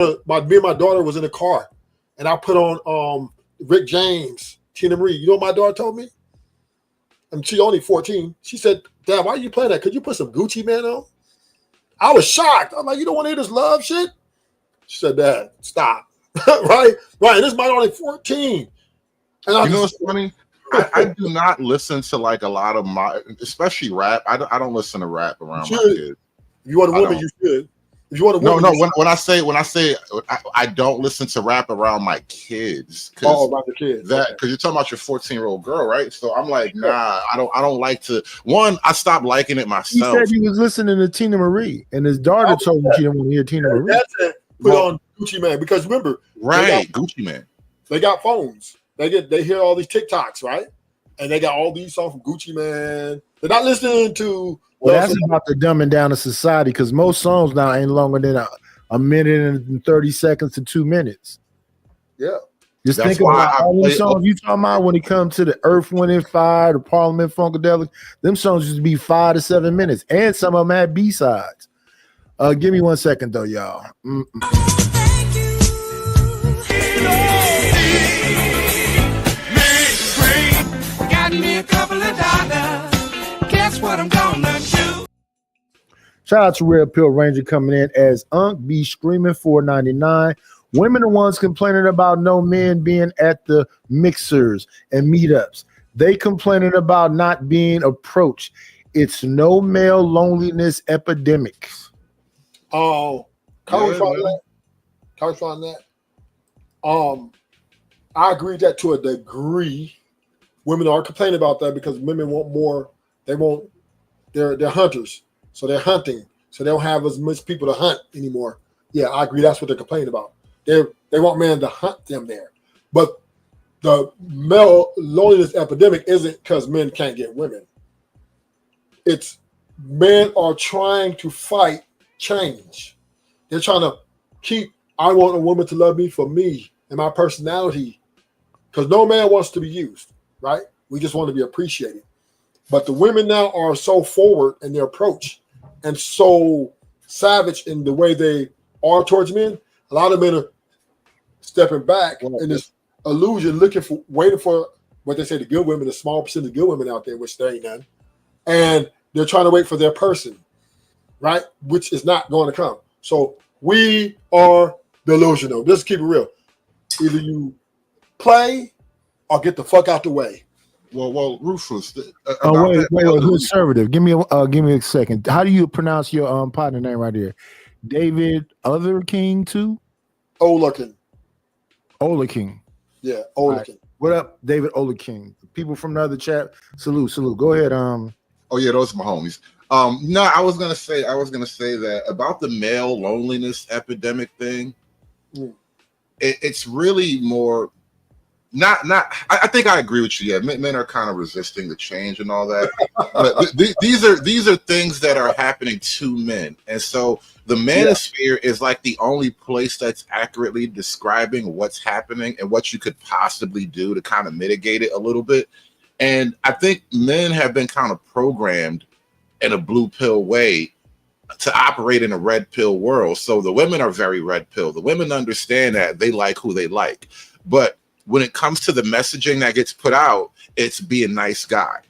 me and my daughter was in the car, and I put on Rick James, Tina Marie. You know what my daughter told me? And she's only 14. She said, "Dad, why are you playing that? Could you put some Gucci Man on?" I was shocked. I'm like, "You don't want to hear this love shit?" She said, "Dad, stop." right. And this might only 14. And you know what's funny? I do not listen to like a lot of my, especially rap. I don't listen to rap around my kids. If you want a woman, you should. If you want a woman, no. When I say I don't listen to rap around my kids. About the kids. Because you're talking about your 14-year-old girl, right? So I'm like, nah, I don't like to. One, I stopped liking it myself. He said he was listening to Tina Marie, and his daughter told him she didn't want to hear Tina Marie. That's it. Put on Gucci Man, because remember, Gucci Man. They got phones. They hear all these TikToks, right? And they got all these songs from Gucci Man. They're not listening to. Well, that's about the dumbing down of society, because most songs now ain't longer than a minute and 30 seconds to 2 minutes. Yeah. Just think about all the songs you talking about when it comes to the Earth, Wind and Fire, the Parliament Funkadelic. Them songs used to be 5 to 7 minutes, and some of them had B-sides. Give me 1 second though, y'all. Got me a couple of dollars. Guess what I'm gonna do? Shout out to Red Pill Ranger coming in as Unc B screaming $4.99. Women are ones complaining about no men being at the mixers and meetups. They complaining about not being approached. It's no male loneliness epidemic. Oh, can we find that? Can we find that? I agree with that to a degree. Women are complaining about that because women want more. They want. They're hunters, so they're hunting. So they don't have as much people to hunt anymore. Yeah, I agree. That's what they're complaining about. They want men to hunt them there. But the male loneliness epidemic isn't because men can't get women. It's men are trying to fight change. They're trying to keep, I want a woman to love me for me and my personality, because no man wants to be used, right? We just want to be appreciated. But the women now are so forward in their approach and so savage in the way they are towards men. A lot of men are stepping back in this illusion, waiting for what they say, the good women, the small percent of good women out there, which there ain't none. And they're trying to wait for their person, right? Which is not going to come. So we are delusional. Just keep it real. Either you play or get the fuck out the way. Well, Rufus. Wait, conservative. Give me a second. How do you pronounce your partner name right here? David Other King too? Ola King. Yeah, Ola right. King. What up, David Ola King? People from the other chat. Salute. Go ahead. Oh yeah, those are my homies. No, I was gonna say that about the male loneliness epidemic thing. It's really more. I think I agree with you. Yeah, men are kind of resisting the change and all that. But these are things that are happening to men, and so the manosphere is like the only place that's accurately describing what's happening and what you could possibly do to kind of mitigate it a little bit. And I think men have been kind of programmed in a blue pill way to operate in a red pill world. So the women are very red pill. The women understand that they like who they like, but when it comes to the messaging that gets put out, it's be a nice guy.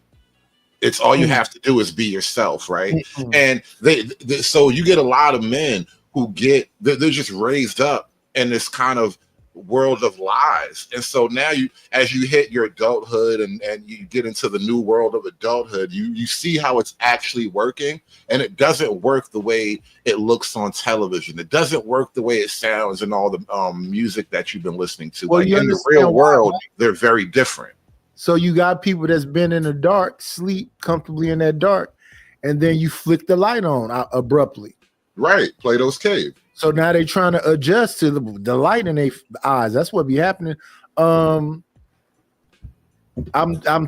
It's all you have to do is be yourself, right? And so you get a lot of men who they're just raised up in this kind of world of lies. And so now as you hit your adulthood and you get into the new world of adulthood, you see how it's actually working, and it doesn't work the way it looks on television. It doesn't work the way it sounds in all the music that you've been listening to. Well, like in the real world, they're very different. So you got people that's been in the dark, sleep comfortably in that dark, and then you flick the light on abruptly. Right, Plato's Cave. So now they're trying to adjust to the light in their eyes. That's what be happening. I'm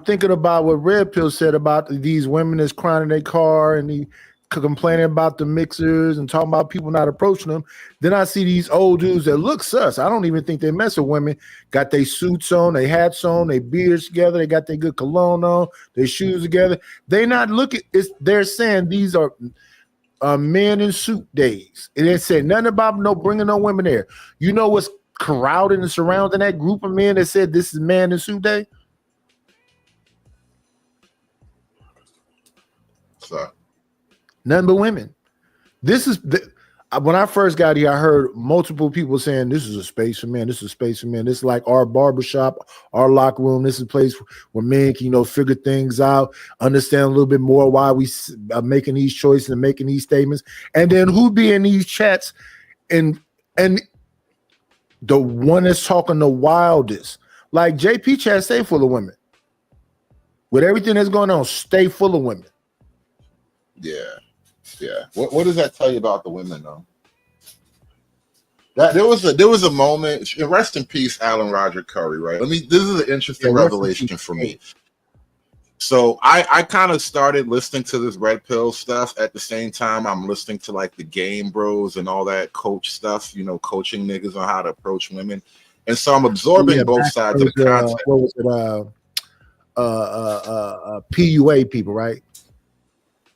thinking about what Red Pill said about these women that's crying in their car and they complaining about the mixers and talking about people not approaching them. Then I see these old dudes that look sus. I don't even think they mess with women. Got their suits on, their hats on, their beards together. They got their good cologne on, their shoes together. They not looking. They're saying these are men in suit days. And it said nothing about no bringing no women there. You know what's crowding and surrounding that group of men that said this is man in suit day? So Nothing but women. This is when I first got here, I heard multiple people saying this is a space for men. This is a space for men. This is like our barbershop, our locker room. This is a place where men can, figure things out, understand a little bit more why we are making these choices and making these statements. And then who be in these chats and the one that's talking the wildest, like JP chat, stay full of women. With everything that's going on, stay full of women. Yeah. What does that tell you about the women, though? That there was a moment. Rest in peace, Alan Roger Curry. Right. This is an interesting revelation for me. So I kind of started listening to this red pill stuff at the same time I'm listening to like the Game Bros and all that coach stuff. Coaching niggas on how to approach women, and so I'm absorbing both sides of the content. What was it? PUA people, right?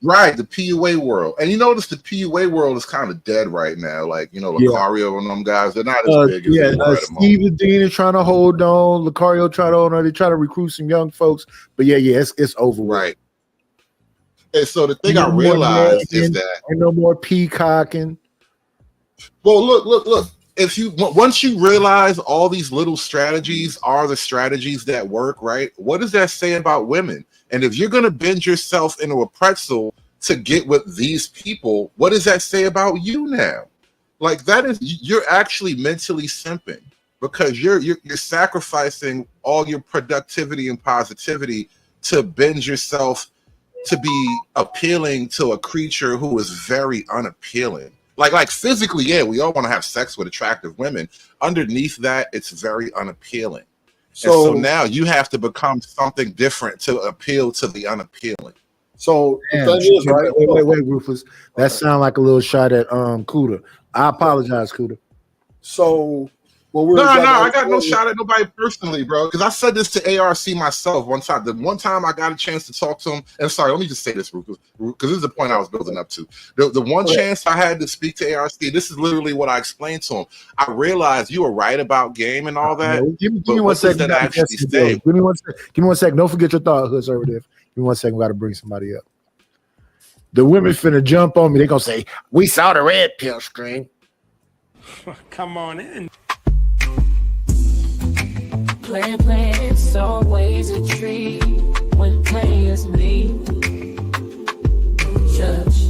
Right, the PUA world. And you notice the PUA world is kind of dead right now. Like, Lucario and them guys, they're not as big as they were at the moment. Steve Dean is trying to hold on. Lucario trying to hold on. They try to recruit some young folks. But it's over. Right. And so the thing I realized is that no more peacocking. Well, look. Once you realize all these little strategies are the strategies that work, right? What does that say about women? And if you're going to bend yourself into a pretzel to get with these people, what does that say about you now? Like you're actually mentally simping because you're sacrificing all your productivity and positivity to bend yourself to be appealing to a creature who is very unappealing. Like physically, yeah, we all want to have sex with attractive women. Underneath that, it's very unappealing. So now you have to become something different to appeal to the unappealing. So the thing is, right? Wait, Rufus. That sounds like a little shot at Cuda. I apologize, Cuda. So I got no shot at nobody personally, bro. Because I said this to ARC myself one time. The one time I got a chance to talk to him, and sorry, let me just say this, Rufus, because this is the point I was building up to. The one chance I had to speak to ARC, this is literally what I explained to him. I realized you were right about game and all that. Give me 1 second. Give me 1 second. Give me 1 second. Don't forget your thought, conservative. Give me 1 second. We got to bring somebody up. The women finna jump on me. They're gonna say, "We saw the red pill screen." Come on in. Play, it's always a treat when players leave. Judge.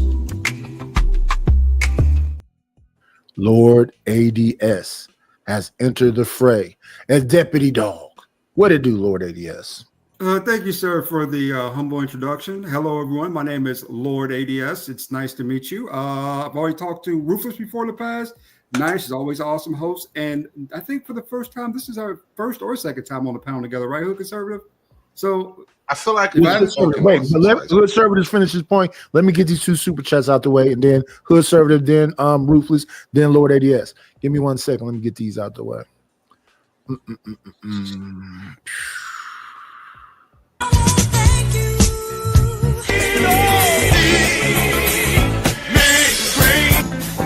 Lord ADS has entered the fray as deputy dog. What it do, Lord ADS? Thank you, sir, for the humble introduction. Hello, everyone. My name is Lord ADS. It's nice to meet you. I've already talked to Rufus before in the past. Nice is always an awesome host. And I think for the first time, this is our first or second time on the panel together, right, Hood Conservative? So I feel like let Hood Conservative finish his point. Let me get these two super chats out the way, and then Hood Conservative, then Ruthless, then Lord ADS. Give me 1 second. Let me get these out the way.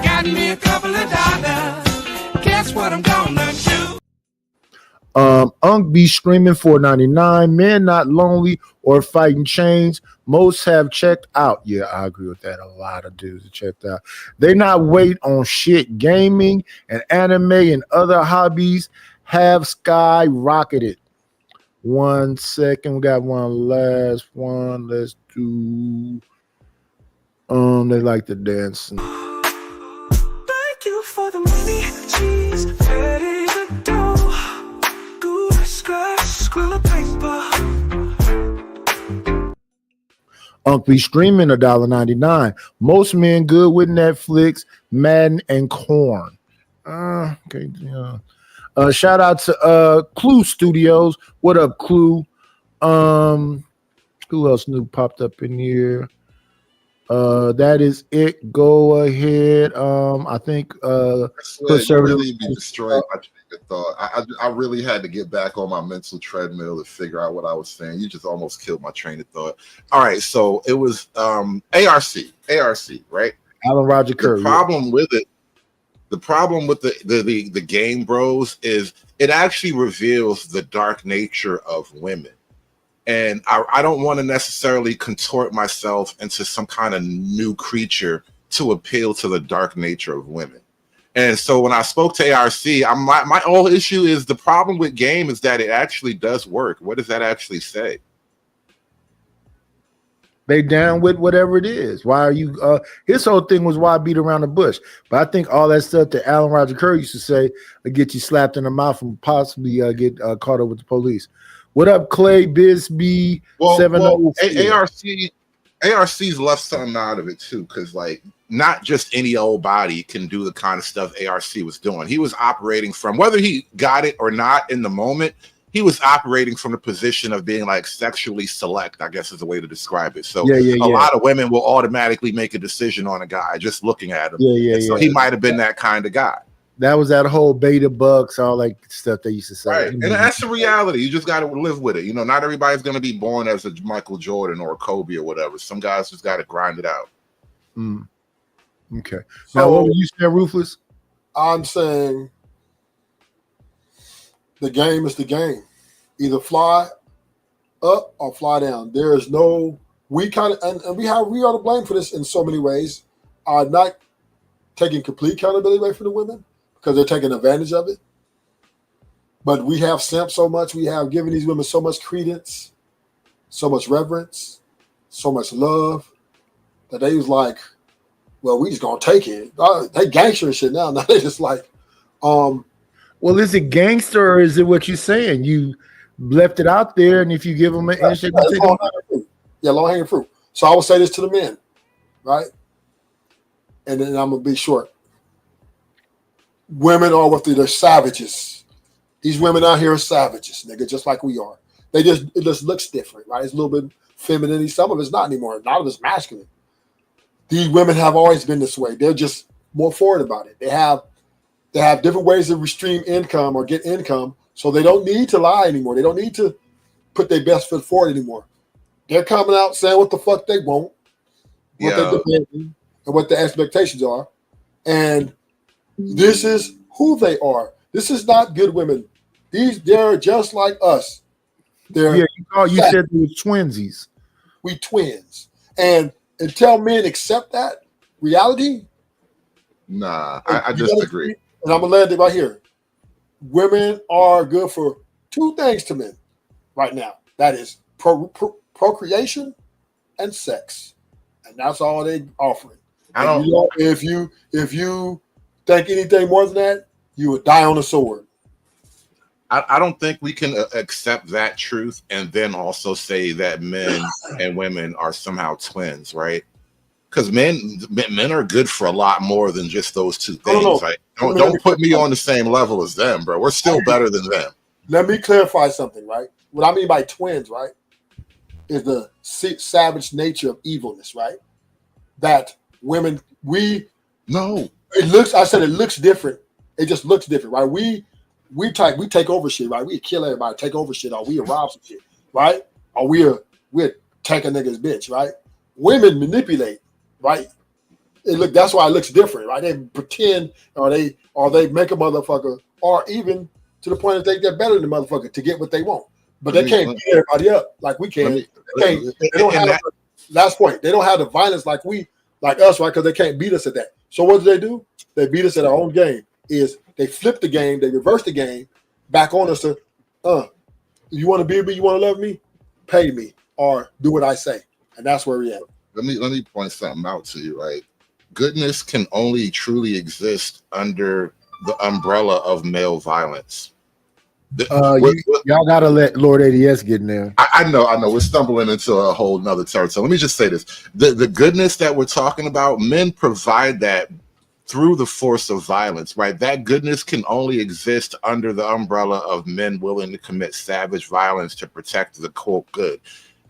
Got me a couple of dollars. Guess what I'm gonna do? Unk be screaming $4.99. Men not lonely or fighting chains. Most have checked out. Yeah, I agree with that. A lot of dudes have checked out. They not wait on shit. Gaming and anime and other hobbies have skyrocketed. 1 second. We got one last one. Let's do. They like to dance. Thank you for the money, cheese, ready to do. Good scratch, squill of paper. Unk be streaming $1.99. Most men good with Netflix, Madden, and corn. Okay, yeah. Shout out to Clue Studios. What up, Clue? Who else new popped up in here? That is it. Go ahead. I think conservative really be destroyed my train of thought. I really had to get back on my mental treadmill to figure out what I was saying. You just almost killed my train of thought. All right, so it was ARC, right? Alan Roger Curry. The problem with it, the problem with the Game Bros is it actually reveals the dark nature of women. And I don't want to necessarily contort myself into some kind of new creature to appeal to the dark nature of women. And so when I spoke to ARC, my whole issue is the problem with Game is that it actually does work. What does that actually say? They down with whatever it is. Why are you? His whole thing was why beat around the bush. But I think all that stuff that Alan Roger Curry used to say will get you slapped in the mouth and possibly get caught up with the police. What up, Clay Bisbee? ARC's left something out of it too, because like not just any old body can do the kind of stuff ARC was doing. He was operating from, whether he got it or not in the moment, he was operating from the position of being like sexually select, I guess is the way to describe it. So a lot of women will automatically make a decision on a guy just looking at him. So he might have been that kind of guy. That was that whole beta bucks, all that stuff they used to say. Right. And that's the reality. You just got to live with it. You know, not everybody's going to be born as a Michael Jordan or a Kobe or whatever. Some guys just got to grind it out. Okay. Now, what were you saying, Ruthless? I'm saying the game is the game. Either fly up or fly down. There is no, we are to blame for this in so many ways. Not taking complete accountability away from the women, because they're taking advantage of it. But we have simped so much. We have given these women so much credence, so much reverence, so much love, that they was like, well, we just gonna take it. They gangster and shit now. Now they just like, well, is it gangster or is it what you're saying? You left it out there, and if you give them an inch, they take it. Low hanging fruit. So I will say this to the men, right? And then I'm gonna be short. Women are they're savages. These women out here are savages, nigga, just like we are. It just looks different, right? It's a little bit feminine. Some of it's not anymore. A lot of it's masculine. These women have always been this way. They're just more forward about it. They have different ways to stream income or get income, so they don't need to lie anymore. They don't need to put their best foot forward anymore. They're coming out saying what the fuck they want, what they're demanding, and what the expectations are. And this is who they are. This is not good women. They're just like us. You said they were twinsies. We twins. And until men accept that reality, nah, I disagree. And I'm gonna land it right here. Women are good for two things to men right now. That is procreation and sex, and that's all they offering. If you think anything more than that, you would die on a sword. I don't think we can accept that truth and then also say that men and women are somehow twins, right? Because men are good for a lot more than just those two things. Right? Don't put me on the same level as them, bro. We're still better than them. Let me clarify something, right? What I mean by twins, right, is the savage nature of evilness, right? That women, it looks different. It just looks different, right? We take over shit, right? We kill everybody, take over shit, or we rob some shit, right? Or we're take a nigga's bitch, right? Women manipulate, right? That's why it looks different, right? They pretend, or they make a motherfucker, or even to the point that they're better than the motherfucker to get what they want. But they can't beat everybody up like we can. Last point, they don't have the violence like us, right? Because they can't beat us at that. So what do? They beat us at our own game. They flip the game, they reverse the game back on us to, you want to be with me, you want to love me, pay me, or do what I say. And that's where we're at. Let me point something out to you, right? Goodness can only truly exist under the umbrella of male violence. Y'all gotta let Lord ADS get in there. I know. We're stumbling into a whole nother territory. So let me just say this. The goodness that we're talking about, men provide that through the force of violence, right? That goodness can only exist under the umbrella of men willing to commit savage violence to protect the quote good.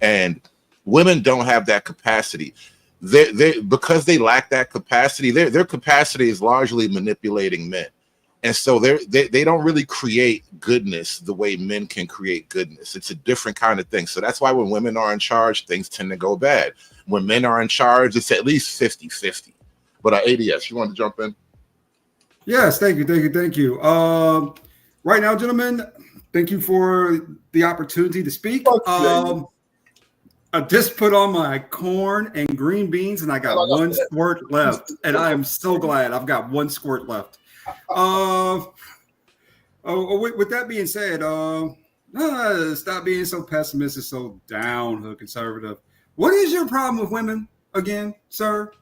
And women don't have that capacity. Because they lack that capacity, their capacity is largely manipulating men. And so they don't really create goodness the way men can create goodness. It's a different kind of thing. So that's why when women are in charge, things tend to go bad. When men are in charge, it's at least 50-50. But ADS, you want to jump in? Yes, thank you. Right now, gentlemen, thank you for the opportunity to speak. I just put on my corn and green beans, and I got one squirt left, and I am so glad I've got one squirt left. With that being said, stop being so pessimistic, so down, hood conservative. What is your problem with women again, sir?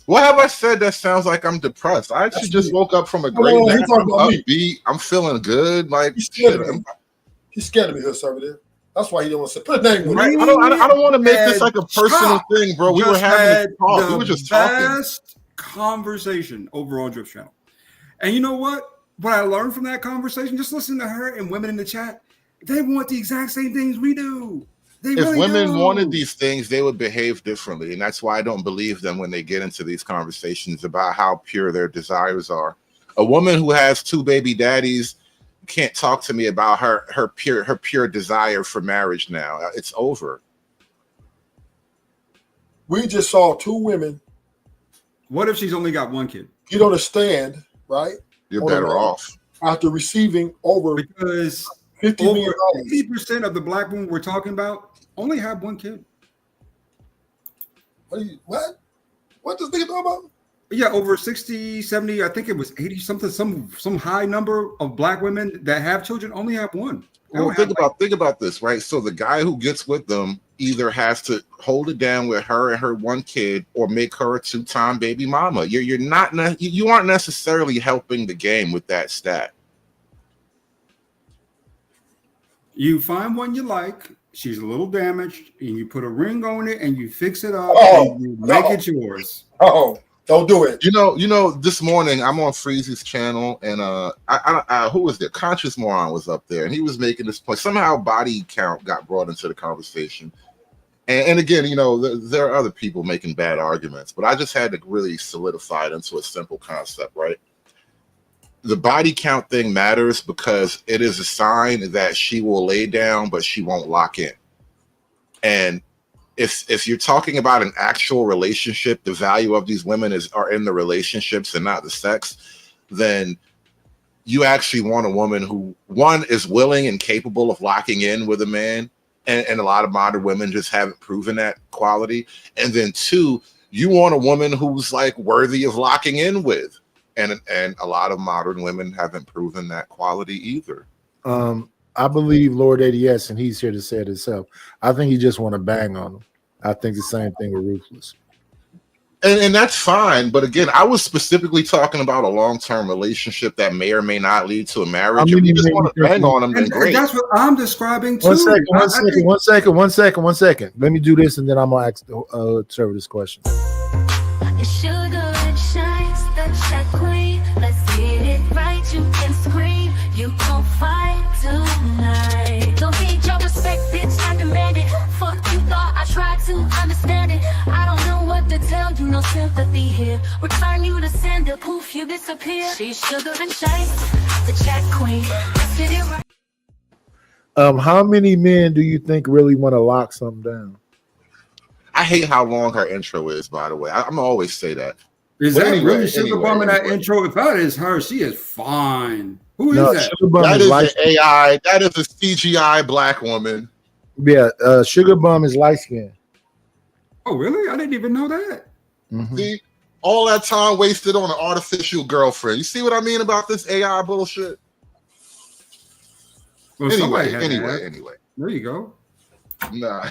What have I said that sounds like I'm depressed? I actually just woke up from a great nap. I'm upbeat. I'm feeling good. Like he's scared of me, hood conservative. That's why he don't want to say put his name with it. I don't want to make this like a personal thing, bro. We were having a talk. We were just talking. Best conversation over on Drip Channel. And you know what? What I learned from that conversation, just listening to her and women in the chat, they want the exact same things we do. If women wanted these things, they would behave differently. And that's why I don't believe them when they get into these conversations about how pure their desires are. A woman who has 2 baby daddies can't talk to me about her pure desire for marriage now. It's over. We just saw 2 women. What if she's only got 1 kid? You don't understand, right? You're better off. After receiving over because 80% of the black women we're talking about only have 1 kid. What? What does nigga talk about? Yeah, over 60, 70, I think it was 80 something, some high number of black women that have children only have 1. Well, think about this, right? So the guy who gets with them either has to hold it down with her and her 1 kid, or make her a 2-time baby mama. You aren't necessarily helping the game with that stat. You find one you like, she's a little damaged, and you put a ring on it, and you fix it up, and you make it yours. Don't do it. You know. This morning I'm on Freezy's channel, and who was there? Conscious Moron was up there, and he was making this point. Somehow body count got brought into the conversation, and again, there are other people making bad arguments, but I just had to really solidify it into a simple concept, right? The body count thing matters because it is a sign that she will lay down, but she won't lock in. And if you're talking about an actual relationship, the value of these women are in the relationships and not the sex, then you actually want a woman who, 1, is willing and capable of locking in with a man, and a lot of modern women just haven't proven that quality. And then 2, you want a woman who's like worthy of locking in with. And a lot of modern women haven't proven that quality either. I believe Lord ADS, and he's here to say it himself. I think he just want to bang on them. I think the same thing with Ruthless. And that's fine. But again, I was specifically talking about a long-term relationship that may or may not lead to a marriage. If you just want to bang on them, then great. That's what I'm describing too. One second. Let me do this, and then I'm going to ask Trevor this question. You can scream, you gon' fight tonight. Don't need your respect, bitch, I demand it. Fuck you thought I tried to understand it. I don't know what to tell you, no sympathy here. Return you to sender, poof, you disappear. She's sugar and spice, the chat queen. How many men do you think really want to lock something down? I hate how long her intro is, by the way. I'm gonna always say that. Is that really Sugar Bum in that intro? If that is her, she is fine. Who is that? That is an AI. That is a CGI black woman. Yeah, Sugar Bum is light skinned. Oh, really? I didn't even know that. Mm-hmm. See, all that time wasted on an artificial girlfriend. You see what I mean about this AI bullshit? Well, anyway. There you go. Nah.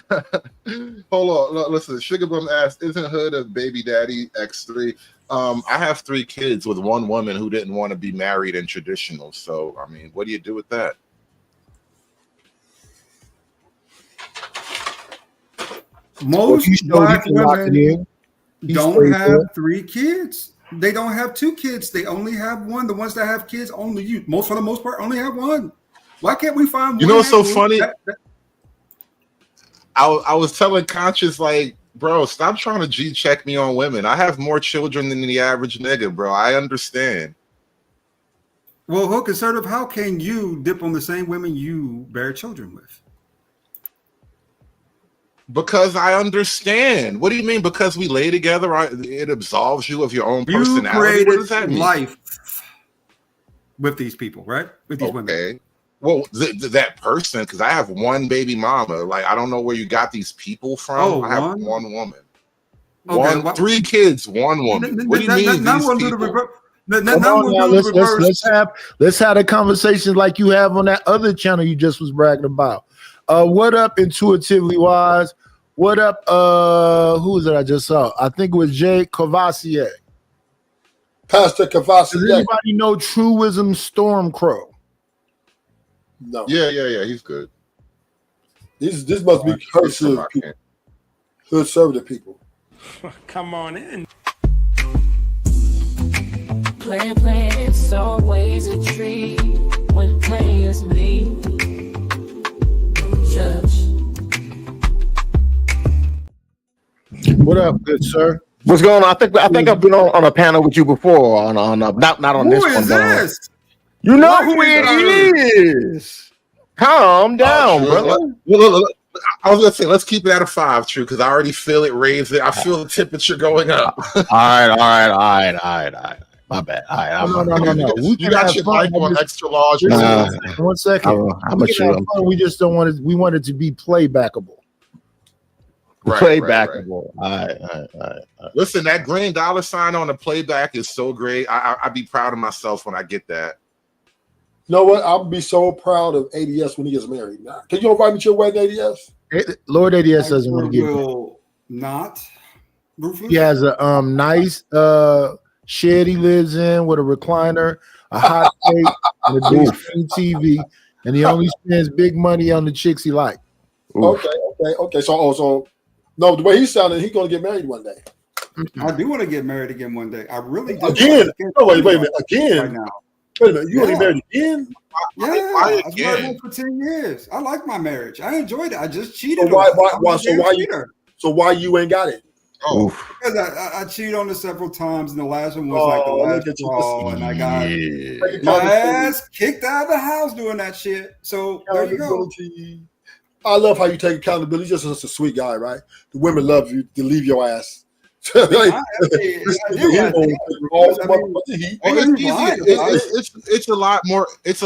Hold on. Listen, Sugar Bum asked, isn't Hood a baby daddy X3? I have 3 kids with 1 woman who didn't want to be married and traditional. So, I mean, what do you do with that? Most black women don't have 3 kids. They don't have 2 kids. They only have 1. The ones that have kids for the most part, only have 1. Why can't we find one? You know what's so funny? I was telling Conscious, like, bro, stop trying to G-check me on women. I have more children than the average nigga, bro. I understand. Well, Hook Assertive, how can you dip on the same women you bear children with? Because I understand. What do you mean? Because we lay together, it absolves you of your own You personality? created What does that mean? life with these people, right? With these women. Okay. Well, that person, because I have one baby mama. Like, I don't know where you got these people from. Oh, I have one? one woman. Okay, Three kids, one woman. What do you mean these people? Come on now, let's have the conversation like you have on that other channel you just was bragging about. What up, Intuitively Wise? What up? Who was it I just saw? I think it was Jay Cavassier. Pastor Cavassier. Does anybody know Truism Stormcrow? No. Yeah. He's good. This must be conservative people. Conservative people. Come on in. Play, it's always a treat when players leave. Judge. What up, good sir? What's going on? I think I've been on a panel with you before on not on this one. Who is this? You know who it is. Calm down, brother. Look, I was gonna say let's keep it at a 5, True, because I already feel it raising. I feel the temperature going up. All right. My bad. All right, no. You got your mic on extra large. 1 second. We just don't want it. We want it to be playbackable. Playbackable. Right. All right. Listen, that green $sign on the playback is so great. I'd be proud of myself when I get that. You know what? I'll be so proud of ADS when he gets married. Now, can you invite me to your wedding, ADS? Lord ADS doesn't want to get married. Not. Ruthless? He has a nice shed he lives in with a recliner, a hot plate, and a big screen TV, and he only spends big money on the chicks he like. Okay. So no, the way he's sounding, he's gonna get married one day. I do want to get married again one day. I really do. Again? No, wait a minute. Again? Right now. Wait a minute. You want to get married again? Yeah, Why I've been married for 10 years. I like my marriage. I enjoyed it. I just cheated. So why you ain't got it? Because I cheated on it several times, and the last one was like the last straw, and I got my ass kicked out of the house doing that shit. So there you go. I love how you take accountability. You're just a sweet guy, right? The women love you to leave your ass. It's a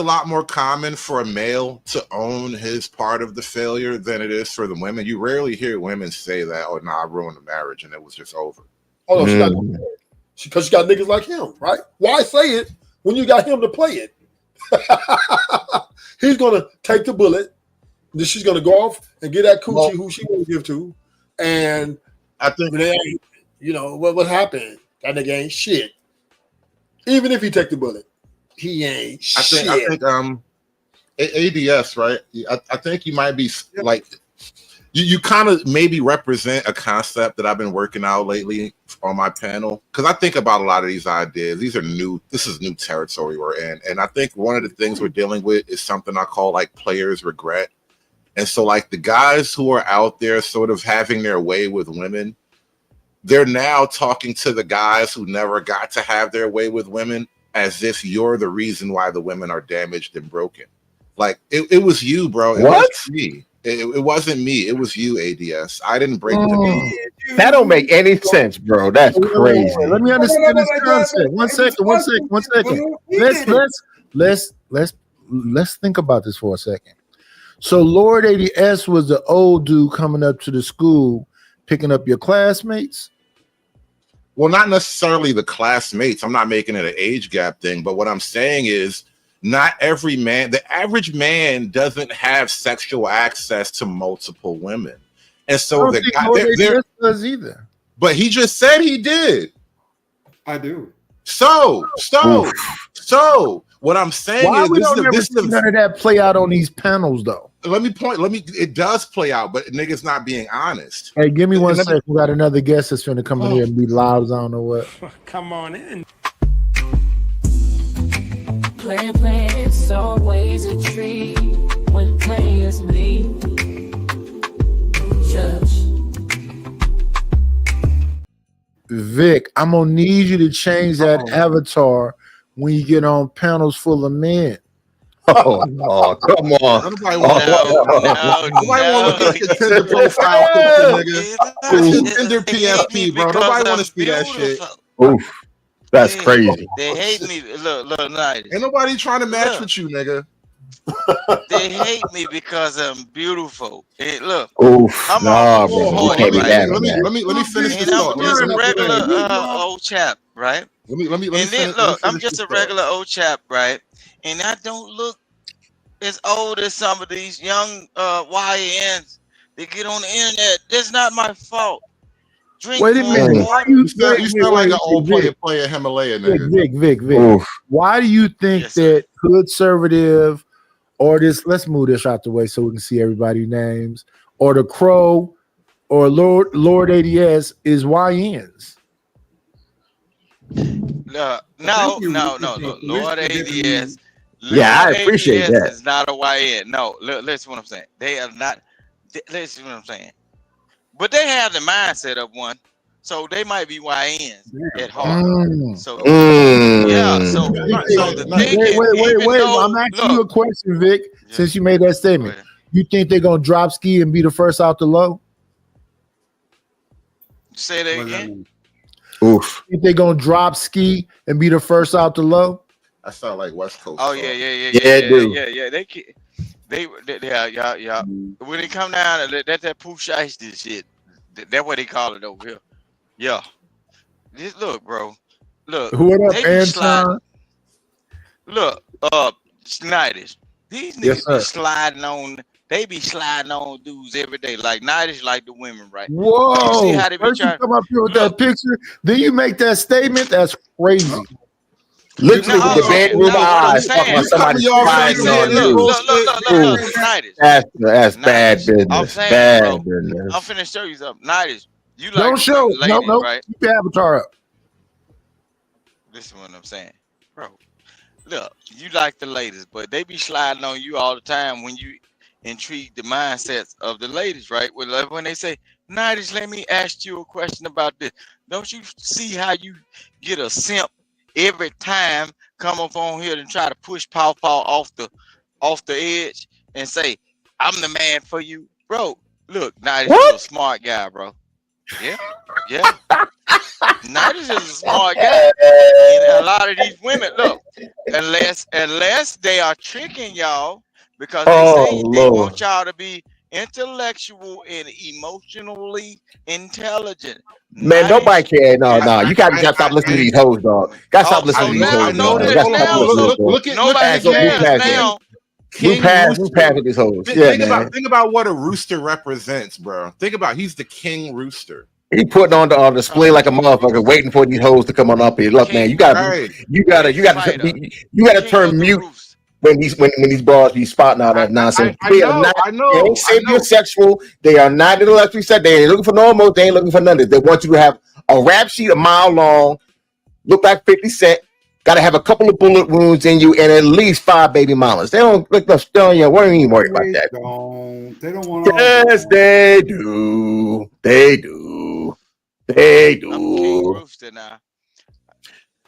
lot more common for a male to own his part of the failure than it is for the women. You rarely hear women say that, "Oh, no, I ruined the marriage and it was just over." Oh no, because she got niggas like him, right? Why say it when you got him to play it? He's gonna take the bullet. Then she's gonna go off and get that coochie who she want to give to, and I think you know what happened. That nigga ain't shit. Even if he take the bullet, he ain't shit. I think ADS, right? I think you might be like you kind of maybe represent a concept that I've been working out lately on my panel, because I think about a lot of these ideas. These are new. This is new territory we're in, and I think one of the things we're dealing with is something I call like players' regret. And so, like, the guys who are out there sort of having their way with women, they're now talking to the guys who never got to have their way with women as if you're the reason why the women are damaged and broken. Like, it was you, bro. It wasn't me. It wasn't me. It was you, ADS. I didn't break the man. That don't make any sense, bro. That's crazy. Let me understand this concept. One second. Let's think about this for a second. So Lord ADS was the old dude coming up to the school, picking up your classmates? Well, not necessarily the classmates. I'm not making it an age gap thing, but what I'm saying is not every man, the average man doesn't have sexual access to multiple women. And so the guy does either. But he just said he did. I do. So what I'm saying Why is we don't ever see none of that play out on these panels though? It does play out, but niggas not being honest. Hey, give me 1 second. We got another guest that's gonna come in here and be loud as I don't know what. Come on in. Play, it's always a treat when players leave. Judge. Vic, I'm gonna need you to change that avatar when you get on panels full of men. Oh, come on. Nobody want to look at your Tinder profile picture, nigga. That's your Tinder PSP, bro. Nobody want to see that shit. Oof, that's crazy. They hate me. Look, nice. Ain't nobody trying to match with you, nigga. They hate me because I'm beautiful. And look, Oof, I'm nah, always bro. bored, Let me finish this and thought. I'm just a regular old chap, right? Let me and then look, I'm just a thought. regular old chap, right? And I don't look as old as some of these young YNs that get on the internet. That's not my fault. Drink Wait a more minute. water. You sound like an old player Himalaya, nigga. Vic. Why do you think Yes, sir. that conservative or this? Let's move this out the way so we can see everybody's names. Or the Crow or Lord ADS is YNs. No. Lord ADS. Yeah, I appreciate ADS that. is not a YN. No, listen what I'm saying. They are not. Listen what I'm saying. But they have the mindset of one, so they might be YNs at heart. So yeah, so the thing is, wait. I'm asking you a question, Vic. Yeah. Since you made that statement, you think they're gonna drop ski and be the first out the low? Say that again. Oof. You think they're gonna drop ski and be the first out the low? I sound like West Coast. Oh yeah. They when they come down, that's that poof shiesty shit. That's what they call it over here. Yeah. Just look, bro. Look. What up, they be sliding. Look, knightish. These niggas be sliding on. They be sliding on dudes every day, like knightish, like the women, right? Whoa! You see how they be First you come up here with that picture, then you make that statement. That's crazy. Literally with the bedroom eyes talking about somebody sliding on you. That's bad business. Bad business. I'm finna show you something. Knightish. You like don't show ladies, no, right? Keep your avatar up. This is what I'm saying, bro. Look, you like the ladies, but they be sliding on you all the time when you intrigue the mindsets of the ladies, right? When they say, Knightish, let me ask you a question about this. Don't you see how you get a simp every time come up on here and try to push Paw off the edge and say, I'm the man for you, bro? Look, Knightish is a smart guy, bro. Yeah. Knightish is a smart guy. And a lot of these women, look, unless they are tricking y'all because they want y'all to be intellectual and emotionally intelligent. Man, nobody cares. No. You gotta stop listening to these hoes, dog. Gotta stop listening to these hoes. Look at now. We pass with these hoes. Think about what a rooster represents, bro. Think about he's the king rooster. He putting on display like a motherfucker, waiting for these hoes to come on up here. Look, man, you gotta turn mute when these bras be spotting out that nonsense. They ain't sapiosexual. They are not intellectually set. They ain't looking for normal. They ain't looking for none of this. They want you to have a rap sheet a mile long, look like 50 Cent. Got to have a couple of bullet wounds in you and at least 5 baby mamas. They don't look the stone. What do you mean worry about that? They don't want. Yes, they do. They do. I'm King Rooster now.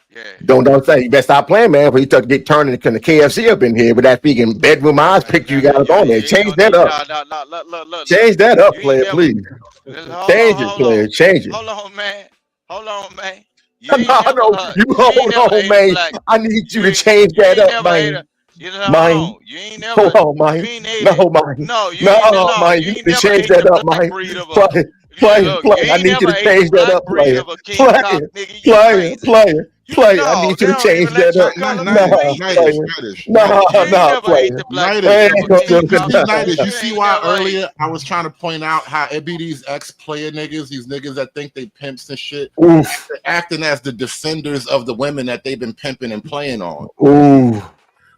Yeah. Don't say you better stop playing, man. When you start to get turning the KFC up in here with that freaking bedroom eyes picture you got up on there. Change that up. Look. Change that up, player, please. Change it, player. Change it. Hold on, man. You hold on, man. I need you to change that up, man. Mine. You ain't never. Hold on, mine. No, mine. Mine. You need to change that up, mine. Play. I need you to change that up, player. Player. I need you to change that up. No. You see why earlier I was trying to point out how it be these ex-player niggas, these niggas that think they pimps and shit, acting as the defenders of the women that they've been pimping and playing on. Ooh.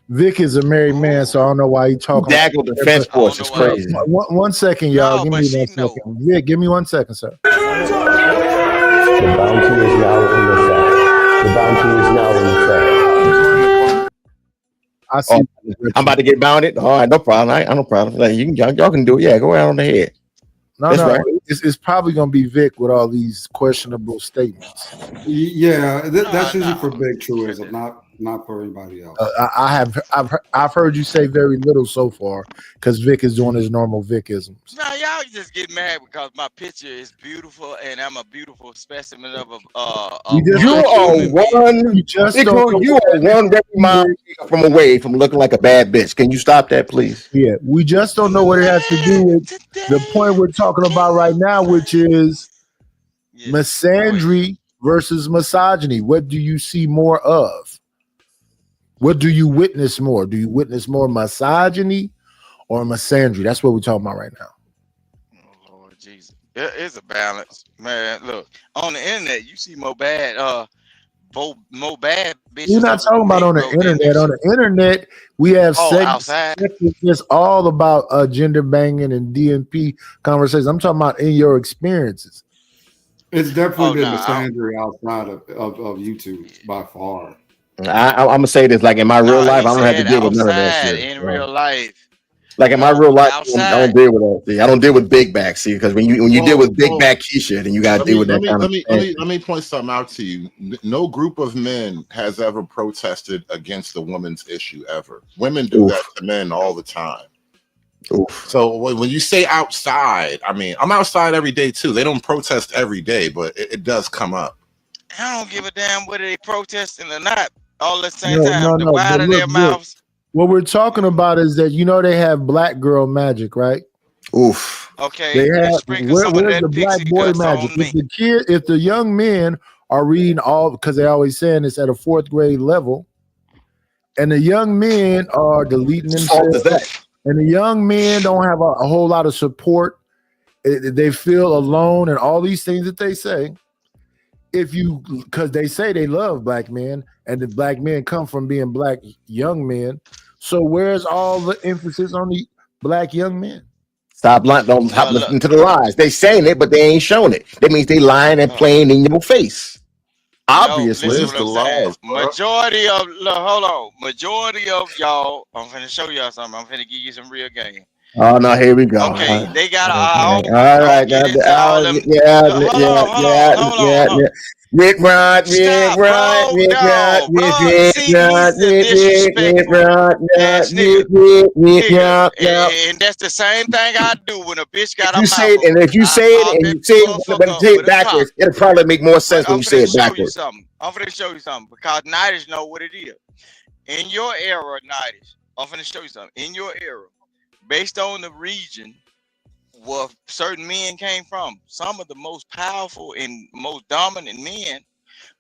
Vic is a married man, so I don't know why he talking. Daggle defense force is crazy. One second, y'all. Give me 1 second. Vic, give me 1 second, sir. The bounty is now in effect. I see. I'm about to get bounded. All right, no problem. No problem. Like, y'all can do it. Yeah, go around on the head. No. Right. It's probably gonna be Vic with all these questionable statements. Yeah, that's usually for big truism, not not for anybody else. I've heard you say very little so far because Vic is doing his normal Vicisms. Now y'all just get mad because my picture is beautiful and I'm a beautiful specimen of a You just You black are human being. one. You just don't know You what are one very mile from away from looking like a bad bitch. Can you stop that, please? Yeah, we just don't know what it has to do with the point we're talking about right now, which is Yes. Go ahead. misandry versus misogyny. What do you see more of? What do you witness more? Do you witness more misogyny or misandry? That's what we're talking about right now. Oh Lord Jesus. There is a balance. Man, look, on the internet you see more bad more bad bitches. We're not talking about on the internet. On the internet, we have outside. It's all about gender banging and DNP conversations. I'm talking about in your experiences. It's definitely been misandry outside of YouTube by far. I'm gonna say this: like in my real life, I don't have to deal with none of that shit. In real life. Like in my real life, I don't deal with that. See, I don't deal with big back. See, because when you deal with big back Keisha, then you got to deal with that kind of thing. Let me point something out to you. No group of men has ever protested against a woman's issue ever. Women do that to men all the time. So when you say outside, I mean, I'm outside every day too. They don't protest every day, but it does come up. I don't give a damn whether they protesting or not. All at the same time, the wide of their mouths. What we're talking about is that they have black girl magic, right? Oof. Okay. They have where's the black boy magic? If the young men are reading all, because they're always saying it's at a 4th grade level, and the young men are deleting themselves, and the young men don't have a whole lot of support. They feel alone, and all these things that they say. Because they say they love black men, and the black men come from being black young men. So where's all the emphasis on the black young men? Stop listening to the lies. They saying it, but they ain't showing it. That means they lying and playing in your face. Obviously, it's the lies. Majority of y'all, I'm finna show y'all something. I'm finna give you some real game. Oh no, here we go. Okay, they got all right. Yeah. Rick Rod. And that's the same thing I do when a bitch got a mouth. And if you say it backwards, it'll probably make more sense when you say it backwards. I'm gonna show you something because knightish know what it is. In your era, knightish, I'm gonna show you something. In your era, based on the region where certain men came from, some of the most powerful and most dominant men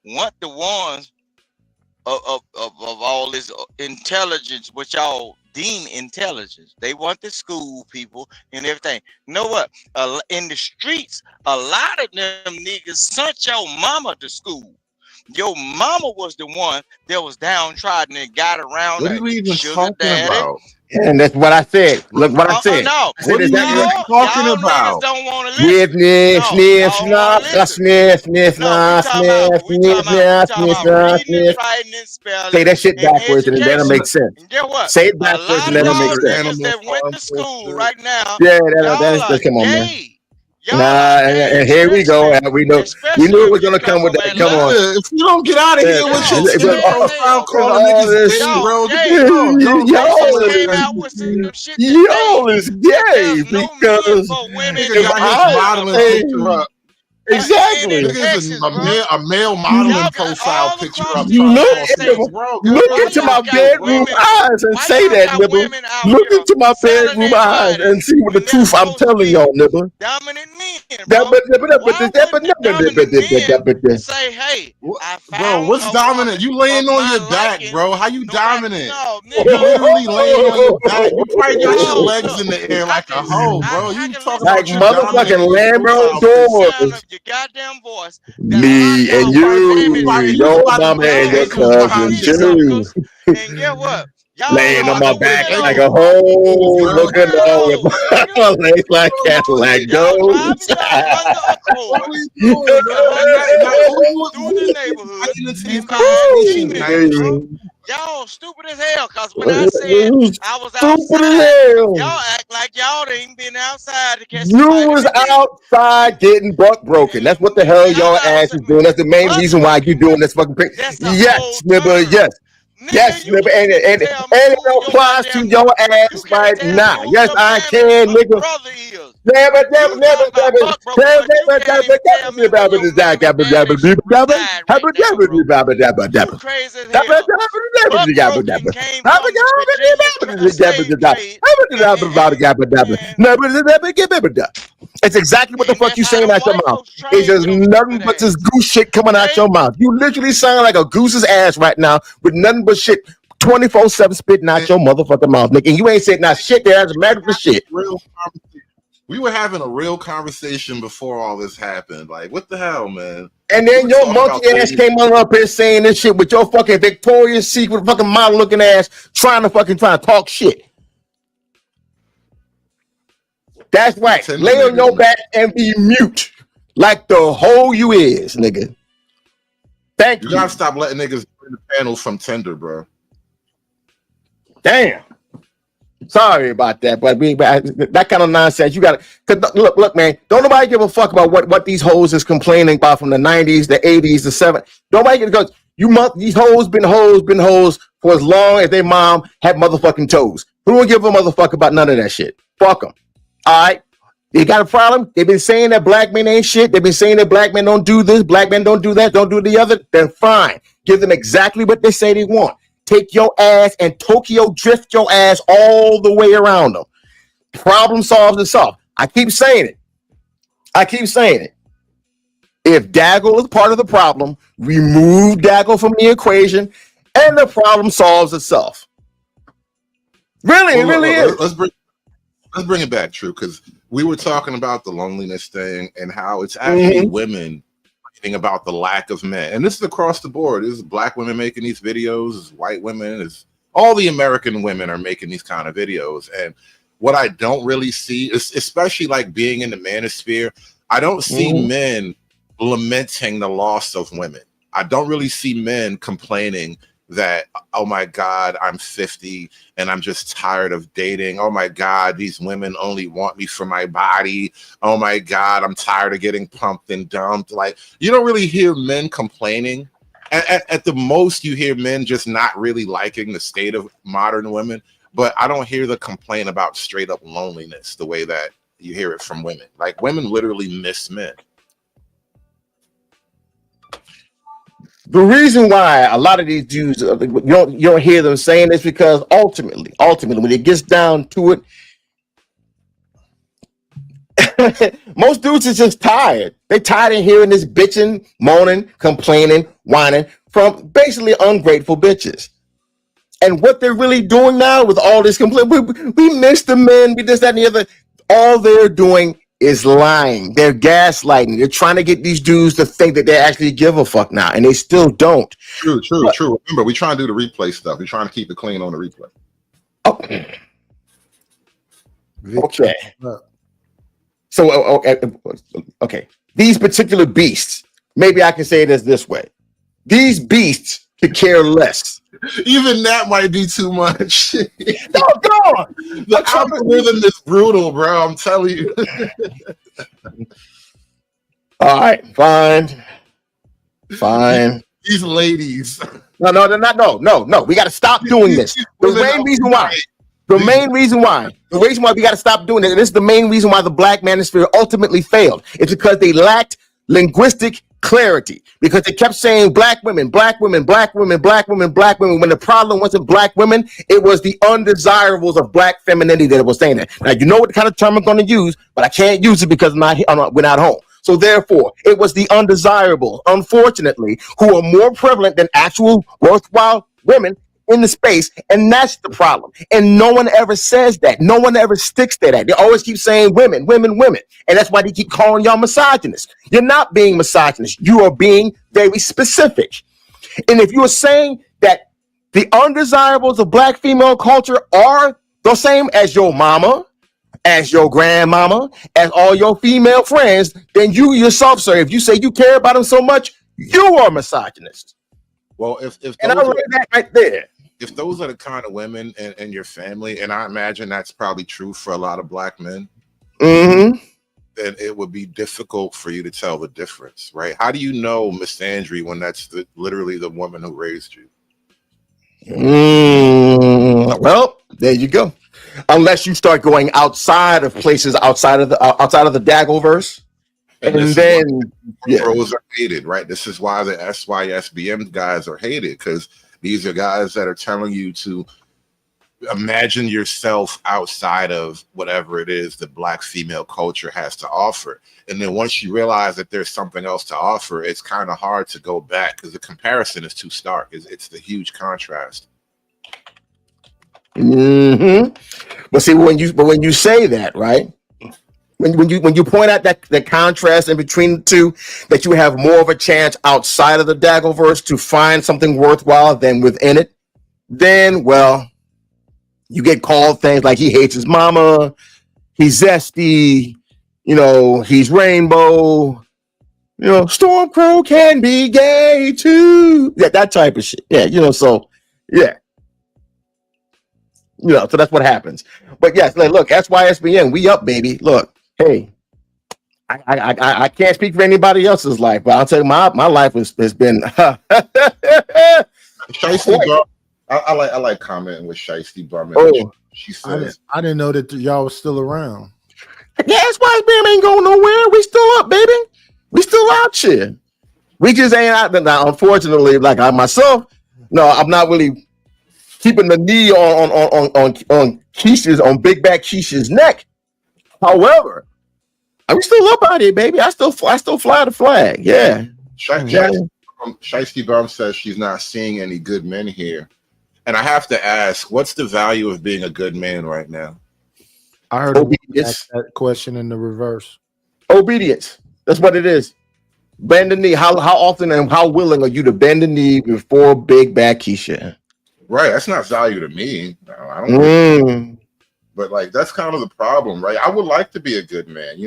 weren't the ones of all this intelligence, which y'all deem intelligence. They want the school people and everything. You know what? In the streets, a lot of them niggas sent your mama to school. Your mama was the one that was downtrodden and got around. What are we even talking about? And that's what I said. Look what I said. No, what are you talking about? Don't want to listen. Say that shit backwards and that'll make sense. And get what? Say it backwards and that'll make sense. That went to school right now. Yeah, that's come on, man. And here we go. We knew it was gonna come with that. Come on. If you don't get out of here with your stupid profile calling niggas gay, bro. Y'all is gay because modeling picture up. Exactly. A male modeling profile picture up. Look into my bedroom eyes and say that, Nibble. Look into my bedroom eyes and see what the truth I'm telling y'all, Nibble. Dominant men, say, hey, bro, what's dominant? You laying on your back, bro. How you dominant? You literally laying on your back. You probably got your legs in the air like a hoe, bro. You talking like motherfucking Lambo doors. Your goddamn voice. Me and you, your mama and your cousin too. And get what? Y'all laying on my back like a hoe, looking on with my legs like Cadillac goes. Y'all stupid as hell, cause when I said I was outside, y'all act like y'all ain't been outside to catch. You was outside getting buck broken. That's what the hell y'all ass is doing. That's the main reason why you doing this fucking thing. Yes, nigga, yes. Yes, you nigga, can't even and tell me it who your applies to goddamn your you ass can't right tell me now. who Yes, your I family can, nigga. brother is. Never, never, You never, talking about never, buck broken, but you can't even tell me where your mammy daddy reside right now, bro. You crazy as hell. Buck broken came from the Virginia slave trade, and it's exactly what the and fuck that's you how saying them out your white mouth. folks It's trained just your nothing stupid but this ass. goose shit coming out Okay? your mouth. You literally sound like a goose's ass right now with nothing but shit 24/7 spitting out your motherfucking mouth, nigga. And you ain't said not shit there as a matter of shit. We were having a real conversation before all this happened. Like, what the hell, man? And then your monkey ass came on up here saying this shit with your fucking Victoria's Secret fucking model looking ass trying to talk shit. That's right. Lay on your back and be mute like the hole you is, nigga. Thank you. You gotta stop letting niggas in the panel from Tinder, bro. Damn. Sorry about that, but that kind of nonsense. You got to look, man. Don't nobody give a fuck about what these hoes is complaining about from the 90s, the 80s, the 70s. Nobody because these hoes been hoes for as long as their mom had motherfucking toes. Who don't give a motherfucker about none of that shit? Fuck them. All right. They got a problem. They've been saying that black men ain't shit. They've been saying that black men don't do this, black men don't do that, don't do the other. Then fine. Give them exactly what they say they want. Take your ass and Tokyo drift your ass all the way around them. Problem solves itself. I keep saying it. If Daggle is part of the problem, remove Daggle from the equation, and the problem solves itself. Really, it really is. Let's bring it back, True, because we were talking about the loneliness thing and how it's actually women about the lack of men, and this is across the board. This is black women making these videos, it's white women, it's all the American women are making these kind of videos. And what I don't really see is, especially like being in the manosphere, I don't see men lamenting the loss of women. I don't really see men complaining that, oh my God, I'm 50 and I'm just tired of dating. Oh my God, these women only want me for my body. Oh my God, I'm tired of getting pumped and dumped. Like, you don't really hear men complaining. At the most, you hear men just not really liking the state of modern women. But I don't hear the complaint about straight up loneliness the way that you hear it from women. Like, women literally miss men. The reason why a lot of these dudes you don't hear them saying this because ultimately, when it gets down to it, most dudes are just tired. They tired of hearing this bitching, moaning, complaining, whining from basically ungrateful bitches. And what they're really doing now with all this complaint, we miss the men, we this, that, and the other. All they're doing is lying. They're gaslighting. They're trying to get these dudes to think that they actually give a fuck now, and they still don't. True. Remember, we trying to do the replay stuff. We're trying to keep it clean on the replay. Oh. Okay. So, okay. These particular beasts, maybe I can say it as this way. These beasts could care less. Even that might be too much. No, go on. The algorithm is brutal, bro. I'm telling you. All right, fine. These ladies. No. We got to stop doing this. The main reason why we got to stop doing it, and this is the main reason why the black manosphere ultimately failed. It's because they lacked linguistic clarity, because they kept saying black women, when the problem wasn't black women, it was the undesirables of black femininity that was saying that. Now, you know what kind of term I'm going to use, but I can't use it because we're not home. So therefore, it was the undesirables, unfortunately, who are more prevalent than actual worthwhile women in the space, and that's the problem. And no one ever says that. No one ever sticks to that. They always keep saying women, and that's why they keep calling y'all misogynist. You're not being misogynist. You are being very specific. And if you are saying that the undesirables of black female culture are the same as your mama, as your grandmama, as all your female friends, then you yourself, sir, if you say you care about them so much, you are misogynist. Well, if and I'll write that right there. If those are the kind of women in your family, and I imagine that's probably true for a lot of black men, then it would be difficult for you to tell the difference, right? How do you know misandry when that's literally the woman who raised you? Well, there you go. Unless you start going outside of places outside of the Daggleverse, And and this is why then yeah, pros are hated, right? This is why the SYSBM guys are hated, because these are guys that are telling you to imagine yourself outside of whatever it is that Black female culture has to offer. And then once you realize that there's something else to offer, it's kind of hard to go back because the comparison is too stark. It's the huge contrast. But see, when you say that, right? When you point out that the contrast in between the two, that you have more of a chance outside of the Daggleverse to find something worthwhile than within it, then well, you get called things like he hates his mama, he's zesty, he's rainbow, Stormcrow can be gay too. Yeah, that type of shit. Yeah, so yeah. So that's what happens. But yes, look, SYSBN, we up, baby. Look, hey, I can't speak for anybody else's life, but I'll tell you, my life has been. Shiesty Bum, I like commenting with Shiesty Bum. Oh, she says, I didn't know that y'all was still around. Yeah, SYSBN ain't going nowhere. We still up, baby. We still out here. We just ain't out there now. Unfortunately, like I myself, no, I'm not really keeping the knee on Keisha's, on Big Back Keisha's neck. However, I'm still up out here, baby. I still fly the flag. Yeah. Shiesty Bum says she's not seeing any good men here. And I have to ask, what's the value of being a good man right now? I heard ask that question in the reverse. Obedience. That's what it is. Bend the knee. How often and how willing are you to bend the knee before Big Back Keisha? Right. That's not value to me. I don't. But like, that's kind of the problem, right? I would like to be a good man,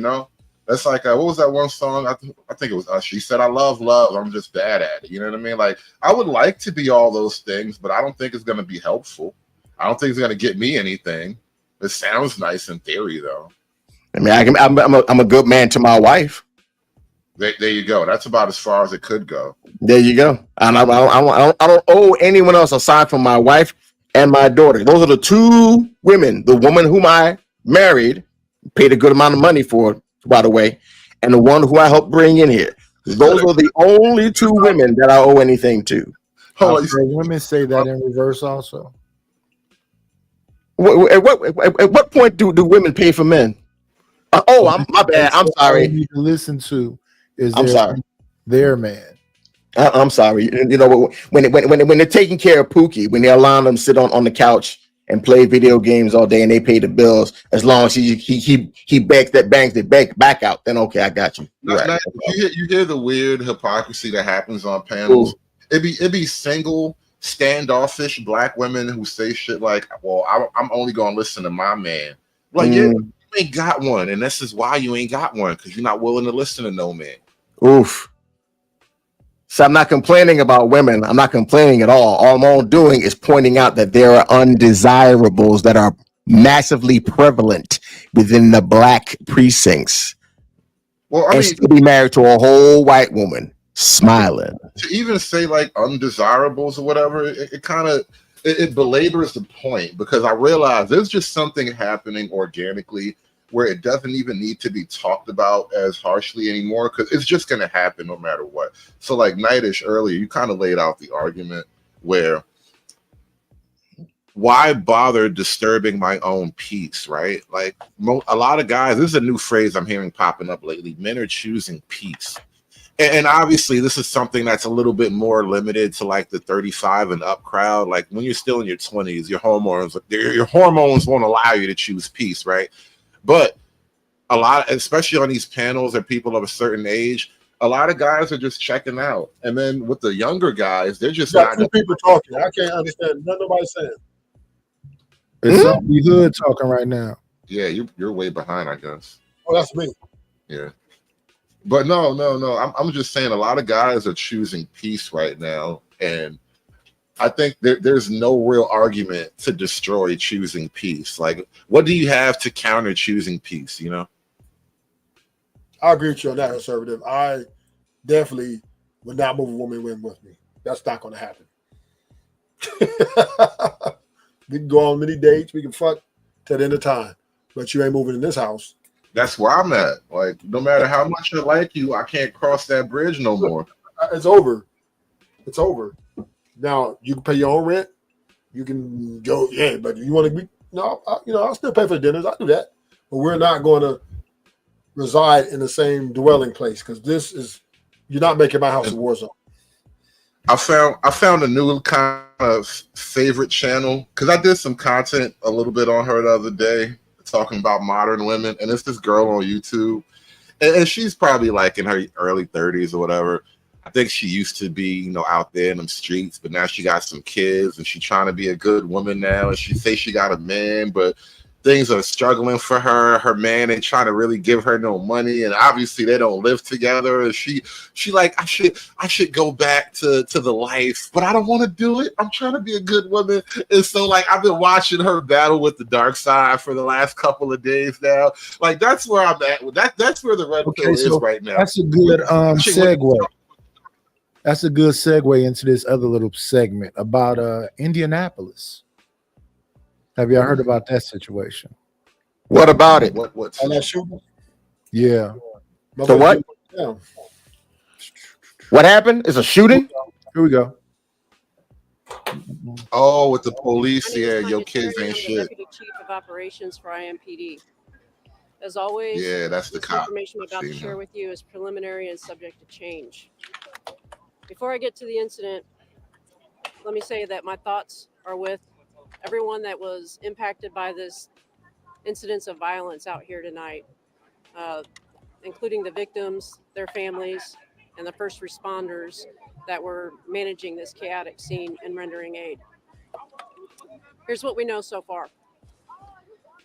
That's like, what was that one song? I think it was Us. She said, I love love. I'm just bad at it. You know what I mean? Like, I would like to be all those things, but I don't think it's going to be helpful. I don't think it's going to get me anything. It sounds nice in theory, though. I mean, I'm a good man to my wife. There you go. That's about as far as it could go. There you go. And I don't owe anyone else aside from my wife and my daughter. Those are the two women. The woman whom I married, paid a good amount of money for, by the way, and the one who I helped bring in here. Those are the only two women that I owe anything to. Women say that in reverse also. At what point do women pay for men? My bad. I'm sorry. All you need to listen to is their man. I'm sorry. When they're taking care of Pookie, when they're allowing them to sit on the couch and play video games all day and they pay the bills, as long as he bangs it back out, then okay, I got you. Right. You hear the weird hypocrisy that happens on panels. It'd be single, standoffish Black women who say shit like, well, I'm only gonna listen to my man. Like, you ain't got one, and this is why you ain't got one, because you're not willing to listen to no man. Oof. So I'm not complaining about women. I'm not complaining at all. All I'm doing is pointing out that there are undesirables that are massively prevalent within the Black precincts. Well, I mean, still be married to a whole white woman smiling. To even say like undesirables or whatever, it kind of belabors the point, because I realize there's just something happening organically where it doesn't even need to be talked about as harshly anymore, because it's just going to happen no matter what. So like Knightish earlier, you kind of laid out the argument where why bother disturbing my own peace, right? Like a lot of guys, this is a new phrase I'm hearing popping up lately, men are choosing peace. And obviously this is something that's a little bit more limited to like the 35 and up crowd. Like when you're still in your 20s, your hormones won't allow you to choose peace, right? But a lot, especially on these panels, or people of a certain age, a lot of guys are just checking out. And then with the younger guys, they're just not two people talking. I can't understand what nobody's saying. It's somebody hood talking right now. Yeah, you're way behind, I guess. Oh, that's me. Yeah. But no. I'm just saying a lot of guys are choosing peace right now. And I think there's no real argument to destroy choosing peace. Like, what do you have to counter choosing peace, you know? I agree with you on that, conservative. I definitely would not move a woman in with me. That's not going to happen. We can go on many dates. We can fuck till the end of time, but you ain't moving in this house. That's where I'm at. Like, no matter how much I like you, I can't cross that bridge no more. It's over. It's over. Now you can pay your own rent. You can go, yeah, but you want to be, no, I'll still pay for the dinners. I'll do that, but we're not going to reside in the same dwelling place because you're not making my house a war zone. I found a new kind of favorite channel because I did some content a little bit on her the other day talking about modern women, and it's this girl on YouTube, and she's probably like in her early 30s or whatever. I think she used to be, out there in them streets, but now she got some kids and she's trying to be a good woman now. And she say she got a man, but things are struggling for her. Her man ain't trying to really give her no money, and obviously they don't live together. And she like, I should go back to the life, but I don't want to do it. I'm trying to be a good woman. And so like I've been watching her battle with the dark side for the last couple of days now. Like that's where I'm at. That's where the red pill is right now. That's a good segue. That's a good segue into this other little segment about Indianapolis. Have y'all heard about that situation? What about it? What's on that shooting? Yeah. So what? What happened? It's a shooting? Here we go. Oh, with the police, yeah, your kids ain't shit. Deputy Chief of Operations for IMPD. As always, yeah, that's the cop. Information I'm about to share with you is preliminary and subject to change. Before I get to the incident, let me say that my thoughts are with everyone that was impacted by this incidents of violence out here tonight, including the victims, their families, and the first responders that were managing this chaotic scene and rendering aid. Here's what we know so far.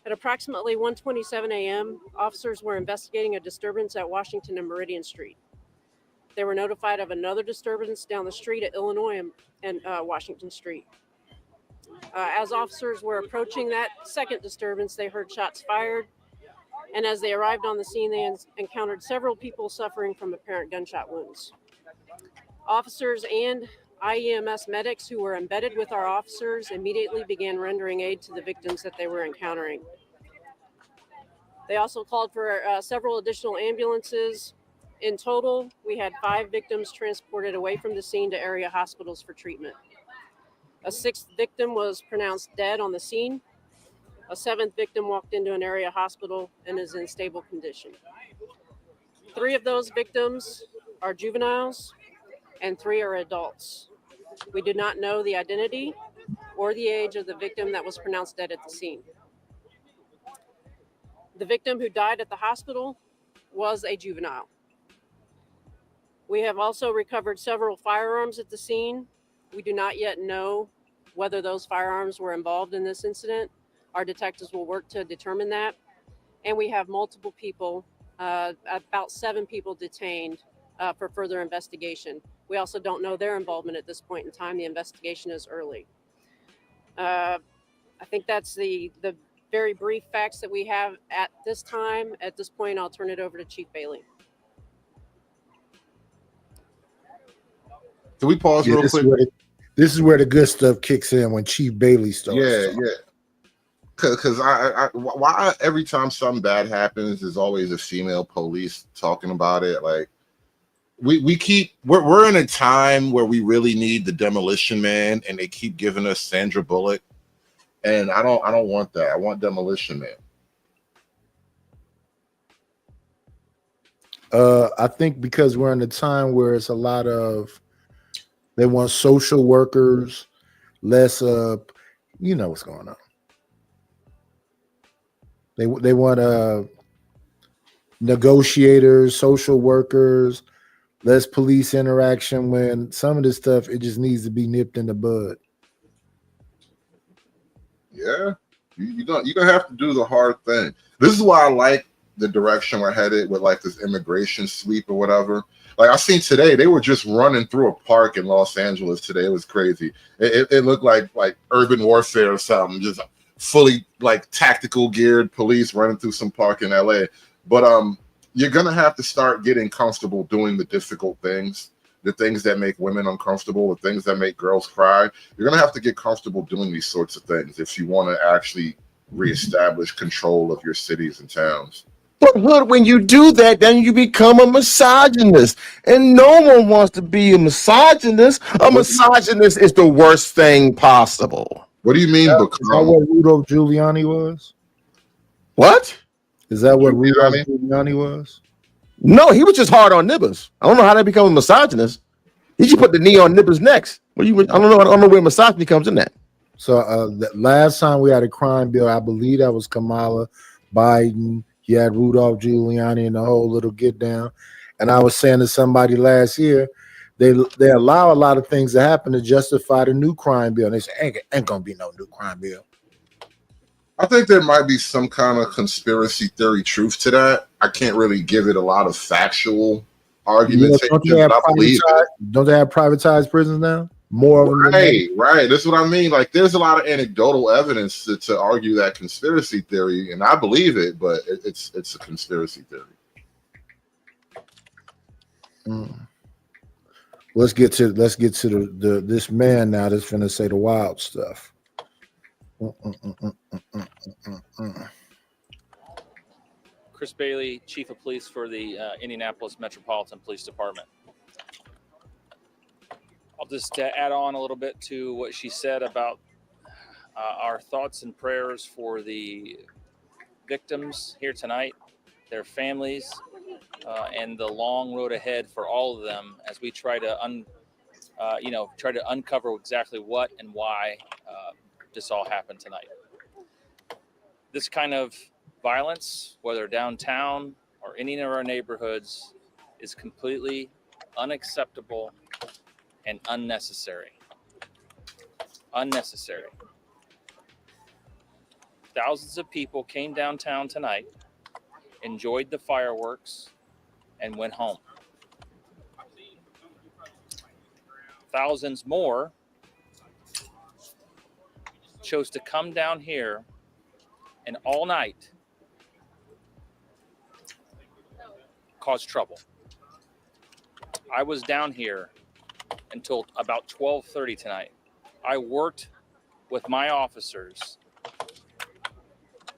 At approximately 1:27 a.m., officers were investigating a disturbance at Washington and Meridian Street. They were notified of another disturbance down the street at Illinois and Washington Street. As officers were approaching that second disturbance, they heard shots fired, and as they arrived on the scene, they encountered several people suffering from apparent gunshot wounds. Officers and IEMS medics who were embedded with our officers immediately began rendering aid to the victims that they were encountering. They also called for several additional ambulances. In total, we had 5 victims transported away from the scene to area hospitals for treatment. A 6th victim was pronounced dead on the scene. A 7th victim walked into an area hospital and is in stable condition. 3 of those victims are juveniles and 3 are adults. We do not know the identity or the age of the victim that was pronounced dead at the scene. The victim who died at the hospital was a juvenile. We have also recovered several firearms at the scene. We do not yet know whether those firearms were involved in this incident. Our detectives will work to determine that. And we have multiple people, about 7 people detained for further investigation. We also don't know their involvement at this point in time. The investigation is early. I think that's the very brief facts that we have at this time. At this point, I'll turn it over to Chief Bailey. Can we pause real quick? This is where the good stuff kicks in when Chief Bailey starts. Yeah. Because why every time something bad happens, there's always a female police talking about it. Like we're in a time where we really need the Demolition Man, and they keep giving us Sandra Bullock, and I don't want that. I want Demolition Man. I think because we're in a time where it's a lot of they want social workers, less you know what's going on. They want negotiators, social workers, less police interaction. When some of this stuff, it just needs to be nipped in the bud. Yeah, you're gonna have to do the hard thing. This is why I like the direction we're headed with like this immigration sweep or whatever. Like I seen today, they were just running through a park in Los Angeles today. It was crazy. It looked like urban warfare or something, just fully like tactical geared police running through some park in LA. But you're gonna have to start getting comfortable doing the difficult things. the things that make women uncomfortable, the things that make girls cry. You're going to have to get comfortable doing these sorts of things if you want to actually reestablish control of your cities and towns. But Hood, when you do that, then you become a misogynist, and no one wants to be a misogynist. A misogynist is the worst thing possible. What do you mean? Is that what Rudolph Giuliani was? What? Is that what Rudolph Giuliani was? No, he was just hard on niggers. I don't know how that become a misogynist. He should put the knee on niggers' necks. What do you? I don't know where misogyny comes in that. So the last time we had a crime bill, I believe that was Kamala Biden. You had Rudolph Giuliani and the whole little get down. And I was saying to somebody last year, they allow a lot of things to happen to justify the new crime bill. And they say, ain't gonna be no new crime bill. I think there might be some kind of conspiracy theory truth to that. I can't really give it a lot of factual argumentation. Don't they have privatized prisons now? More of them. Right. That's what I mean. Like, there's a lot of anecdotal evidence to argue that conspiracy theory, and I believe it, but it's a conspiracy theory. Let's get to the this man now that's finna say the wild stuff. Chris Bailey, Chief of Police for the Indianapolis Metropolitan Police Department. I'll just add on a little bit to what she said about our thoughts and prayers for the victims here tonight, their families, and the long road ahead for all of them as we try to uncover exactly what and why this all happened tonight. This kind of violence, whether downtown or any of our neighborhoods, is completely unacceptable and unnecessary. Thousands of people came downtown tonight, enjoyed the fireworks, and went home. Thousands more chose to come down here and all night cause trouble. I was down here until about 12:30 tonight. I worked with my officers,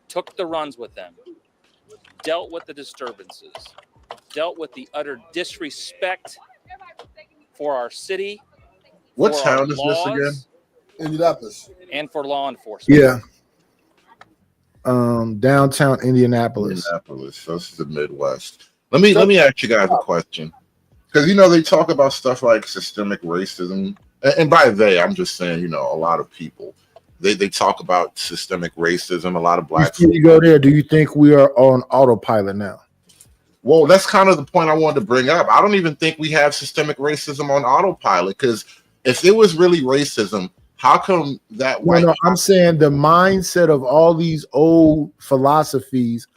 took the runs with them, dealt with the disturbances, dealt with the utter disrespect for our city. What town is this again? Indianapolis. And for law enforcement. Yeah. Downtown Indianapolis. So this is the Midwest. Let me ask you guys a question. Because, they talk about stuff like systemic racism. And by they, I'm just saying, a lot of people. They talk about systemic racism. A lot of black people. You go there. Do you think we are on autopilot now? Well, that's kind of the point I wanted to bring up. I don't even think we have systemic racism on autopilot. Because if it was really racism, how come that white... No, I'm saying the mindset of all these old philosophies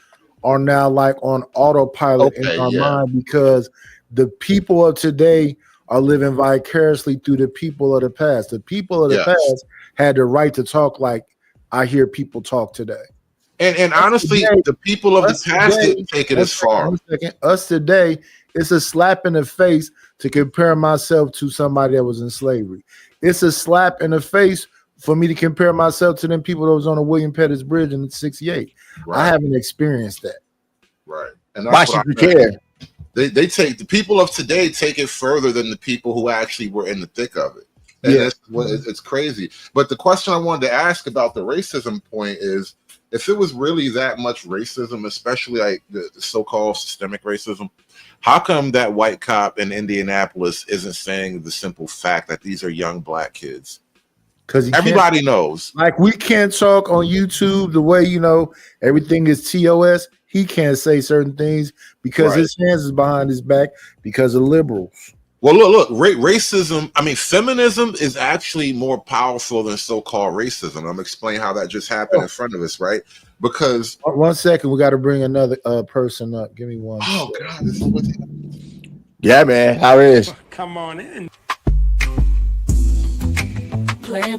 are now like on autopilot in our mind because the people of today are living vicariously through the people of the past. The people of the past had the right to talk like I hear people talk today. And honestly, today, the people of the past didn't take it as far. Us today, it's a slap in the face to compare myself to somebody that was in slavery. It's a slap in the face for me to compare myself to them people that was on the William Pettis Bridge in '68. Right. I haven't experienced that. Right. And why should you care? They take the people of today take it further than the people who actually were in the thick of it. And it's crazy. But the question I wanted to ask about the racism point is, if it was really that much racism, especially like the so-called systemic racism, how come that white cop in Indianapolis isn't saying the simple fact that these are young black kids? Because everybody knows. Like, we can't talk on YouTube the way, everything is TOS. He can't say certain things because his hands is behind his back because of liberals. Well, look, racism, feminism is actually more powerful than so-called racism. I'm going to explain how that just happened in front of us, right? Because... 1 second, we got to bring another person up. Give me one. Oh, God. This is what's happening. Yeah, man. How is? Come on in. Play,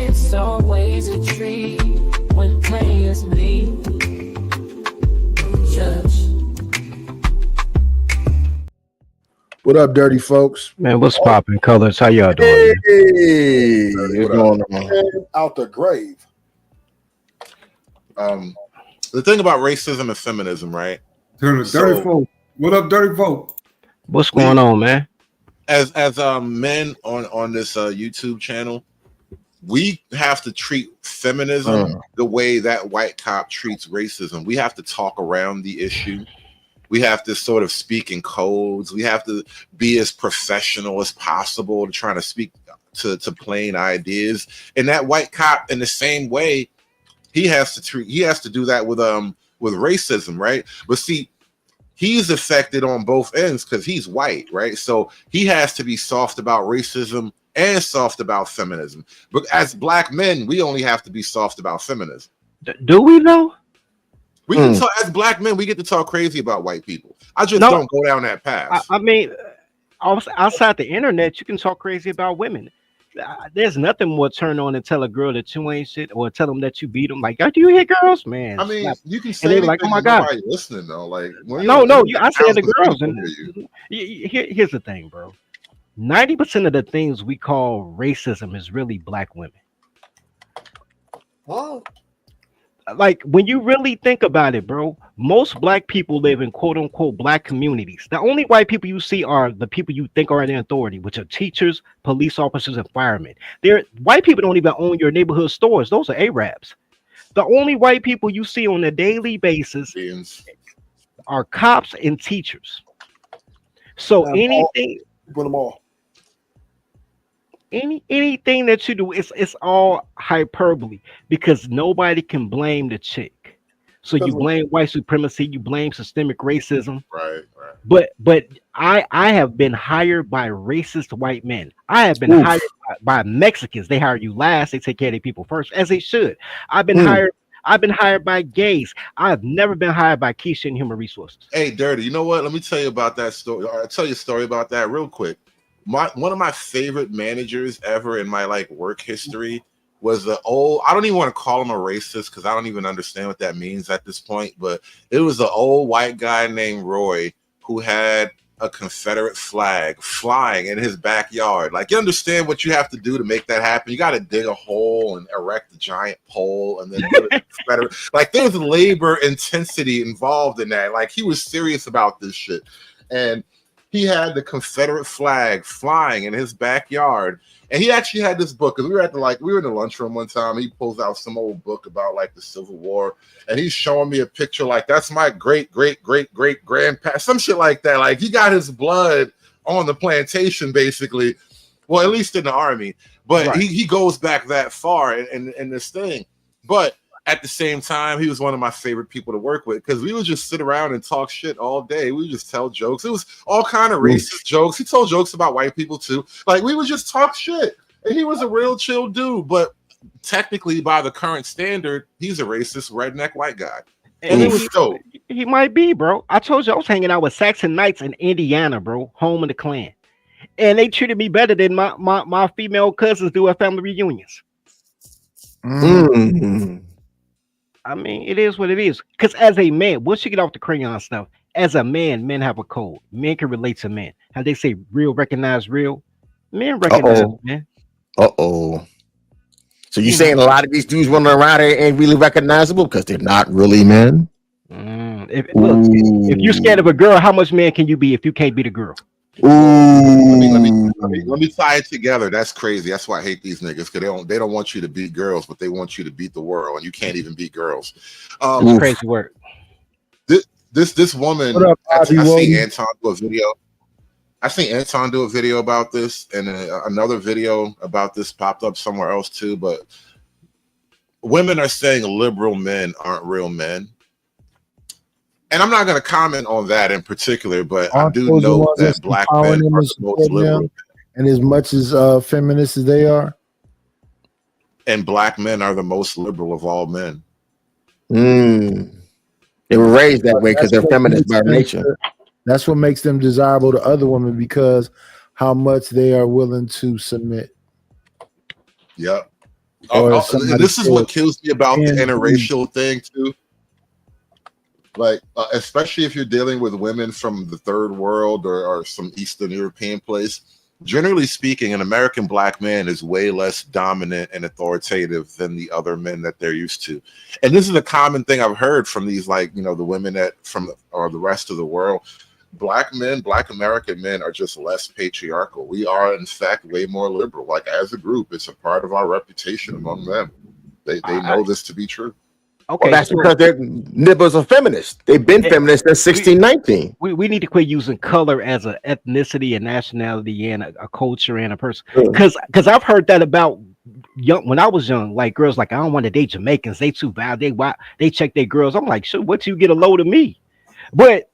it's always a treat when players leave. Judge. What up, dirty folks? Man, what's poppin', colors? How y'all doing? Hey, what's going on? Out the grave. The thing about racism and feminism, right? Dirty folk. What up, dirty folk? What's going on, man? As men on this YouTube channel, we have to treat feminism the way that white cop treats racism. We have to talk around the issue. We have to sort of speak in codes. We have to be as professional as possible to try to speak to plain ideas. And that white cop, in the same way, he has to do that with racism, right? But see, he's affected on both ends because he's white, right? So he has to be soft about racism and soft about feminism. But as black men, we only have to be soft about feminism. Do we though? We can talk, as black men, we get to talk crazy about white people. I just don't go down that path. I mean, outside the internet, you can talk crazy about women. There's nothing more turn on than tell a girl that you ain't shit or tell them that you beat them. Like, do you hit girls, man? I mean, you can say and they're like, oh my god, listening though. Like, I said the girls. And here's the thing, bro. 90% of the things we call racism is really black women. Huh? Like, when you really think about it, bro, most black people live in quote unquote black communities. The only white people you see are the people you think are in authority, which are teachers, police officers, and firemen. White people don't even own your neighborhood stores. Those are Arabs. The only white people you see on a daily basis are cops and teachers. So anything, put them all. Anything that you do, it's all hyperbole because nobody can blame the chick. So you blame white supremacy, you blame systemic racism. Right. But I have been hired by racist white men. I have been hired by Mexicans. They hire you last, they take care of their people first, as they should. I've been hired by gays. I've never been hired by Keisha in human resources. Hey, Dirty, you know what? Let me tell you about that story. I'll tell you a story about that real quick. One of my favorite managers ever in my work history was I don't even want to call him a racist because I don't even understand what that means at this point, but it was an old white guy named Roy who had a Confederate flag flying in his backyard. Like, you understand what you have to do to make that happen? You got to dig a hole and erect a giant pole and then put a Confederate. Like, there's labor intensity involved in that. Like, he was serious about this shit. And he had the Confederate flag flying in his backyard, and he actually had this book. Because we were in the lunchroom one time. He pulls out some old book about the Civil War, and he's showing me a picture that's my great grandpa, some shit like that. Like, he got his blood on the plantation, basically. Well, at least in the army, but he goes back that far in this thing. But at the same time, he was one of my favorite people to work with because we would just sit around and talk shit all day. We would just tell jokes. It was all kind of racist jokes. He told jokes about white people too. Like, we would just talk shit. And he was a real chill dude. But technically, by the current standard, he's a racist redneck white guy. And it was dope. He might be, bro. I told you I was hanging out with Saxon Knights in Indiana, bro, home of the Klan. And they treated me better than my female cousins do at family reunions. I mean, it is what it is. Because as a man, once you get off the crayon stuff, as a man, men have a code. Men can relate to men. How they say real recognize real. Men recognize men. So you saying a lot of these dudes running around here ain't really recognizable because they're not really men? If you're scared of a girl, how much man can you be if you can't beat a girl? Let me tie it together. That's crazy. That's why I hate these niggas, because they don't want you to beat girls, but they want you to beat the world, and you can't even beat girls. It's crazy work. This woman, I see Anton do a video. I seen Anton do a video about this, and another video about this popped up somewhere else too. But women are saying liberal men aren't real men. And I'm not going to comment on that in particular, but I do know that black men are the most liberal. And as much as feminists as they are. And black men are the most liberal of all men. They were raised that way because they're feminists by nature. That's what makes them desirable to other women, because how much they are willing to submit. Yep. This is what kills me about the interracial thing too. Like, especially if you're dealing with women from the third world or some Eastern European place. Generally speaking, an American black man is way less dominant and authoritative than the other men that they're used to. And this is a common thing I've heard from these, like, you know, the women that or the rest of the world. Black men, black American men are just less patriarchal. We are, in fact, way more liberal. Like, as a group, it's a part of our reputation among them. They know this to be true. Okay, well, that's so because their nibbles are feminists. They've been feminists since 1619. we need to quit using color as an ethnicity, a nationality, and a culture and a person. Because I've heard that about young when I was young. Like girls, like I don't want to date Jamaicans. They too bad. They check their girls. I'm like, shit, what you get a load of me? But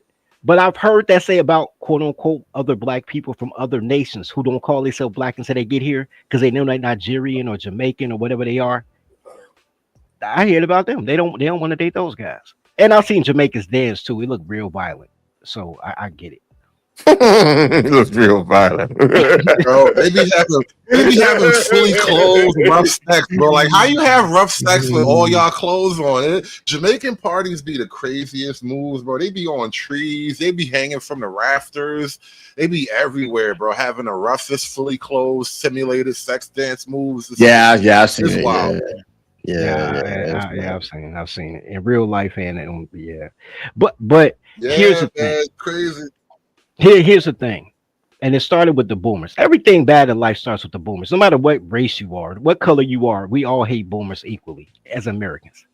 I've heard that say about quote unquote other black people from other nations who don't call themselves black until they get here because they know they're Nigerian or Jamaican or whatever they are. I heard about them. They don't want to date those guys. And I've seen Jamaicans dance too. It looked real violent. So I get it. It looks real violent. Bro, they be having fully clothed rough sex, bro. Like, how you have rough sex with all y'all clothes on? Jamaican parties be the craziest moves, bro. They be on trees, they be hanging from the rafters, they be everywhere, bro. Having the roughest, fully clothed, simulated sex dance moves. Yeah, I've seen it. Wild. Yeah, I've seen it in real life and But here's the thing. Crazy. Here's the thing, and it started with the boomers. Everything bad in life starts with the boomers. No matter what race you are, what color you are, we all hate boomers equally as Americans.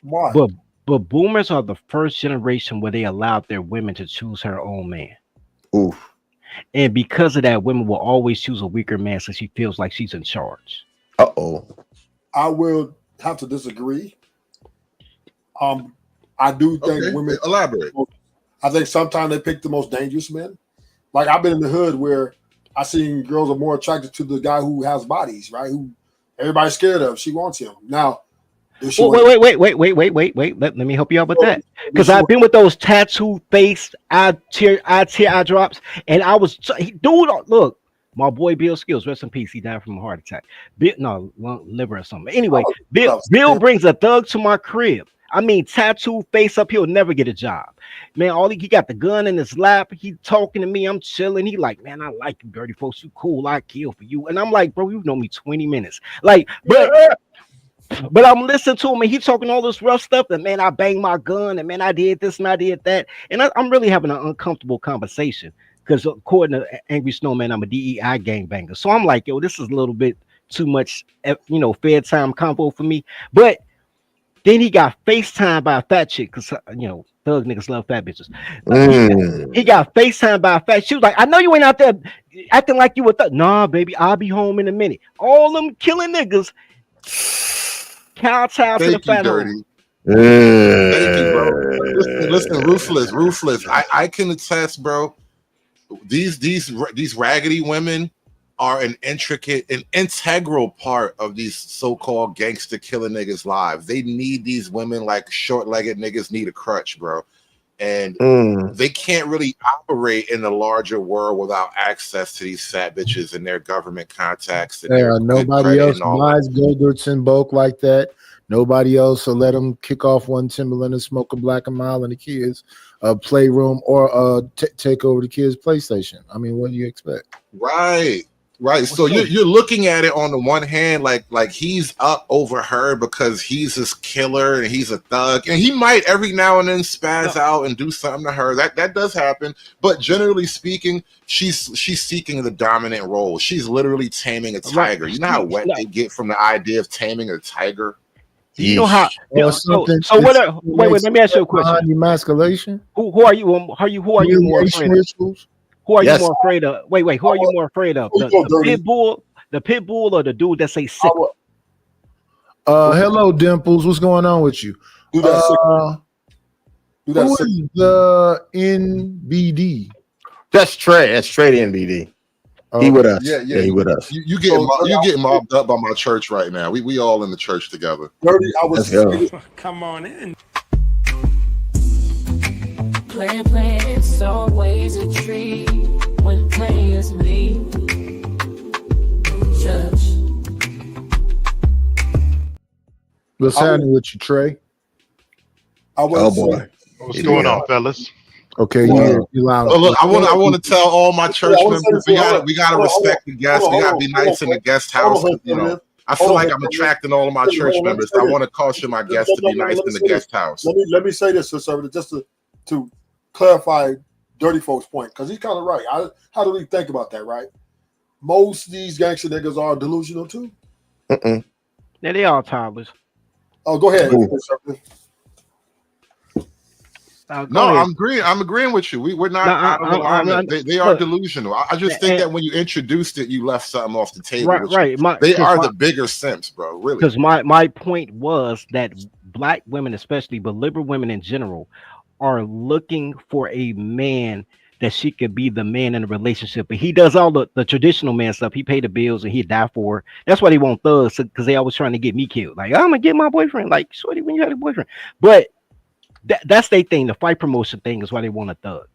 Why? But boomers are the first generation where they allowed their women to choose her own man. Oof. And because of that, women will always choose a weaker man since she feels like she's in charge. I will have to disagree. I do think women elaborate. I think sometimes they pick the most dangerous men. Like I've been in the hood where I seen girls are more attracted to the guy who has bodies, right? Who everybody's scared of. She wants him. Now, wait. Let me help you out with that. Because I've been with those tattoo face eye drops, and I was dude. Look, my boy Bill Skills, rest in peace. He died from a heart attack. Liver or something. Anyway, Bill brings a thug to my crib. I mean, tattoo face up, he'll never get a job. Man, he got the gun in his lap. He talking to me. I'm chilling. He like, man, I like you, dirty folks. You cool. I kill for you. And I'm like, bro, you've known me 20 minutes. Like, but I'm listening to him and he's talking all this rough stuff. And man, I banged my gun. And man, I did this and I did that. And I'm really having an uncomfortable conversation because according to Angry Snowman, I'm a DEI gangbanger. So I'm like, yo, this is a little bit too much, fair time convo for me. But then he got FaceTime by a fat chick because, thug niggas love fat bitches. He got FaceTime by a fat. She was like, I know you ain't out there acting like you a thug. Nah, baby, I'll be home in a minute. All them killing niggas. Kowtow to the fat dirty. Thank you, bro. Listen, ruthless. I can attest, bro. These raggedy women are an integral part of these so-called gangster killer niggas' lives. They need these women like short-legged niggas need a crutch, bro. And they can't really operate in the larger world without access to these fat bitches and their government contacts. And nobody else buys Go-Gurts in bulk like that. Nobody else will let them kick off one Timberland and smoke a Black and Mild in the kids' playroom or take over the kids' PlayStation. I mean, what do you expect? Right. So you're looking at it on the one hand, like he's up over her because he's this killer and he's a thug, and he might every now and then spaz out and do something to her. That does happen, but generally speaking, she's seeking the dominant role. She's literally taming a tiger. You know how wet they get from the idea of taming a tiger. You know how? So what? Wait. Let me ask you a question. Emasculation. Who are you? Who are you more afraid of? Who are you more afraid of? Wait. Who are you more afraid of? The pit bull, or the dude that say sick? Hello, Dimples. What's going on with you? Who is the NBD? That's Trey. That's Trey the NBD. He with us. Yeah, he with us. You getting mobbed up by my church right now. We all in the church together. Come on in. Play, it's always a treat when players meet. Church. What's happening with you, Trey? I would say, What's going on, fellas? Okay, Well, you loud. look, I want to tell all my church I wanna say members this, we gotta respect the guests. We gotta be nice in the guest house. You know, I feel like I'm attracting all of my church members. So I want to caution my guests to be nice in the guest house. Let me say this, Sir, just to clarify Dirty Folks' point, because he's kind of right. How do we think about that, right? Most of these gangster niggas are delusional too. Yeah, they all toddlers. Oh, go ahead. No, I'm agreeing with you. We're not out of alignment. They are delusional. I just think that when you introduced it, you left something off the table. Right. They are the bigger simps, bro. Really. Because my point was that black women, especially, but liberal women in general, are looking for a man that she could be the man in a relationship. But he does all the traditional man stuff. He pay the bills and he die for her. That's why they want thugs, because they always trying to get me killed. Like, I'm gonna get my boyfriend. Like, shorty, when you had a boyfriend. But that's their thing. The fight promotion thing is why they want a thug.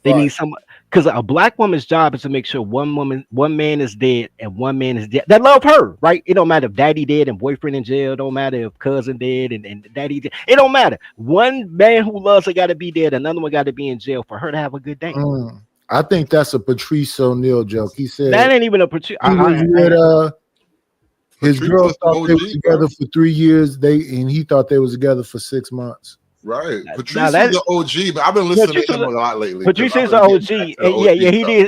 They need some, because a black woman's job is to make sure one man is dead and one man is dead that love her, right? It don't matter if daddy dead and boyfriend in jail. It don't matter if cousin dead and daddy dead. It don't matter. One man who loves her got to be dead. Another one got to be in jail for her to have a good day. I think that's a Patrice O'Neal joke. He said that ain't even a Patrice. His girl thought they were together for 3 years. And he thought they was together for 6 months. Right, Patrice is the OG, but I've been listening to him a lot lately. Patrice is the OG.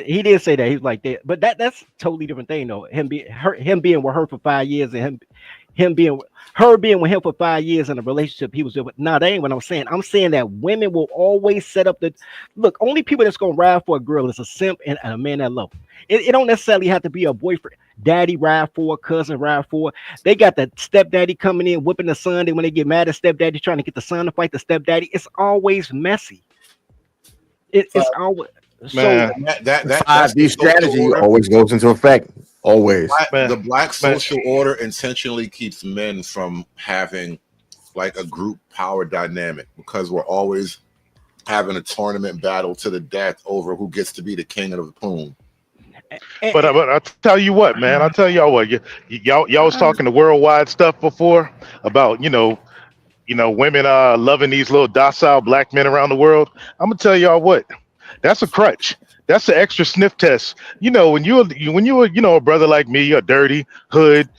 He did say that. He's like that, but that's a totally different thing, though. Him being with her for 5 years, and him being with him for 5 years in a relationship he was with. No, that ain't what I'm saying. I'm saying that women will always set up the look. Only people that's gonna ride for a girl is a simp and a man that love. It don't necessarily have to be a boyfriend. Daddy ride for, cousin ride for. They got the stepdaddy coming in whipping the son. Then when they get mad at stepdaddy, trying to get the son to fight the stepdaddy. It's always messy. It's always man, so that 5D strategy always goes into effect. Always. The black social order intentionally keeps men from having like a group power dynamic because we're always having a tournament battle to the death over who gets to be the king of the poon. But I'll tell you what, man. I'll tell y'all what. Y'all was talking the worldwide stuff before about women loving these little docile black men around the world. I'm gonna tell y'all what. That's a crutch. That's an extra sniff test. When you a brother like me, a dirty hood,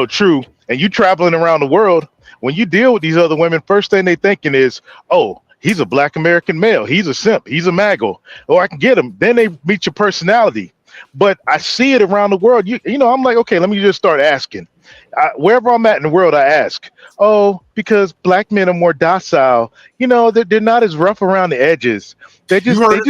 true, and you traveling around the world. When you deal with these other women, first thing they thinking is, oh, he's a black American male. He's a simp. He's a maggle. Oh, I can get him. Then they meet your personality. But I see it around the world. I'm like, okay, let me just start asking. Wherever I'm at in the world, I ask, oh, because black men are more docile. They're not as rough around the edges. They just kind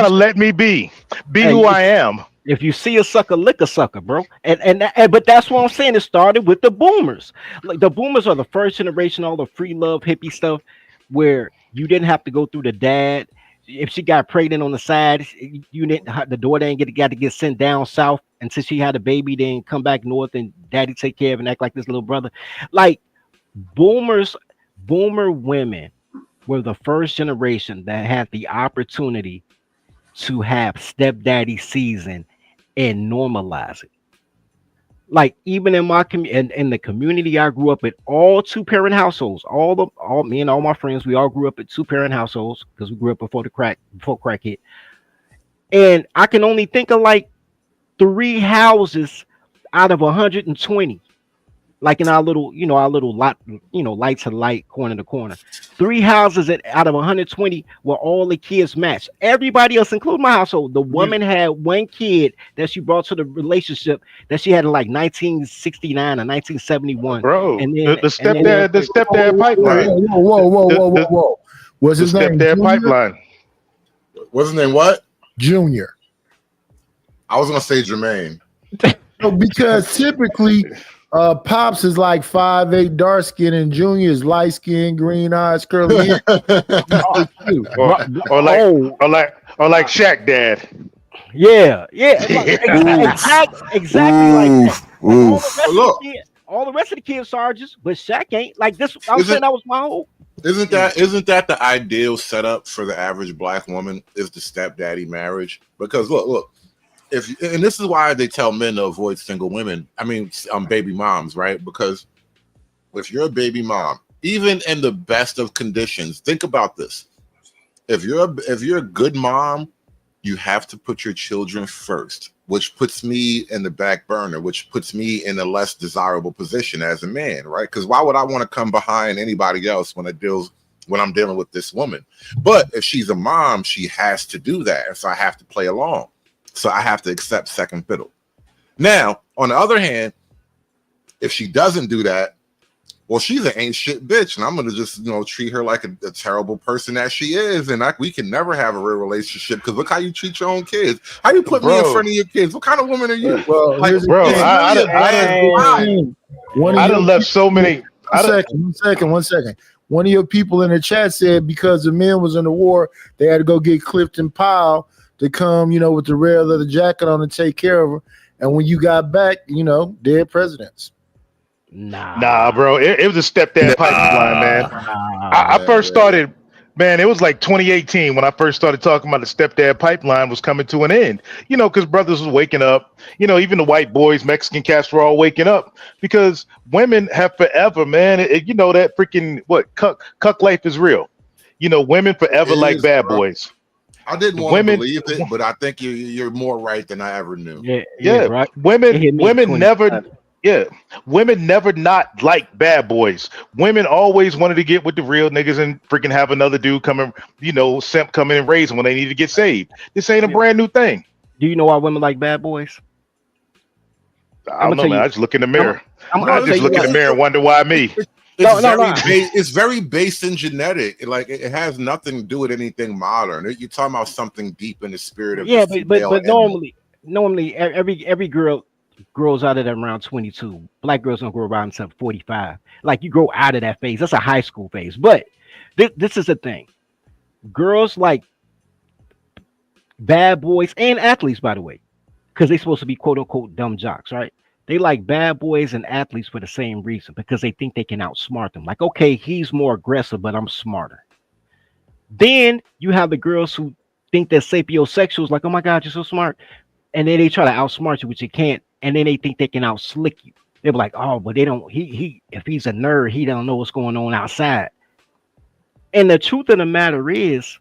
of let me be who I am. If you see a sucker, lick a sucker, bro. But that's what I'm saying. It started with the boomers. Like the boomers are the first generation, all the free love hippie stuff, where you didn't have to go through the dad. If she got pregnant on the side, the daughter ain't got to get sent down south until she had a baby, then come back north and daddy take care of and act like this little brother. Like boomer women were the first generation that had the opportunity to have stepdaddy season and normalize it. Like even in my in the community I grew up in, all 2-parent households, all me and all my friends, we all grew up at 2-parent households because we grew up before crack hit. And I can only think of like 3 houses out of 120, like in our little lot, light to light, corner to corner. 3 houses out of 120 where all the kids matched. Everybody else, including my household, the woman had 1 kid that she brought to the relationship that she had in like 1969 or 1971. Bro, and then, the stepdad pipeline. Whoa. What's his name? Stepdad pipeline. What's his name? What? Junior. I was gonna say Jermaine. Because typically Pops is like 5'8", dark skin, and Junior is light skin, green eyes, curly hair. or like Shaq dad. Yeah, exactly like that. All the rest of the kids sergeants, but Shaq ain't like this. I'm saying that was my whole. Isn't that the ideal setup for the average black woman? Is the stepdaddy marriage? Because look. And this is why they tell men to avoid single women. I mean, baby moms, right? Because if you're a baby mom even in the best of conditions, think about this. If you're a good mom, you have to put your children first, which puts me in the back burner, which puts me in a less desirable position as a man, right? Because why would I want to come behind anybody else when I'm dealing with this woman? But if she's a mom, she has to do that, and so I have to play along. So I have to accept second fiddle. Now, on the other hand, if she doesn't do that, well, she's an ain't shit bitch, and I'm gonna just treat her like a terrible person that she is, and we can never have a real relationship because look how you treat your own kids. How you put me in front of your kids? What kind of woman are you? Well, Like, bro, I done left so many. One second. One of your people in the chat said because the men was in the war, they had to go get Clifton Powell to come, with the red leather jacket on to take care of her. And when you got back, dead presidents. Nah, bro. It was a stepdad pipeline, man. I first started, man, it was like 2018 when I first started talking about the stepdad pipeline was coming to an end. Because brothers was waking up. Even the white boys, Mexican cats were all waking up because women have forever, man. That freaking cuck life is real. Women forever like bad boys. I didn't want to believe it, but I think you're more right than I ever knew. Yeah. Right. Women never. Yeah, women never not like bad boys. Women always wanted to get with the real niggas and freaking have another dude come and, simp come in and raise them when they need to get saved. This ain't a brand new thing. Do you know why women like bad boys? I don't know, man. I just look in the mirror. I just look in the mirror and wonder why me. It's very based in genetic. Like it has nothing to do with anything modern. You're talking about something deep in the spirit of but normally every girl grows out of that around 22. Black girls don't grow around until 45. Like you grow out of that phase. That's a high school phase. But this is the thing. Girls like bad boys and athletes, by the way, because they're supposed to be quote unquote dumb jocks, right? They like bad boys and athletes for the same reason, because they think they can outsmart them. Like, okay, he's more aggressive, but I'm smarter. Then you have the girls who think they're sapiosexuals, like, oh my God, you're so smart. And then they try to outsmart you, which you can't. And then they think they can outslick you. They're like, oh, but they don't, if he's a nerd, he don't know what's going on outside. And the truth of the matter is,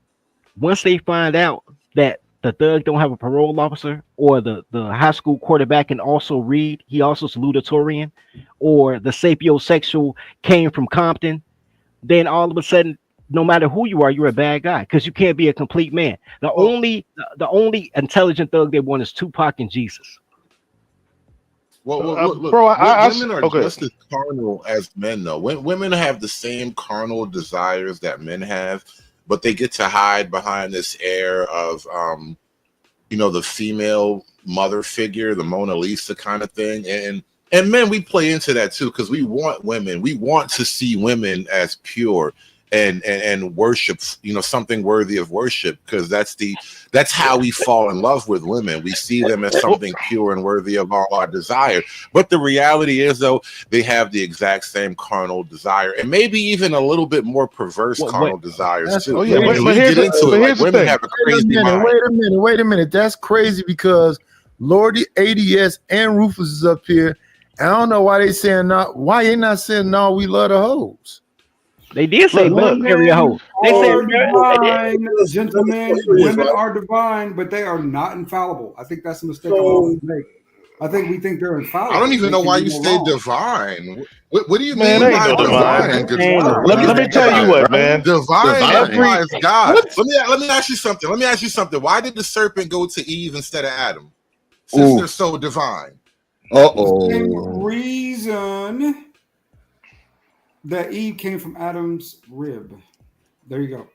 once they find out that the thug don't have a parole officer, or the high school quarterback can also read, he also is salutatorian, or the sapiosexual came from Compton, then all of a sudden, no matter who you are, you're a bad guy, because you can't be a complete man. The only intelligent thug they want is Tupac and Jesus. Well, look, bro, women are just as carnal as men, though. Women have the same carnal desires that men have, but they get to hide behind this air of, the female mother figure, the Mona Lisa kind of thing. And men, we play into that too, because we want women. We want to see women as pure and worship, something worthy of worship, because that's how we fall in love with women. We see them as something pure and worthy of our desire. But the reality is, though, they have the exact same carnal desire, and maybe even a little bit more perverse carnal desires too. Oh, yeah, but here's women have a crazy mind. Wait a minute. That's crazy, because Lord ADS and Rufus is up here. I don't know why they saying not. Why they not saying no? We love the hoes. They did say area hoe. They said divine, gentlemen. Women are divine, but they are not infallible. I think that's a mistake I always make. I think we think they're infallible. I don't even know why you say divine. What do you mean by divine? Let me tell you what, man. Divine implies God. Let me ask you something. Why did the serpent go to Eve instead of Adam? Since they're so divine. Same reason that Eve came from Adam's rib. There you go.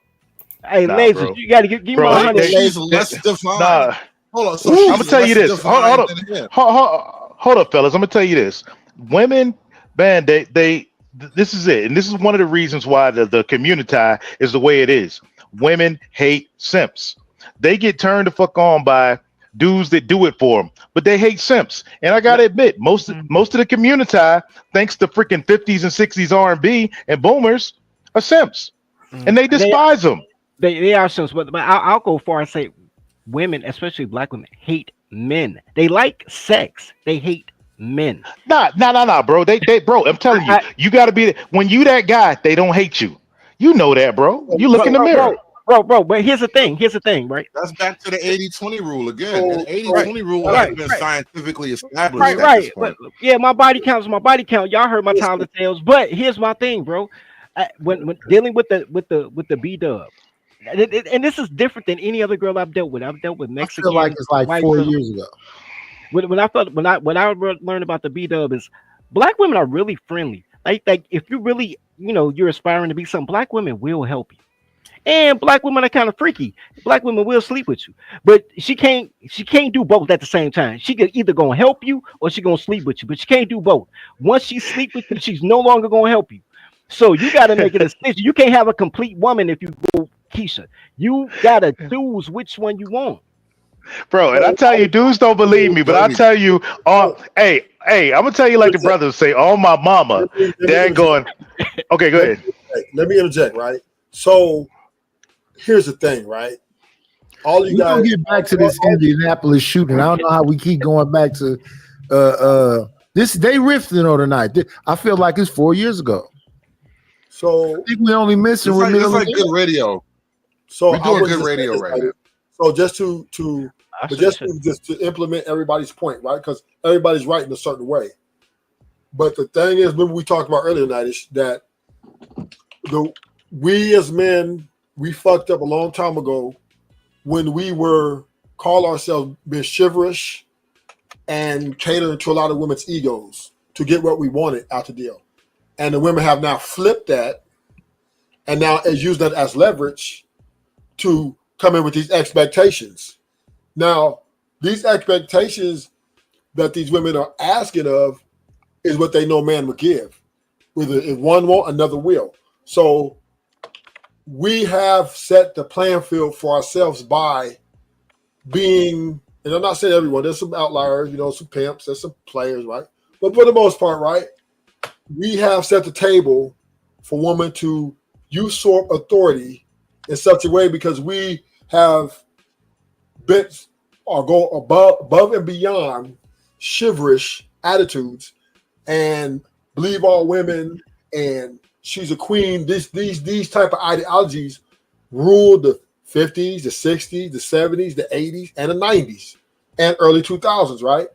Hey, Laser, you got to give me 100. She's less divine. Nah. Hold on. So I'm gonna tell you this. Hold up, fellas. I'm gonna tell you this. Women, man, they this is it, and this is one of the reasons why the community is the way it is. Women hate simps. They get turned the fuck on by dudes that do it for them, but they hate simps. And I gotta admit, most of the community, thanks to freaking 50s and 60s R&B and boomers, are simps, and they despise them. They are simps, but I'll go far and say women, especially black women, hate men. They like sex, they hate Men. Nah, bro. Bro. I'm telling you, you got to be when you that guy. They don't hate you. You know that, bro. You look in the mirror. Bro. But here's the thing, right? That's back to the 80-20 rule again. And the 80-20 rule right, has been scientifically established right, at this But point. yeah, my body count's my body count. Y'all heard my Tyler tales. But here's my thing, bro. When dealing with the B dub, and this is different than any other girl I've dealt with. I've dealt with I feel like Mexican, it's like white 4 girls. years ago. When I learned about the B dub is black women are really friendly. Like if you really you're aspiring to be something, black women will help you. And black women are kind of freaky. Black women will sleep with you, but she can't do both at the same time. She could either gonna help you or she gonna sleep with you, but she can't do both. Once she sleep with you, she's no longer gonna help you. So you got to make a decision. You can't have a complete woman if you go Keisha. You gotta choose which one you want. Bro, and I tell you, dudes don't believe me, but I tell you, hey, I'm gonna tell you like the brothers say, "Oh my mama," dad going. Okay, go ahead. Let me interject, right? So here's the thing, right? All you We're guys gonna get back to this Indianapolis shooting. I don't know how we keep going back to this. They rifting on tonight. I feel like it's 4 years ago. So I think we only missing it's like good radio. So we're doing good radio right now. So just to implement everybody's point, right? Because everybody's right in a certain way. But the thing is, remember we talked about earlier, Knightish, that we as men, we fucked up a long time ago when we call ourselves being chivalrous and catering to a lot of women's egos to get what we wanted out the deal. And the women have now flipped that and now has used that as leverage to come in with these expectations. Now, these expectations that these women are asking of is what they know man would give. Whether if one won't, another will. So we have set the playing field for ourselves by being, and I'm not saying everyone, there's some outliers, some pimps, there's some players, right? But for the most part, right, we have set the table for women to usurp authority in such a way because we have bent or go above and beyond chivalrous attitudes and believe all women and she's a queen. These type of ideologies ruled the 50s, the 60s, the 70s, the 80s, and the 90s and early 2000s, right?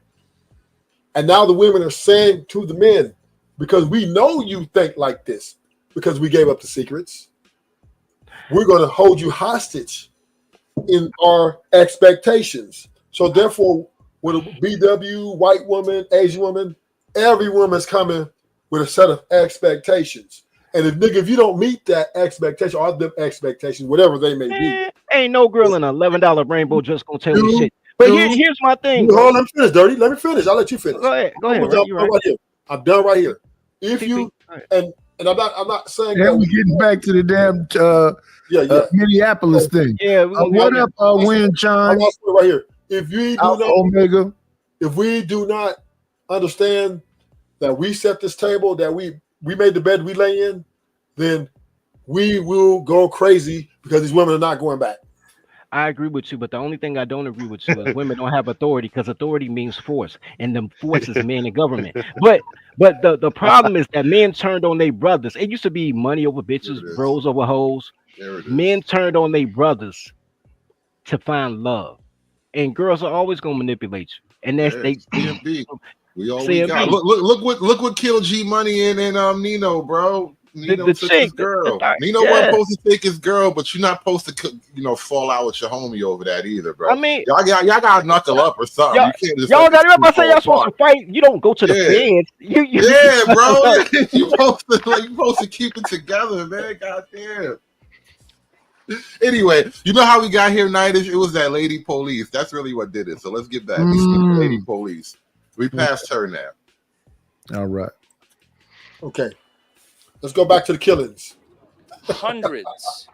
And now the women are saying to the men, because we know you think like this, because we gave up the secrets, we're going to hold you hostage in our expectations. So therefore, with a BW, white woman, Asian woman, every woman's coming with a set of expectations. And if you don't meet that expectation or them expectations, whatever they may be, ain't no girl in an $11 rainbow just gonna tell you shit. But here's my thing. Hold on, let me finish, Dirty. Let me finish. I'll let you finish. Go ahead. Right here. I'm done right here. If you and I'm not saying that we're getting back to the damn Minneapolis thing. Yeah, what up, Win Chime? Right here. If we do Alpha Omega, if we do not understand that we set this table, that we made the bed we lay in, then we will go crazy because these women are not going back. I agree with you, but the only thing I don't agree with you is women don't have authority because authority means force, and the force is men in government. But the problem is that men turned on their brothers. It used to be money over bitches, bros over hoes. Men turned on their brothers to find love, and girls are always gonna manipulate you. And that's CMB. We all we got. Look what killed G Money and Nino, bro. Nino took his girl. Nino wasn't supposed to take his girl, but you're not supposed to, fall out with your homie over that either, bro. I mean, y'all got to knuckle up or something. Y'all, you can't just y'all got to say y'all supposed to fight. You don't go to the feds. Yeah, bro. you supposed to keep it together, man. Goddamn. Anyway, you know how we got here, Knightish? It was that lady police. That's really what did it. So let's get back. Lady police. We passed her now. All right. Okay. Let's go back to the killings. Hundreds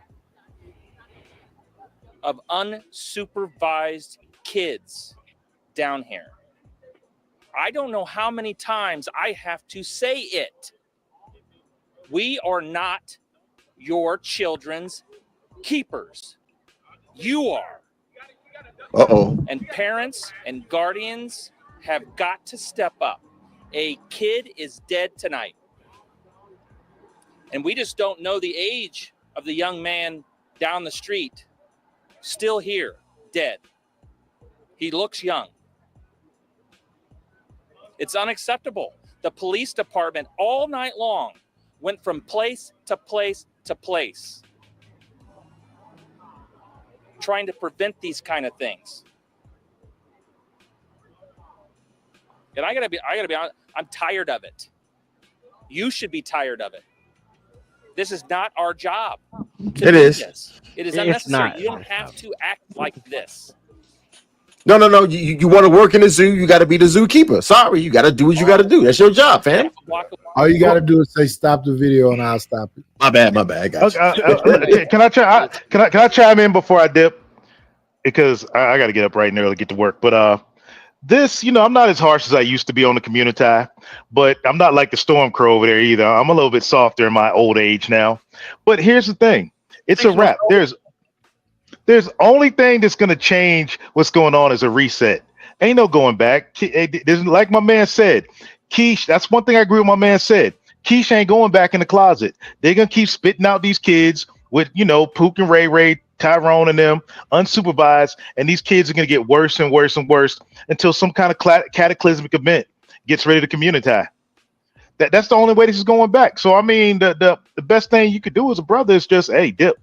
of unsupervised kids down here. I don't know how many times I have to say it. We are not your children's keepers. You are. Uh-oh. And parents and guardians have got to step up. A kid is dead tonight. And we just don't know the age of the young man down the street, still here, dead. He looks young. It's unacceptable. The police department all night long went from place to place to place, trying to prevent these kind of things. And I gotta be honest, I'm tired of it. You should be tired of it. This is not our job. It is. It is unnecessary. You don't have to act like this. No. You want to work in the zoo, you got to be the zookeeper. Sorry, you got to do what you got to do. That's your job, fam. All you got to do is say stop the video, and I'll stop it. My bad. I got you. Can I chime in before I dip? Because I got to get up right and early, get to work. But this, I'm not as harsh as I used to be on the community, but I'm not like the storm crow over there either. I'm a little bit softer in my old age now. But here's the thing. It's a wrap. There's only thing that's going to change what's going on is a reset. Ain't no going back. Like my man said, Keish, that's one thing I agree with my man said. Keish ain't going back in the closet. They're going to keep spitting out these kids with, Pook and Ray, Tyrone and them, unsupervised, and these kids are going to get worse and worse and worse until some kind of cataclysmic event gets rid of the community. That's the only way this is going back. So, I mean, the best thing you could do as a brother is just, hey, dip.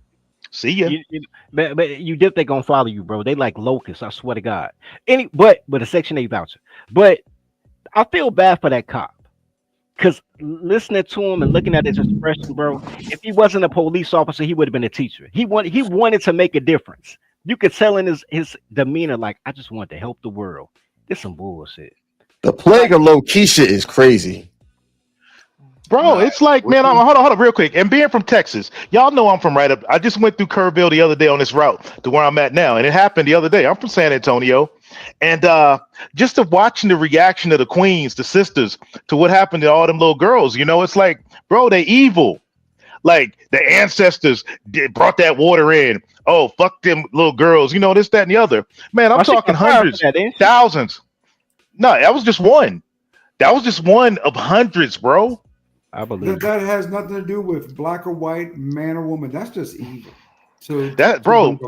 See ya. But you dip, they gonna follow you, bro. They like locusts, I swear to God. But a Section 8 voucher. But I feel bad for that cop. Because listening to him and looking at his expression, bro, if he wasn't a police officer, he would have been a teacher. He wanted to make a difference. You could tell in his demeanor, like, I just want to help the world. This some bullshit. The plague of low key shit is crazy. Bro, it's like, man, hold on real quick. And being from Texas, y'all know I'm from right up. I just went through Kerrville the other day on this route to where I'm at now. And it happened the other day. I'm from San Antonio. And just to watching the reaction of the queens, the sisters, to what happened to all them little girls, it's like, bro, they evil. Like the ancestors brought that water in. Oh, fuck them little girls. This, that, and the other. Man, I'm talking hundreds, thousands. No, that was just one. That was just one of hundreds, bro. I believe that has nothing to do with black or white, man or woman. That's just evil. So that, bro,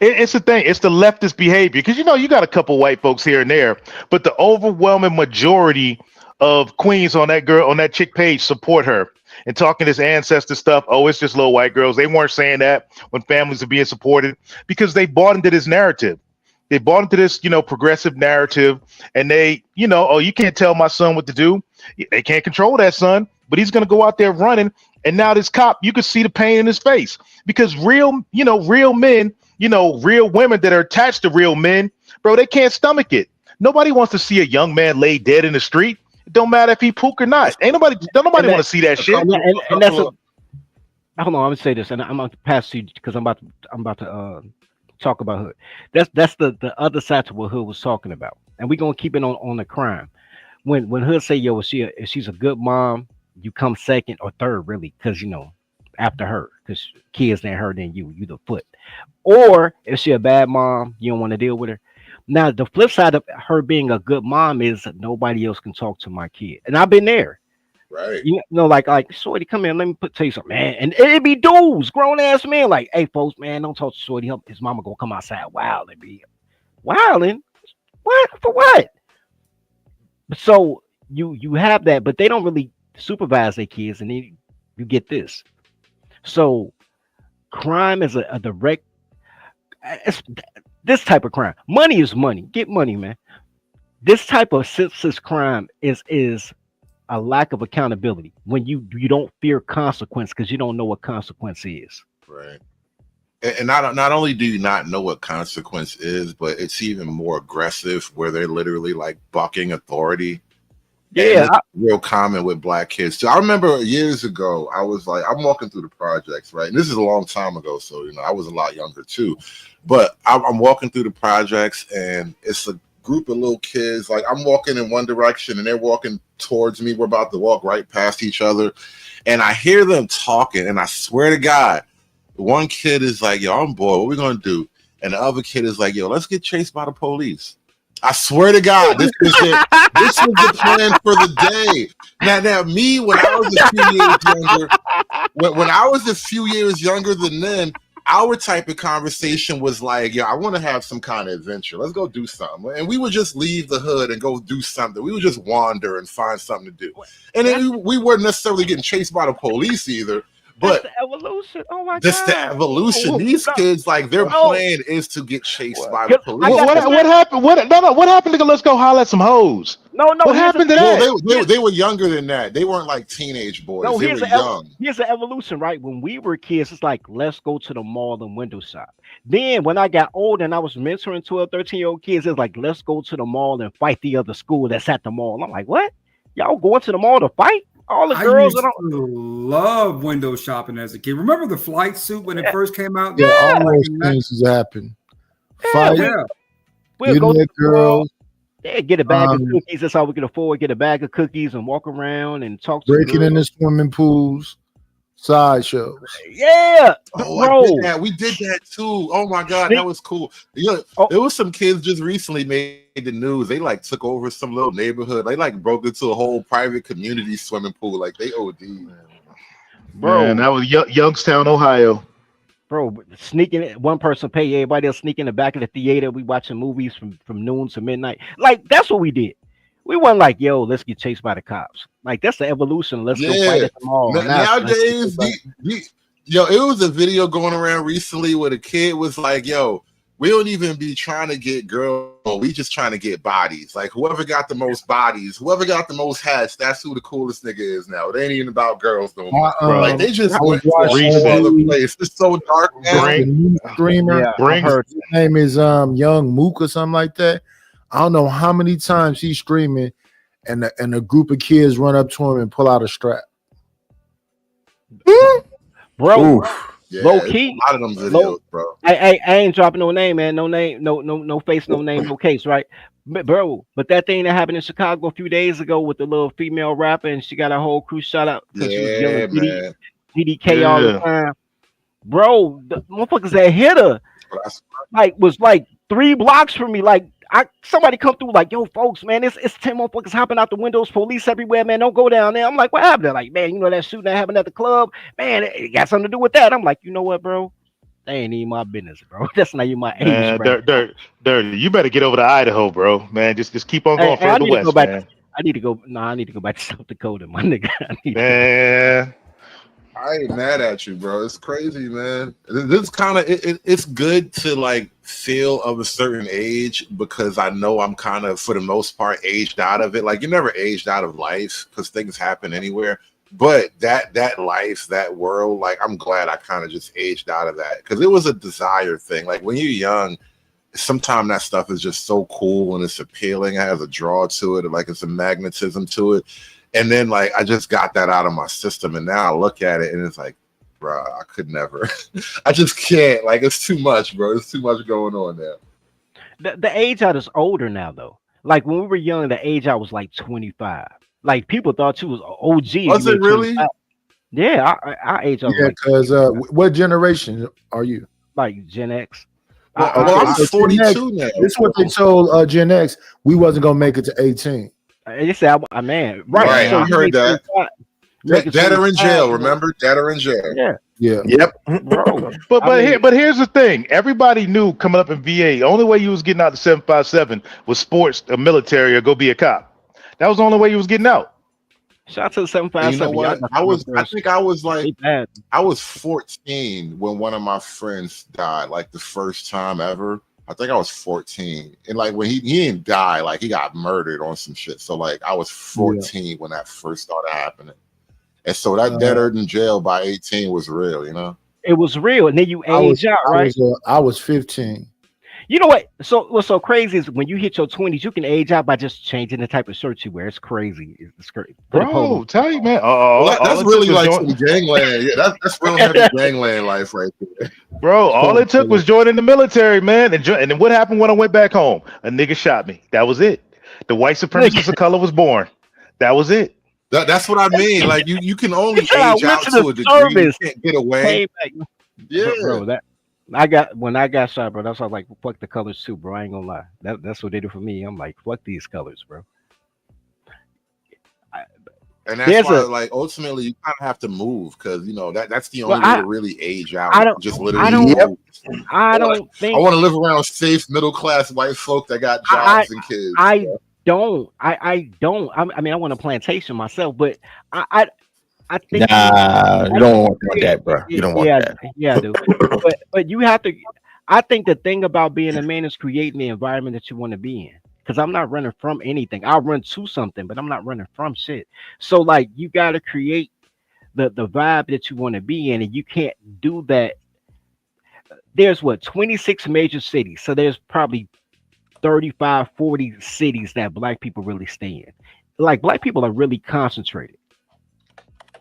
it's the thing. It's the leftist behavior because you got a couple white folks here and there, but the overwhelming majority of queens on that chick page support her and talking this ancestor stuff. Oh, it's just little white girls. They weren't saying that when families are being supported because they bought into this narrative. They bought into this, progressive narrative, and they, oh, you can't tell my son what to do. They can't control that son, but he's going to go out there running. And now this cop, you could see the pain in his face because real men, real women that are attached to real men, bro, they can't stomach it. Nobody wants to see a young man lay dead in the street. It don't matter if he pook or not. Don't nobody want to see that shit. And that's hold on, I'm gonna say this, and I'm gonna pass to you because I'm about to talk about Hood. That's the other side to what Hood was talking about, and we're gonna keep it on the crime. When Hood say, yo, if she's a good mom, you come second or third, really, because after her, because kids than her, then you the foot. Or if she a bad mom, you don't want to deal with her. Now the flip side of her being a good mom is nobody else can talk to my kid, and I've been there. Right. Like, Shorty, come here, let me tell you something, man. And it'd be dudes, grown ass men, like, hey, folks, man, don't talk to Shorty. His mama gonna come outside wilding. What? For what? So you have that, but they don't really supervise their kids, and then you get this. So crime is a direct. It's this type of crime. Money is money. Get money, man. This type of senseless crime is a lack of accountability when you don't fear consequence because you don't know what consequence is. Right. And not only do you not know what consequence is, but it's even more aggressive where they're literally like bucking authority. Yeah, real common with black kids. So I remember years ago, I was like, I'm walking through the projects, right? And this is a long time ago, so I was a lot younger too. But I'm walking through the projects, and it's a group of little kids. Like I'm walking in one direction, and they're walking towards me. We're about to walk right past each other, and I hear them talking. And I swear to God, one kid is like, "Yo, I'm bored. What we gonna do?" And the other kid is like, "Yo, let's get chased by the police." I swear to God, this was the plan for the day. Now, me when I was a few years younger, when I was a few years younger than them, our type of conversation was like, "Yeah, I want to have some kind of adventure. Let's go do something." And we would just leave the hood and go do something. We would just wander and find something to do. And then we weren't necessarily getting chased by the police either. But the evolution. Oh my this god! The evolution. These kids, like, their plan is to get chased by the police. What happened? What happened to Let's Go Holler at Some Hoes? No. What happened to that? Well, they were younger than that. They weren't like teenage boys. No, they were young. Here's the evolution, right? When we were kids, it's like, let's go to the mall and window shop. Then when I got older and I was mentoring 12, 13-year-old kids, it's like, let's go to the mall and fight the other school that's at the mall. I'm like, what? Y'all going to the mall to fight? All the girls I used to love window shopping as a kid. Remember the flight suit when it first came out? Yeah, all those things has happened. Fight, we'll go to the girls. Yeah, get a bag of cookies. That's all we can afford. Get a bag of cookies and walk around and talk to breaking in the swimming pools, sideshows. Yeah, bro. We did that too. Oh my god, that was cool. Yeah, there was some kids just recently made the news. They like took over some little neighborhood. They like broke into a whole private community swimming pool. Like they OD. Bro, man, that was Youngstown, Ohio. Bro, sneaking one person pay everybody else sneak in the back of the theater. We watching movies from noon to midnight. Like that's what we did. We weren't like, yo, let's get chased by the cops. Like that's the evolution. Let's go fight at the mall. Nowadays, yo, it was a video going around recently where the kid was like, yo, we don't even be trying to get girls. We just trying to get bodies. Like whoever got the most bodies, whoever got the most hats, that's who the coolest nigga is now. It ain't even about girls no more. Like they just went to a whole other place. It's so dark now. Screamer. His name is Young Mook or something like that. I don't know how many times he's screaming, and a group of kids run up to him and pull out a strap. Bro. Yeah, low key, a lot of them videos, bro. I ain't dropping no name, man. No name, no face, no name, no case, right? Bro, but that thing that happened in Chicago a few days ago with the little female rapper, and she got a whole crew shot up because she was yelling GDK all the time. Bro, the motherfuckers that hit her was like 3 blocks from me. Like somebody come through like, yo, folks, man, it's 10 motherfuckers hopping out the windows, police everywhere, man. Don't go down there. I'm like, what happened? They're like, man, you know that shooting that happened at the club, man, it got something to do with that. I'm like, you know what, bro? That ain't even my business, bro. That's not even my age, bro. Dirty, you better get over to Idaho, bro. Man, just keep on going further west, man. I need to go back to South Dakota, my nigga. I ain't mad at you, bro. It's crazy, man. This kind of it's good to like feel of a certain age because I know I'm kind of, for the most part, aged out of it. Like you're never aged out of life because things happen anywhere. But that life, that world, like I'm glad I kind of just aged out of that because it was a desire thing. Like when you're young, sometimes that stuff is just so cool and it's appealing. It has a draw to it, like it's a magnetism to it. And then, like, I just got that out of my system, and now I look at it, and it's like, bro, I could never. I just can't. Like, it's too much, bro. There's too much going on there. The age out is older now, though. Like, when we were young, the age out was like 25. Like, people thought you was OG. Was it really? Yeah, our age out. Yeah, because what generation are you? Like Gen X. Well, I'm 42 now. This is what they told Gen X. We wasn't going to make it to 18. You said, man, right? So I heard that. Dead or in jail, remember? Dead or in jail. Yeah. Yep. Bro. But here's the thing. Everybody knew coming up in VA, the only way you was getting out the 757 was sports, or military, or go be a cop. That was the only way you was getting out. Shout out to the 757. You know what? I was 14 when one of my friends died, like the first time ever. I think I was 14, and like when he didn't die, like he got murdered on some shit. So like I was 14 when that first started happening, and so that dead or in jail by 18 was real, you know. It was real, and then you age out, right? I was 15. You know what? So what's so crazy is when you hit your 20s, you can age out by just changing the type of shirt you wear. It's crazy. It's crazy. Bro, tell you, man. That's really like some gangland. Yeah, that's real heavy gangland life right there. Bro, all it took was joining the military, man. And then what happened when I went back home? A nigga shot me. That was it. The white supremacist of color was born. That was it. That's what I mean. Like you can only age out to a degree. You can't get away. Yeah, bro. When I got shot, bro. That's why I was like, fuck the colors too, bro. I ain't gonna lie. That's what they did for me. I'm like, fuck these colors, bro. I, And that's there's why, a like, ultimately, you kind of have to move because that's the well, only way to really age out. I don't, Just I literally don't, Yep. move. I don't I think want to live around safe, middle class white folk that got I, jobs and kids. I don't, I don't. I mean, I want a plantation myself, but I, I, I think you, Nah, you I don't think, want that, bro. You don't want yeah, that. yeah, I do. But you have to. I think the thing about being a man is creating the environment that you want to be in. Because I'm not running from anything. I'll run to something, but I'm not running from shit. So like, you got to create the vibe that you want to be in, and you can't do that. There's what 26 major cities, so there's probably 35, 40 cities that black people really stay in. Like black people are really concentrated,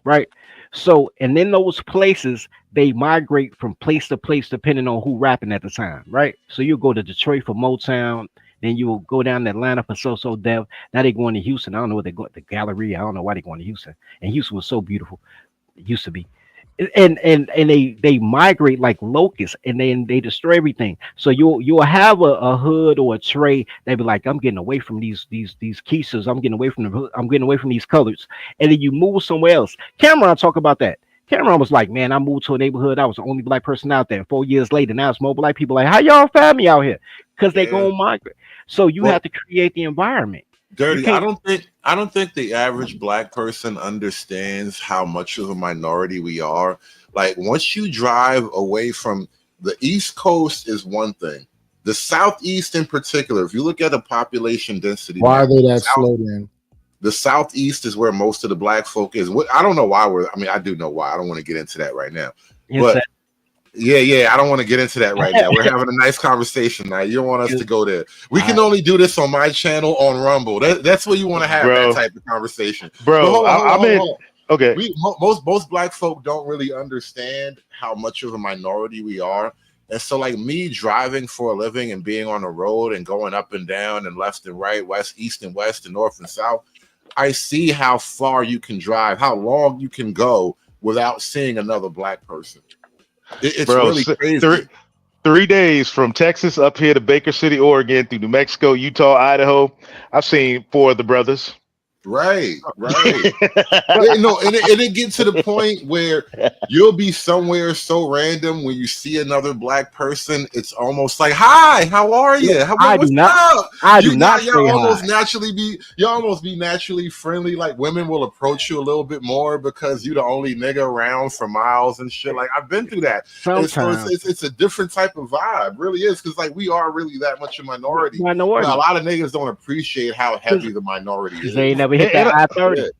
right? So, and in those places, they migrate from place to place depending on who rapping at the time, right? So you go to Detroit for Motown, then you will go down to Atlanta for So Dev. Now they're going to Houston. I don't know what they're going, the Gallery. I don't know why they're going to Houston. And Houston was so beautiful. It used to be. And they migrate like locusts, and then they destroy everything. So you'll have a hood or a tray. They be like, I'm getting away from these Keishas. I'm getting away from I'm getting away from these colors. And then you move somewhere else. Cameron talk about that. Cameron was like, man, I moved to a neighborhood. I was the only black person out there. 4 years later, now it's more black people. Like, how y'all find me out here? Because they Yeah. go migrate. So you Well, have to create the environment. You Dirty. can't. I don't think the average black person understands how much of a minority we are. Like once you drive away from the East Coast is one thing. The Southeast in particular, if you look at the population density, Why are man, they that slow then? the Southeast is where most of the black folk is. I don't know why I do know why. I don't want to get into that right now. Yes, But yeah, I don't want to get into that right now. We're having a nice conversation now. You don't want us to go there. We can only do this on my channel on Rumble. That's where you want to have that type of conversation. Bro, But hold on. okay. Most black folk don't really understand how much of a minority we are. And so like me driving for a living and being on the road and going up and down and left and right, west, east and west and north and south, I see how far you can drive, how long you can go without seeing another black person. It's Bro, really crazy. 3 days from Texas up here to Baker City, Oregon, through New Mexico, Utah, Idaho. I've seen 4 of the brothers. Right. But, and it gets to the point where you'll be somewhere so random when you see another black person, it's almost like, "Hi, how are you? What's up?" I do not say you'll almost be naturally friendly. Like women will approach you a little bit more because you're the only nigga around for miles and shit. Like I've been through that. Sometimes It's a different type of vibe, really is, because like we are really that much a minority. But a lot of niggas don't appreciate how heavy the minority is. They never hit that I-30.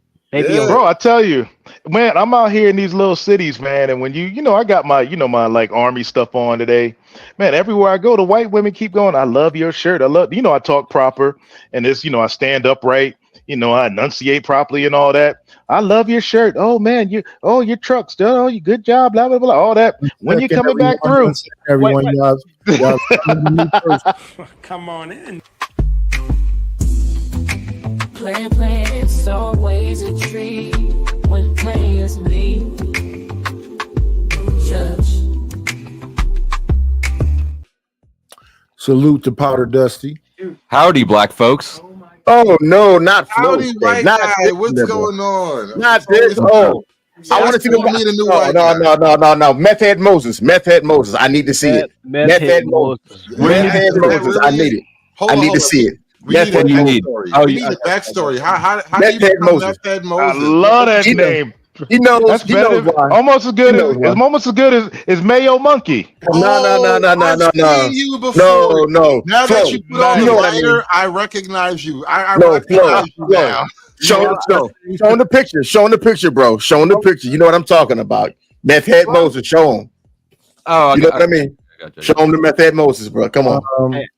Bro, I tell you, man, I'm out here in these little cities, man, and when you know, I got my, my like army stuff on today, man. Everywhere I go, the white women keep going, "I love your shirt. I love," I talk proper, and it's, I stand upright, I enunciate properly and all that. "I love your shirt. Oh man, your truck's done. Oh, you good job. Blah blah blah. All that. When you coming back through?" Everyone, y'all Come on in. Play, it's always a treat when players leave. Judge. Salute to Powder Dusty. Howdy, black folks. Oh no, not Howdy, Flo. white Not guy. this What's nigga. going on? Not this. Oh, I want to see the meet a new white guy. No. Meth Head Moses. I need to see it. Meth Head Moses. Meth Head Moses. I need it. I need to see it. We need a backstory. How do you become Meth Head Moses? I love that name. He knows. That's better. Almost as good as Mayo Monkey. No. I've seen you before. No. Now Flo, that you put on the lighter, I recognize you. I recognize you now. Show him the picture. Show him the picture, bro. Show him the picture. You know what I'm talking about. Meth Head Moses. Show him. Oh, you know what I mean? Show him the Meth Head Moses, bro. Come on.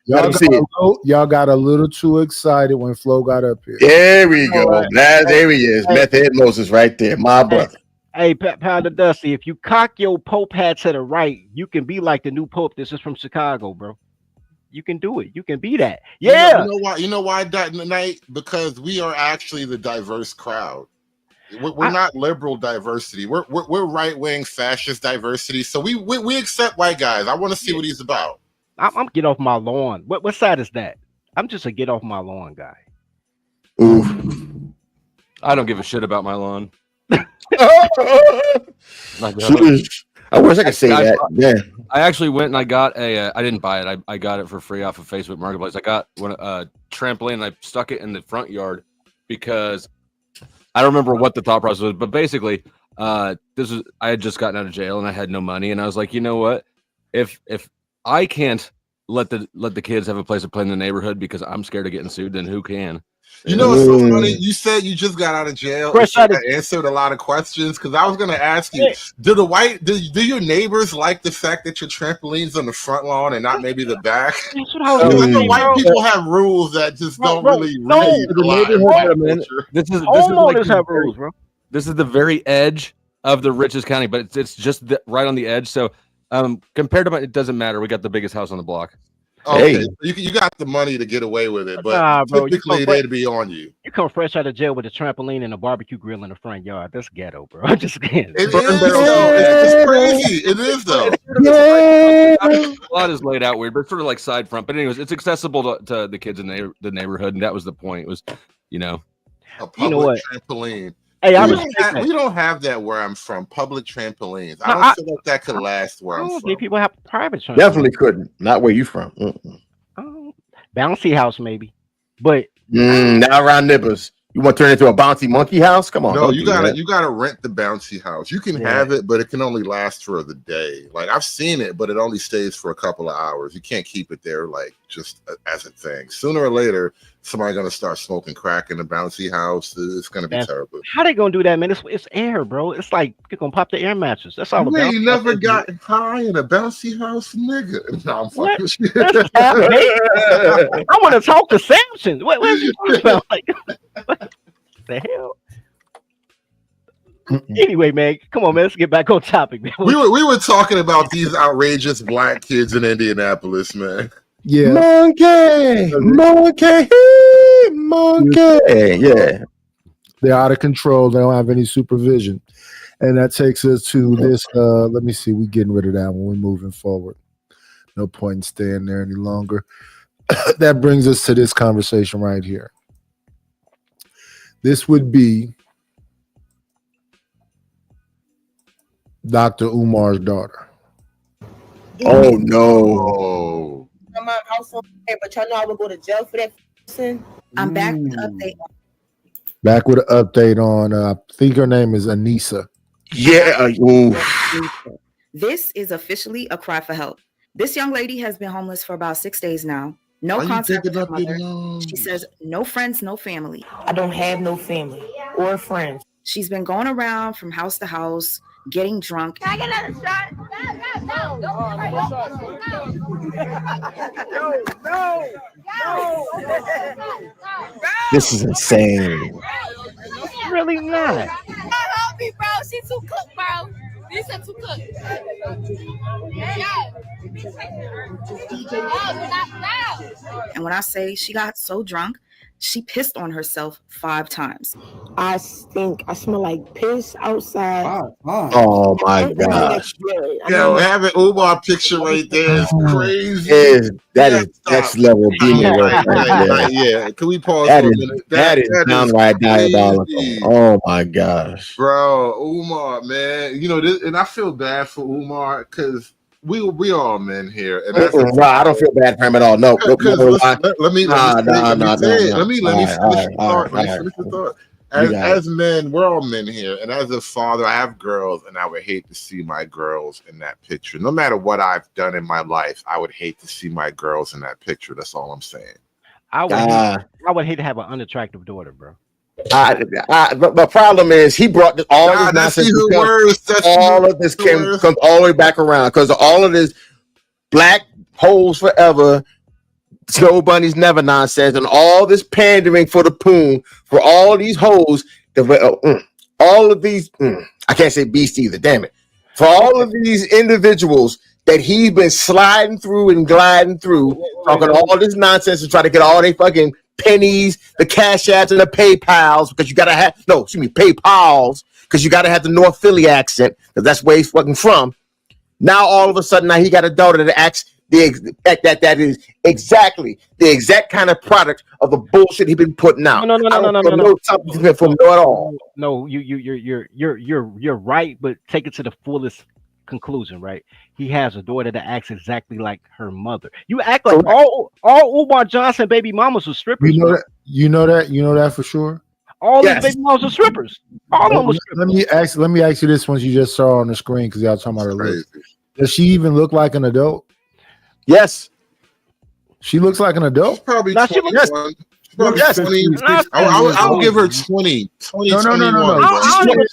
Y'all got a little too excited when Flo got up here. There we go. There he is. Meth Head Moses right there. My brother. Hey, Powder Dusty, if you cock your Pope hat to the right, you can be like the new Pope. This is from Chicago, bro. You can do it. You can be that. Yeah. You know why that night? Because we are actually the diverse crowd. We're not liberal diversity. We're right wing fascist diversity. So we accept white guys. I want to see what he's about. I'm get off my lawn. What side is that? I'm just a get off my lawn guy. Ooh. I don't give a shit about my lawn. I wish I could say that. Yeah. I actually went and I got I didn't buy it. I got it for free off of Facebook Marketplace. I got a trampoline and I stuck it in the front yard because I don't remember what the thought process was, but basically, I had just gotten out of jail and I had no money, and I was like, you know what? If I can't let the kids have a place to play in the neighborhood because I'm scared of getting sued, then who can? You know what's so funny? You said you just got out of jail. I answered a lot of questions because I was going to ask you: do your neighbors like the fact that your trampoline's on the front lawn and not maybe the back? That's what I was the white people have rules that just don't really read This is homeowners have rules, bro. This is the very edge of the richest county, but it's just right on the edge. So compared to it doesn't matter. We got the biggest house on the block. Okay, hey. You got the money to get away with it, but bro, typically they'd be on you. You come fresh out of jail with a trampoline and a barbecue grill in the front yard. That's ghetto, bro. I'm just kidding. It's crazy. It is though. A lot is laid out weird, but it's sort of like side front. But anyways, it's accessible to the kids in the neighborhood, and that was the point. It was, a public trampoline. Hey, we don't have that where I'm from. Public trampolines. I don't feel like that could last where I'm from. People have private trampolines. Definitely couldn't. Not where you from. Bouncy house maybe, but not around Nippers. You want to turn it into a bouncy monkey house? Come on. No, you gotta rent the bouncy house. You can have it, but it can only last for the day. Like I've seen it, but it only stays for a couple of hours. You can't keep it there like just as a thing. Sooner or later, somebody's gonna start smoking crack in the bouncy house. It's gonna be terrible. How they gonna do that, man? It's air, bro. It's like you're gonna pop the air mattress. That's all. You never got high in a bouncy house, nigga. No, I'm fucking shit. I want to talk to Samson. What is he talking about? Like, what the hell? Anyway, man, come on, man. Let's get back on topic, man. We were talking about these outrageous black kids in Indianapolis, man. Yeah. Monkey. Yeah. They're out of control. They don't have any supervision. And that takes us to this. Let me see. We're getting rid of that one. We're moving forward. No point in staying there any longer. That brings us to this conversation right here. This would be Dr. Umar's daughter. Oh, no. I'm so scared, but y'all know I would go to jail for that person. I'm back with an update. Back with an update on, I think her name is Anissa. Yeah. This is officially a cry for help. This young lady has been homeless for about 6 days now. No contact with her mother. She says no friends, no family. I don't have no family or friends. She's been going around from house to house, getting drunk. Can I get another shot? No. This is insane. It's really not. Help me, bro. She too cooked, bro. This is too cooked. And when I say she got so drunk, she pissed on herself 5 times. I stink. I smell like piss outside. Oh my gosh. Yo, having Umar picture right there is crazy. That's next level demon work. Yeah. Can we pause? That is downright diabolical. Oh my gosh. Bro, Umar, man. You know, and I feel bad for Umar because we all men here. And that's I don't feel bad for him at all. No. Let me finish the thought. As men, we're all men here. And as a father, I have girls, and I would hate to see my girls in that picture. No matter what I've done in my life, I would hate to see my girls in that picture. That's all I'm saying. I would hate to have an unattractive daughter, bro. The problem is he brought all this nonsense. All of this comes all the way back around because all of this black holes forever, snow bunnies never nonsense, and all this pandering for the poon for all these hoes. All of these, I can't say beast either. Damn it! For all of these individuals that he's been sliding through and gliding through, talking all this nonsense to try to get all they fucking pennies, the cash apps, and the PayPals because you gotta have PayPals because you gotta have the North Philly accent because that's where he's fucking from. Now all of a sudden, now he got a daughter that acts that is exactly the exact kind of product of the bullshit he's been putting out. No, From no at all. No, you're right, but take it to the fullest conclusion, right? He has a daughter that acts exactly like her mother. You act like all Umar Johnson baby mamas were strippers. You know that for sure. All these baby mamas are strippers. All of them were strippers. Let me ask you this one you just saw on the screen because y'all talking about her looks. Does she even look like an adult? Yes. She looks like an adult? She's probably No, 21. yes. She's probably Yes. 20. I'll give her 20. No.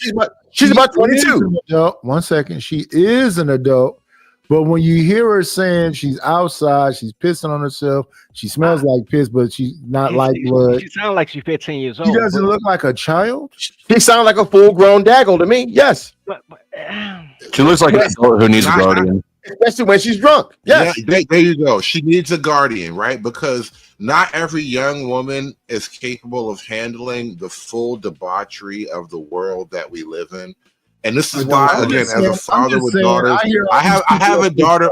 She's about 22. Adult. 1 second. She is an adult. But when you hear her saying she's outside, she's pissing on herself, she smells like piss, but she's not like blood. She sounds like she's 15 years old. She doesn't look like a child. She sounds like a full-grown daggle to me. Yes. She looks like an adult who needs a guardian. Especially when she's drunk. Yes. Yeah, there you go. She needs a guardian, right? Because not every young woman is capable of handling the full debauchery of the world that we live in. And this is why, again, as a father with daughters, I have a daughter.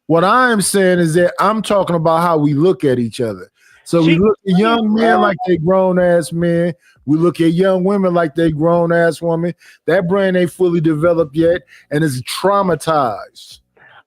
What I'm saying is that I'm talking about how we look at each other. So we look at young men like they grown ass men. We look at young women like they grown ass women. That brain ain't fully developed yet and is traumatized.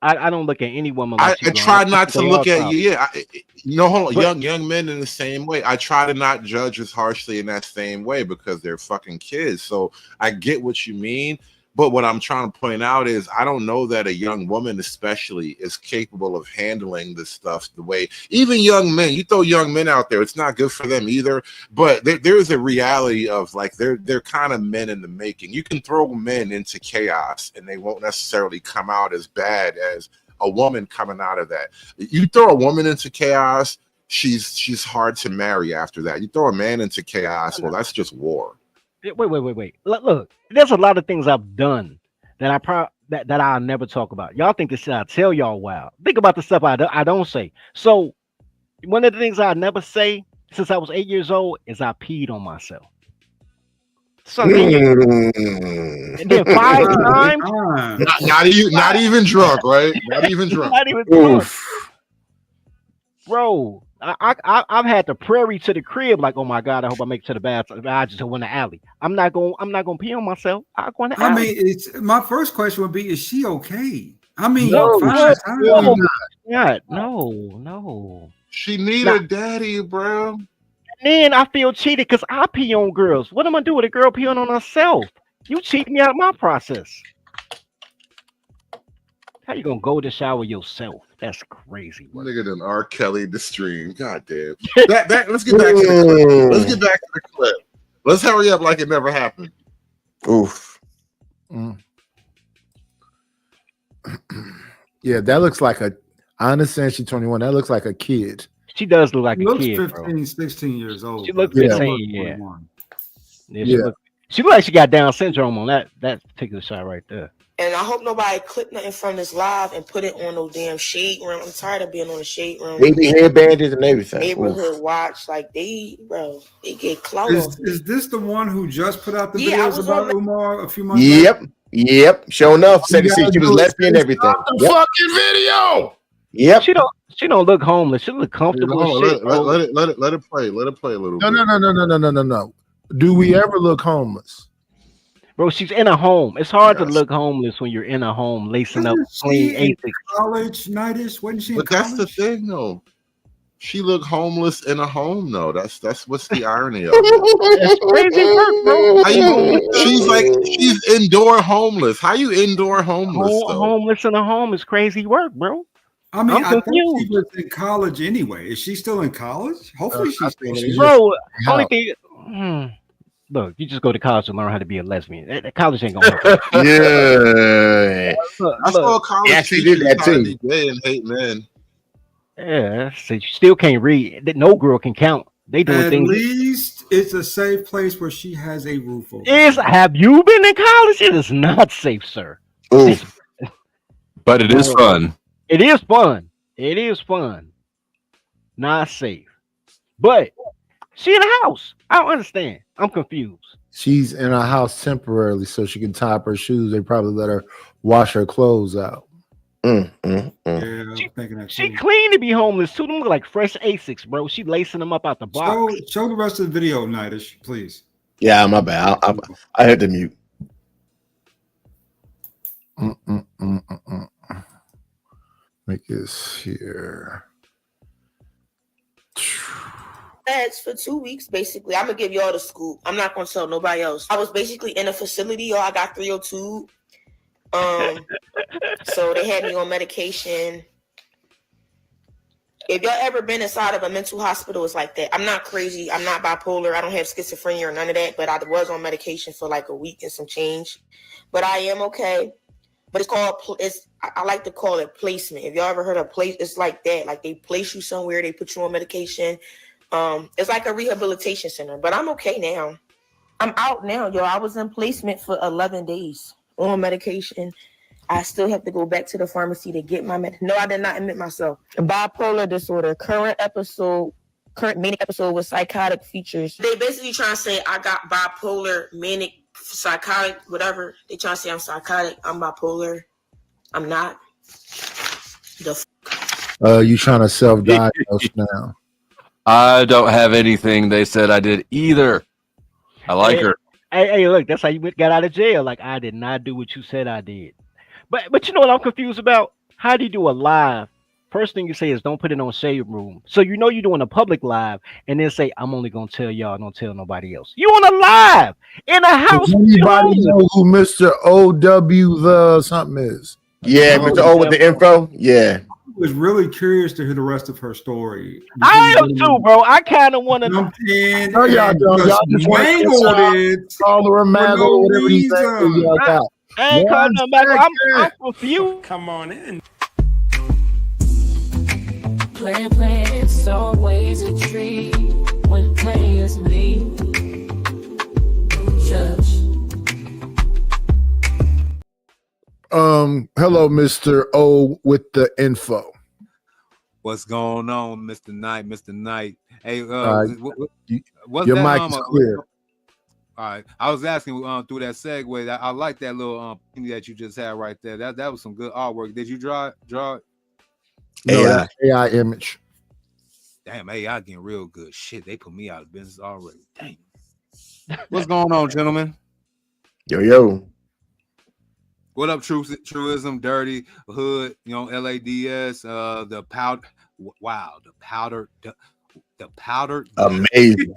I don't look at any woman. Like I try not to look at you. Yeah, hold on. Young men in the same way. I try to not judge as harshly in that same way because they're fucking kids. So I get what you mean. But what I'm trying to point out is I don't know that a young woman especially is capable of handling this stuff the way even young men. You throw young men out there, it's not good for them either. But there's a reality of like they're kind of men in the making. You can throw men into chaos and they won't necessarily come out as bad as a woman coming out of that. You throw a woman into chaos, she's hard to marry after that. You throw a man into chaos, well, that's just war. Wait. Look, there's a lot of things I've done that I'll never talk about. Y'all think this shit I tell y'all wild. Think about the stuff I don't say. So one of the things I never say since I was 8 years old is I peed on myself. So and then 5 times. Not even drunk, right? Not even drunk. Not even drunk. Bro, I've had the prairie to the crib, like, oh my God, I hope I make it to the bathroom. I just went to the alley. I'm not gonna pee on myself. I go in the alley. mean, it's my first question would be, is she okay? I mean, no. She need a daddy, bro. And then I feel cheated because I pee on girls. What am I do with a girl peeing on herself? You cheat me out of my process. How you gonna go to shower yourself? That's crazy. Nigga done R. Kelly the stream. God damn. Let's get back to the clip. Let's get back to the clip. Let's hurry up like it never happened. Oof. Yeah, that looks like a. I understand she's 21. That looks like a kid. She does look like She a looks kid. 15, Bro. 16 years old. She looks bro. 15. Yeah. She looks like she got Down syndrome on that particular shot right there. And I hope nobody clip nothing from this live and put it on no damn shade room. I'm tired of being on the shade room. Baby hair bandits and everything. Neighborhood watch, like they get clout. Is this the one who just put out the videos about Umar a few months ago? Yep. Sure enough, said she was lesbian and everything. The fucking video. Yep. She don't look homeless. She look comfortable. Let it play. Let it play a little bit. No. Do we ever look homeless? Bro, she's in a home. It's hard to look homeless when you're in a home, lacing up clean ASICs. College, knightish, wasn't she? But that's the thing, though. She looked homeless in a home, though. That's what's the irony of it. That's crazy work, bro. She's indoor homeless. How you indoor homeless? Homeless in a home is crazy work, bro. I mean, I thought she was in college anyway. Is she still in college? Hopefully she's still in college. Bro, only thing. Look, you just go to college to learn how to be a lesbian. College ain't gonna help. Yeah. I saw a college teacher did that too. Gay and hate men. Yeah, so you still can't read. No girl can count. They doing things. At least it's a safe place where she has a roof over. Have you been in college? It is not safe, sir. But it is fun. It is fun. It is fun. Not safe. But She in a house. I don't understand. I'm confused. She's in a house temporarily so she can tie up her shoes. They probably let her wash her clothes out. Yeah, I'm thinking that She too. clean to be homeless too. Them look like fresh Asics, bro. She lacing them up out the box. Show the rest of the video, Knightish, please. Yeah, my bad. I had to mute. Make this here. Meds for 2 weeks, basically. I'm gonna give y'all the scoop. I'm not gonna tell nobody else. I was basically in a facility, y'all. I got 302. So they had me on medication. If y'all ever been inside of a mental hospital, it's like that. I'm not crazy. I'm not bipolar. I don't have schizophrenia or none of that. But I was on medication for like a week and some change. But I am okay. But it's called, I like to call it placement. If y'all ever heard of place, it's like that. Like they place you somewhere, they put you on medication. It's like a rehabilitation center. But I'm okay now. I'm out now, y'all. I was in placement for 11 days on medication. I still have to go back to the pharmacy to get my No, I did not admit myself. Bipolar disorder, current manic episode with psychotic features. They basically trying to say I got bipolar, manic, psychotic, whatever. They trying to say I'm psychotic. I'm bipolar. I'm not. You trying to self-diagnose now? I don't have anything they said I did either. I like her. Hey, look, that's how you got out of jail. Like, I did not do what you said I did. But you know what I'm confused about? How do you do a live? First thing you say is don't put it on Shade Room. So you know you're doing a public live and then say, I'm only gonna tell y'all, don't tell nobody else. You on a live in a house. Does anybody know who Mr. OW the something is? Yeah, Mr. O with the info. Yeah. I was really curious to hear the rest of her story. I am too, bro. I kind of want to know. No, y'all don't. Y'all just want to call her a man or whatever you say. I ain't calling them back. I'm confused. Come on in. Play, it's always a treat when players leave. Judge. Hello, Mr. O with the info. What's going on, Mr. Knight? Mr. Knight. Hey, your mic is clear. All right, I was asking through that segue. I like that little that you just had right there. That was some good artwork. Did you draw it? No, that's AI image. Damn, AI getting real good. Shit, they put me out of business already. Dang. What's going on, gentlemen? Yo. What up, Truism, Dirty, Hood, LADS, the powder. Wow, the powder. Amazing.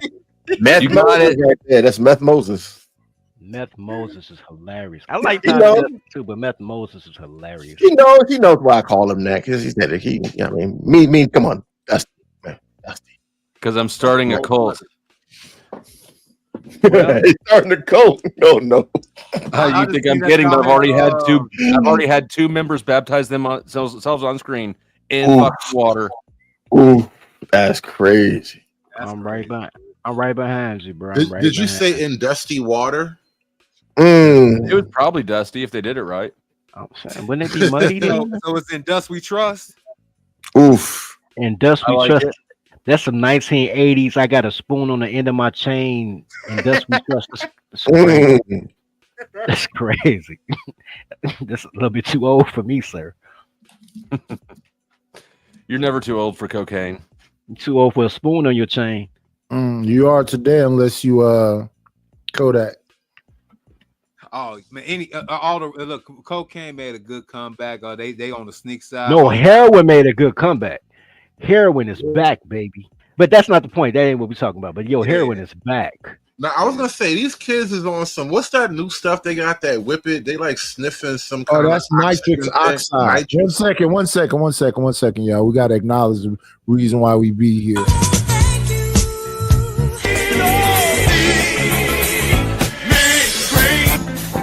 Meth Moses right there. That's Meth Moses. Meth Moses is hilarious. I like that too, but Meth Moses is hilarious. He knows why I call him that because he said it. Me, come on. Dusty. Because I'm starting a cult. Well, he's starting a cult. No. You think I'm kidding? But I've already had two members baptize themselves on screen in fucking water. Ooh, that's crazy. I'm right behind you, bro. Did you say in dusty water? It was probably dusty if they did it right. Wouldn't it be muddy? So it's in Dust We Trust. Oof. In Dust We Trust. That's some 1980s. I got a spoon on the end of my chain. And Dust We Trust. That's crazy. That's a little bit too old for me, sir. You're never too old for cocaine. You're too old for a spoon on your chain. You are today, unless you Kodak. Oh man, look, cocaine made a good comeback. They on the sneak side. No, heroin made a good comeback. Heroin is back, baby. But that's not the point. That ain't what we're talking about. But heroin is back. Now I was gonna say these kids is on some. What's that new stuff they got? That whip it. They like sniffing some kind of. Oh, that's nitric oxide. One second, y'all. We gotta acknowledge the reason why we be here.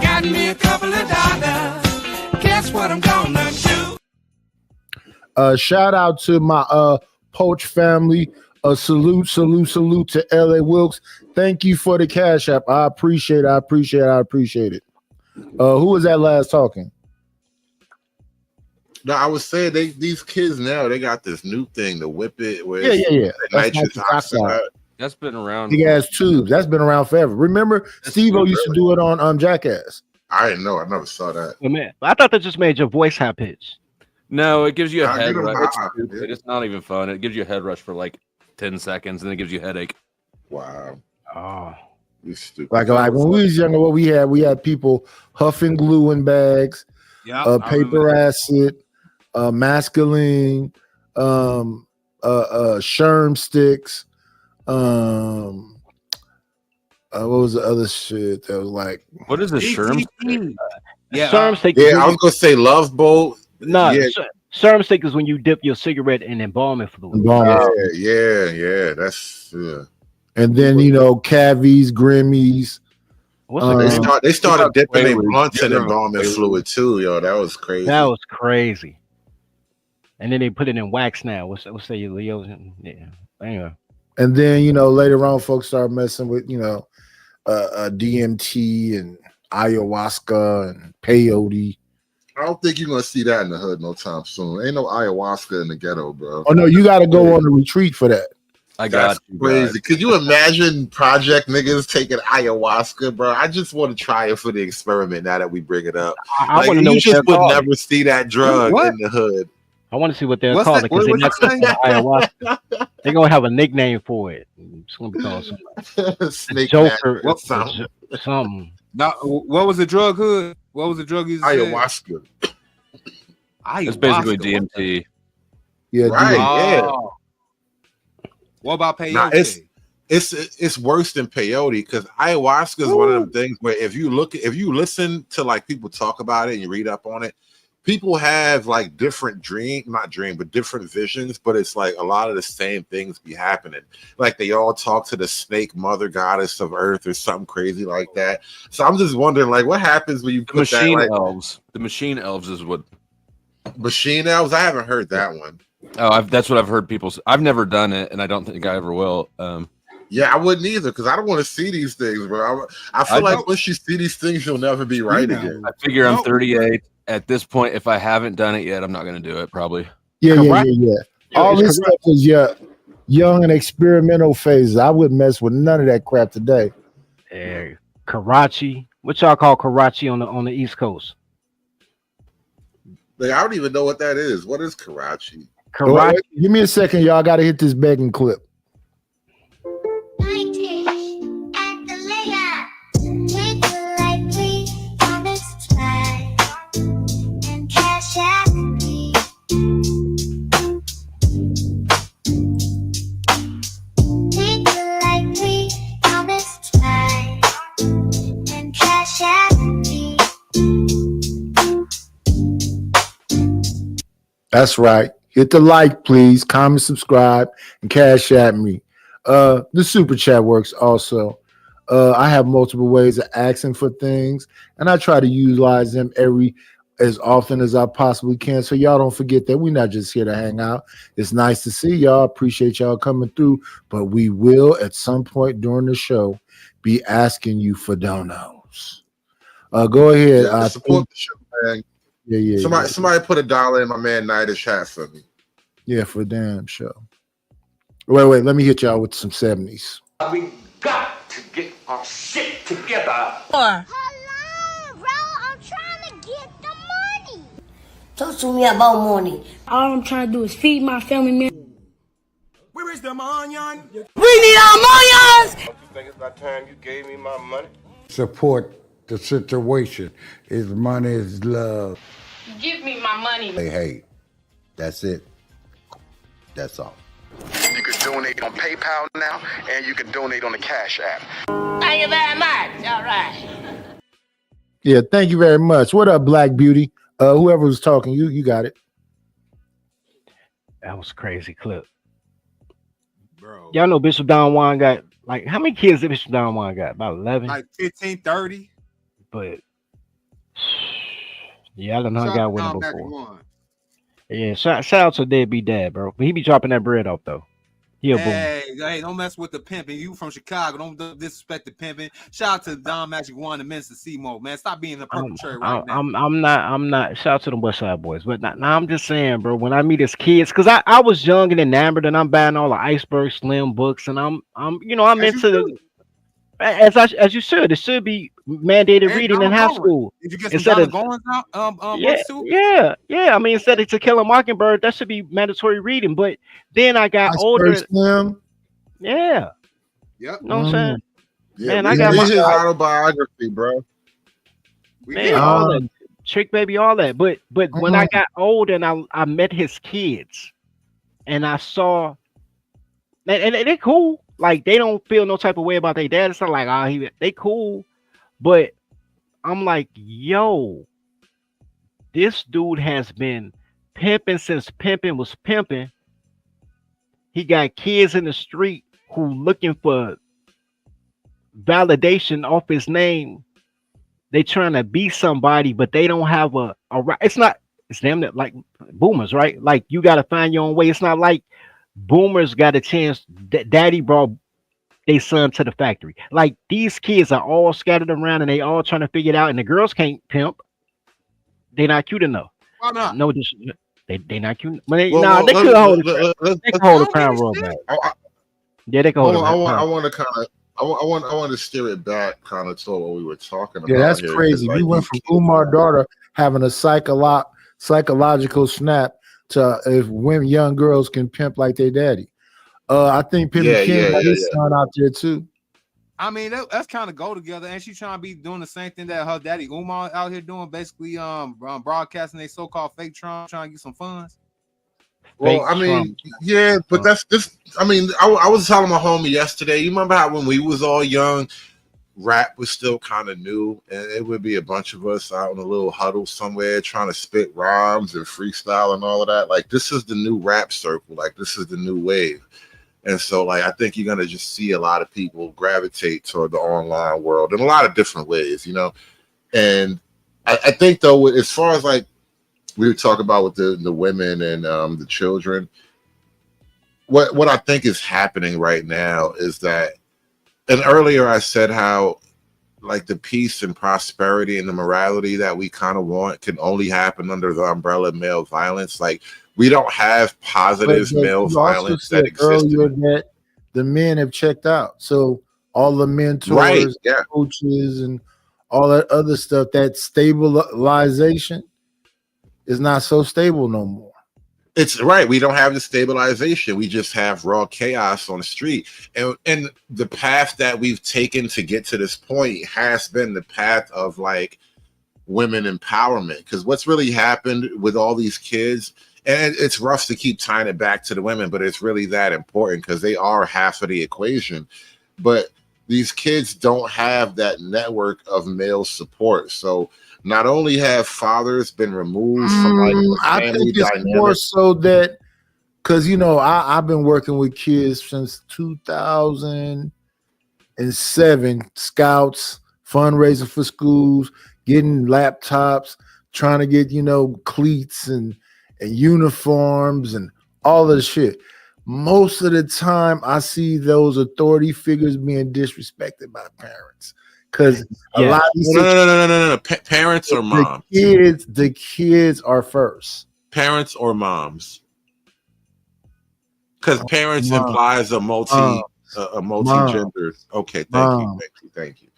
Got me a couple of dollars. Guess what I'm gonna do? Shout out to my Poach family. Salute to LA Wilkes. Thank you for the cash app. I appreciate it. Who was that last talking? No, I was saying these kids now they got this new thing, the whip it. Where yeah. Nitrous oxide. That's been around. Big ass tubes. That's been around forever. Remember, Steve-O used to do it on Jackass. I didn't know. I never saw that. Oh, man, I thought that just made your voice high pitched. No, it gives you a I'll head get 'em rush. It's high, stupid. dude. It's not even fun. It gives you a head rush for like 10 seconds, and then it gives you a headache. Wow. Oh, You stupid. Like when we was younger, what we had people huffing glue in bags, paper acid, masculine, sherm sticks. What was the other shit that was like? What is the sherm? Sherm stick. Yeah, I was gonna say Love Boat. No, yeah. Sherm stick is when you dip your cigarette in embalming fluid. Yeah. That's And then cavies, Grimmies. They started dipping their blunts in embalming fluid too, yo. That was crazy. That was crazy. And then they put it in wax now. What's say Leo's? Yeah. Anyway. And then later on, folks started messing with DMT and ayahuasca and peyote. I don't think you're gonna see that in the hood no time soon. Ain't no ayahuasca in the ghetto, bro. Oh no, you got to go on a retreat for that. That's crazy. Could you imagine project niggas taking ayahuasca, bro? I just want to try it for the experiment. Now that we bring it up, I want to know. You what just would called. never see that drug in the hood. I want to see what they're called because they're not ayahuasca. They're gonna have a nickname for it. It's gonna be called something. Snake Joker. something. Now, what was the drug hood? What was the drug you said? Ayahuasca. It's basically DMT. Yeah, right. Yeah. What about peyote? Nah, it's worse than peyote because ayahuasca is one of them things where if you listen to like people talk about it and you read up on it, people have like different different visions, but it's like a lot of the same things be happening. Like they all talk to the snake mother goddess of earth or something crazy like that. So I'm just wondering, like, what happens when you put machine that, like, elves? The machine elves is what. Machine elves? I haven't heard that one. Oh, that's what I've heard people say. I've never done it, and I don't think I ever will. Yeah, I wouldn't either because I don't want to see these things, bro. I feel like once you see these things, you'll never be right again. I figure I'm 38 at this point. If I haven't done it yet, I'm not going to do it. Probably. Yeah. All this stuff is young and experimental phases. I wouldn't mess with none of that crap today. Karachi. What y'all call Karachi on the East Coast? Like, I don't even know what that is. What is Karachi? Wait, give me a second, y'all. Got to hit this begging clip. That's right. Hit the like, please. Comment, subscribe, and cash at me. The super chat works also. I have multiple ways of asking for things, and I try to utilize them as often as I possibly can. So y'all don't forget that we're not just here to hang out. It's nice to see y'all. Appreciate y'all coming through, but we will at some point during the show be asking you for donos. Go ahead. Support the show, man. Yeah. Somebody put $1 in my man Knightish hat for me. Yeah, for a damn show. Wait. Let me hit y'all with some 70s. We got to get our shit together. Hello, bro. I'm trying to get the money. Talk to me about money. All I'm trying to do is feed my family, man. Where is the onion? We need our millions. Don't you think it's about time you gave me my money? Support the situation. Is money is love. Give me my money. Hey, that's it. That's all. You can donate on PayPal now, and you can donate on the Cash App. Thank you very much. All right. Yeah, thank you very much. What up, Black Beauty? Whoever was talking, you got it. That was a crazy clip. Bro. Y'all know Bishop Don Juan got, like, how many kids did Bishop Don Juan got? About 11? Like 15, 30. But yeah, I don't know how I got with him before. Yeah, shout out to Deadbeat Dad, bro. But he be dropping that bread off though. He a boom. Hey, don't mess with the pimping. You from Chicago. Don't disrespect the pimping. Shout out to Don Magic One and Minister Seymour, man. Stop being a perpetrator right now. I'm not. Shout out to the West Side Boys, but now I'm just saying, bro. When I meet his kids, because I was young and enamored, and I'm buying all the Iceberg Slim books, and I'm into the as you should. It should be mandated Hey, reading in Donald high Goins. school Did you get some instead Donald of Goins out yeah, books too? yeah. I mean, instead of To Kill a Mockingbird, that should be mandatory reading. But then I got older. Slim. Yeah. Yep. You know what I'm saying? Yeah, Man, read his autobiography, bro. Man, all that Trick Baby, all that. But when I got older and I met his kids, and I saw, and they cool. Like they don't feel no type of way about their dad. It's not like they cool, but I'm like, yo, this dude has been pimping since pimping was pimping. He got kids in the street who looking for validation off his name. They trying to be somebody, but they don't have a right. It's them that like boomers, right? Like you got to find your own way. It's not like boomers got a chance. Daddy brought their son to the factory. Like these kids are all scattered around and they all trying to figure it out. And the girls can't pimp. They're not cute enough. Why not? No, they not cute. But they Well, could hold the let's crown royal back. Yeah, they can hold it. I want to kind of. I want to steer it back kind of to what we were talking about. Yeah, that's here, crazy. like, We went from Umar daughter having a psychological snap to if women, young girls can pimp like their daddy. I think Pimpin' King got his son out there too. I mean, that's kind of go together, and she trying to be doing the same thing that her daddy Umar out here doing, basically broadcasting a so-called fake Trump, trying to get some funds. Well, I mean, yeah, but that's just. I mean, I was telling my homie yesterday. You remember how when we was all young, rap was still kind of new, and it would be a bunch of us out in a little huddle somewhere trying to spit rhymes and freestyle and all of that. Like this is the new rap circle. Like this is the new wave. And so, like, I think you're gonna just see a lot of people gravitate toward the online world in a lot of different ways, you know. And I think though, as far as like we were talking about with the women and the children, what I think is happening right now is that, and earlier I said how like the peace and prosperity and the morality that we kind of want can only happen under the umbrella of male violence. Like we don't have positive male violence that exists. Earlier that the men have checked out. So all the mentors, coaches, and all that other stuff, that stabilization is not so stable no more. It's right. We don't have the stabilization. We just have raw chaos on the street. And the path that we've taken to get to this point has been the path of like women empowerment. Because what's really happened with all these kids, and it's rough to keep tying it back to the women, but it's really that important because they are half of the equation. But these kids don't have that network of male support. So not only have fathers been removed from like the family I think it's dynamic, more so that because you know I've been working with kids since 2007, scouts, fundraising for schools, getting laptops, trying to get cleats and uniforms and all of the shit. Most of the time, I see those authority figures being disrespected by parents. Because a lot of these no. Parents or moms? The kids are first. Parents or moms? Because parents implies a multi-gender. Okay, thank you.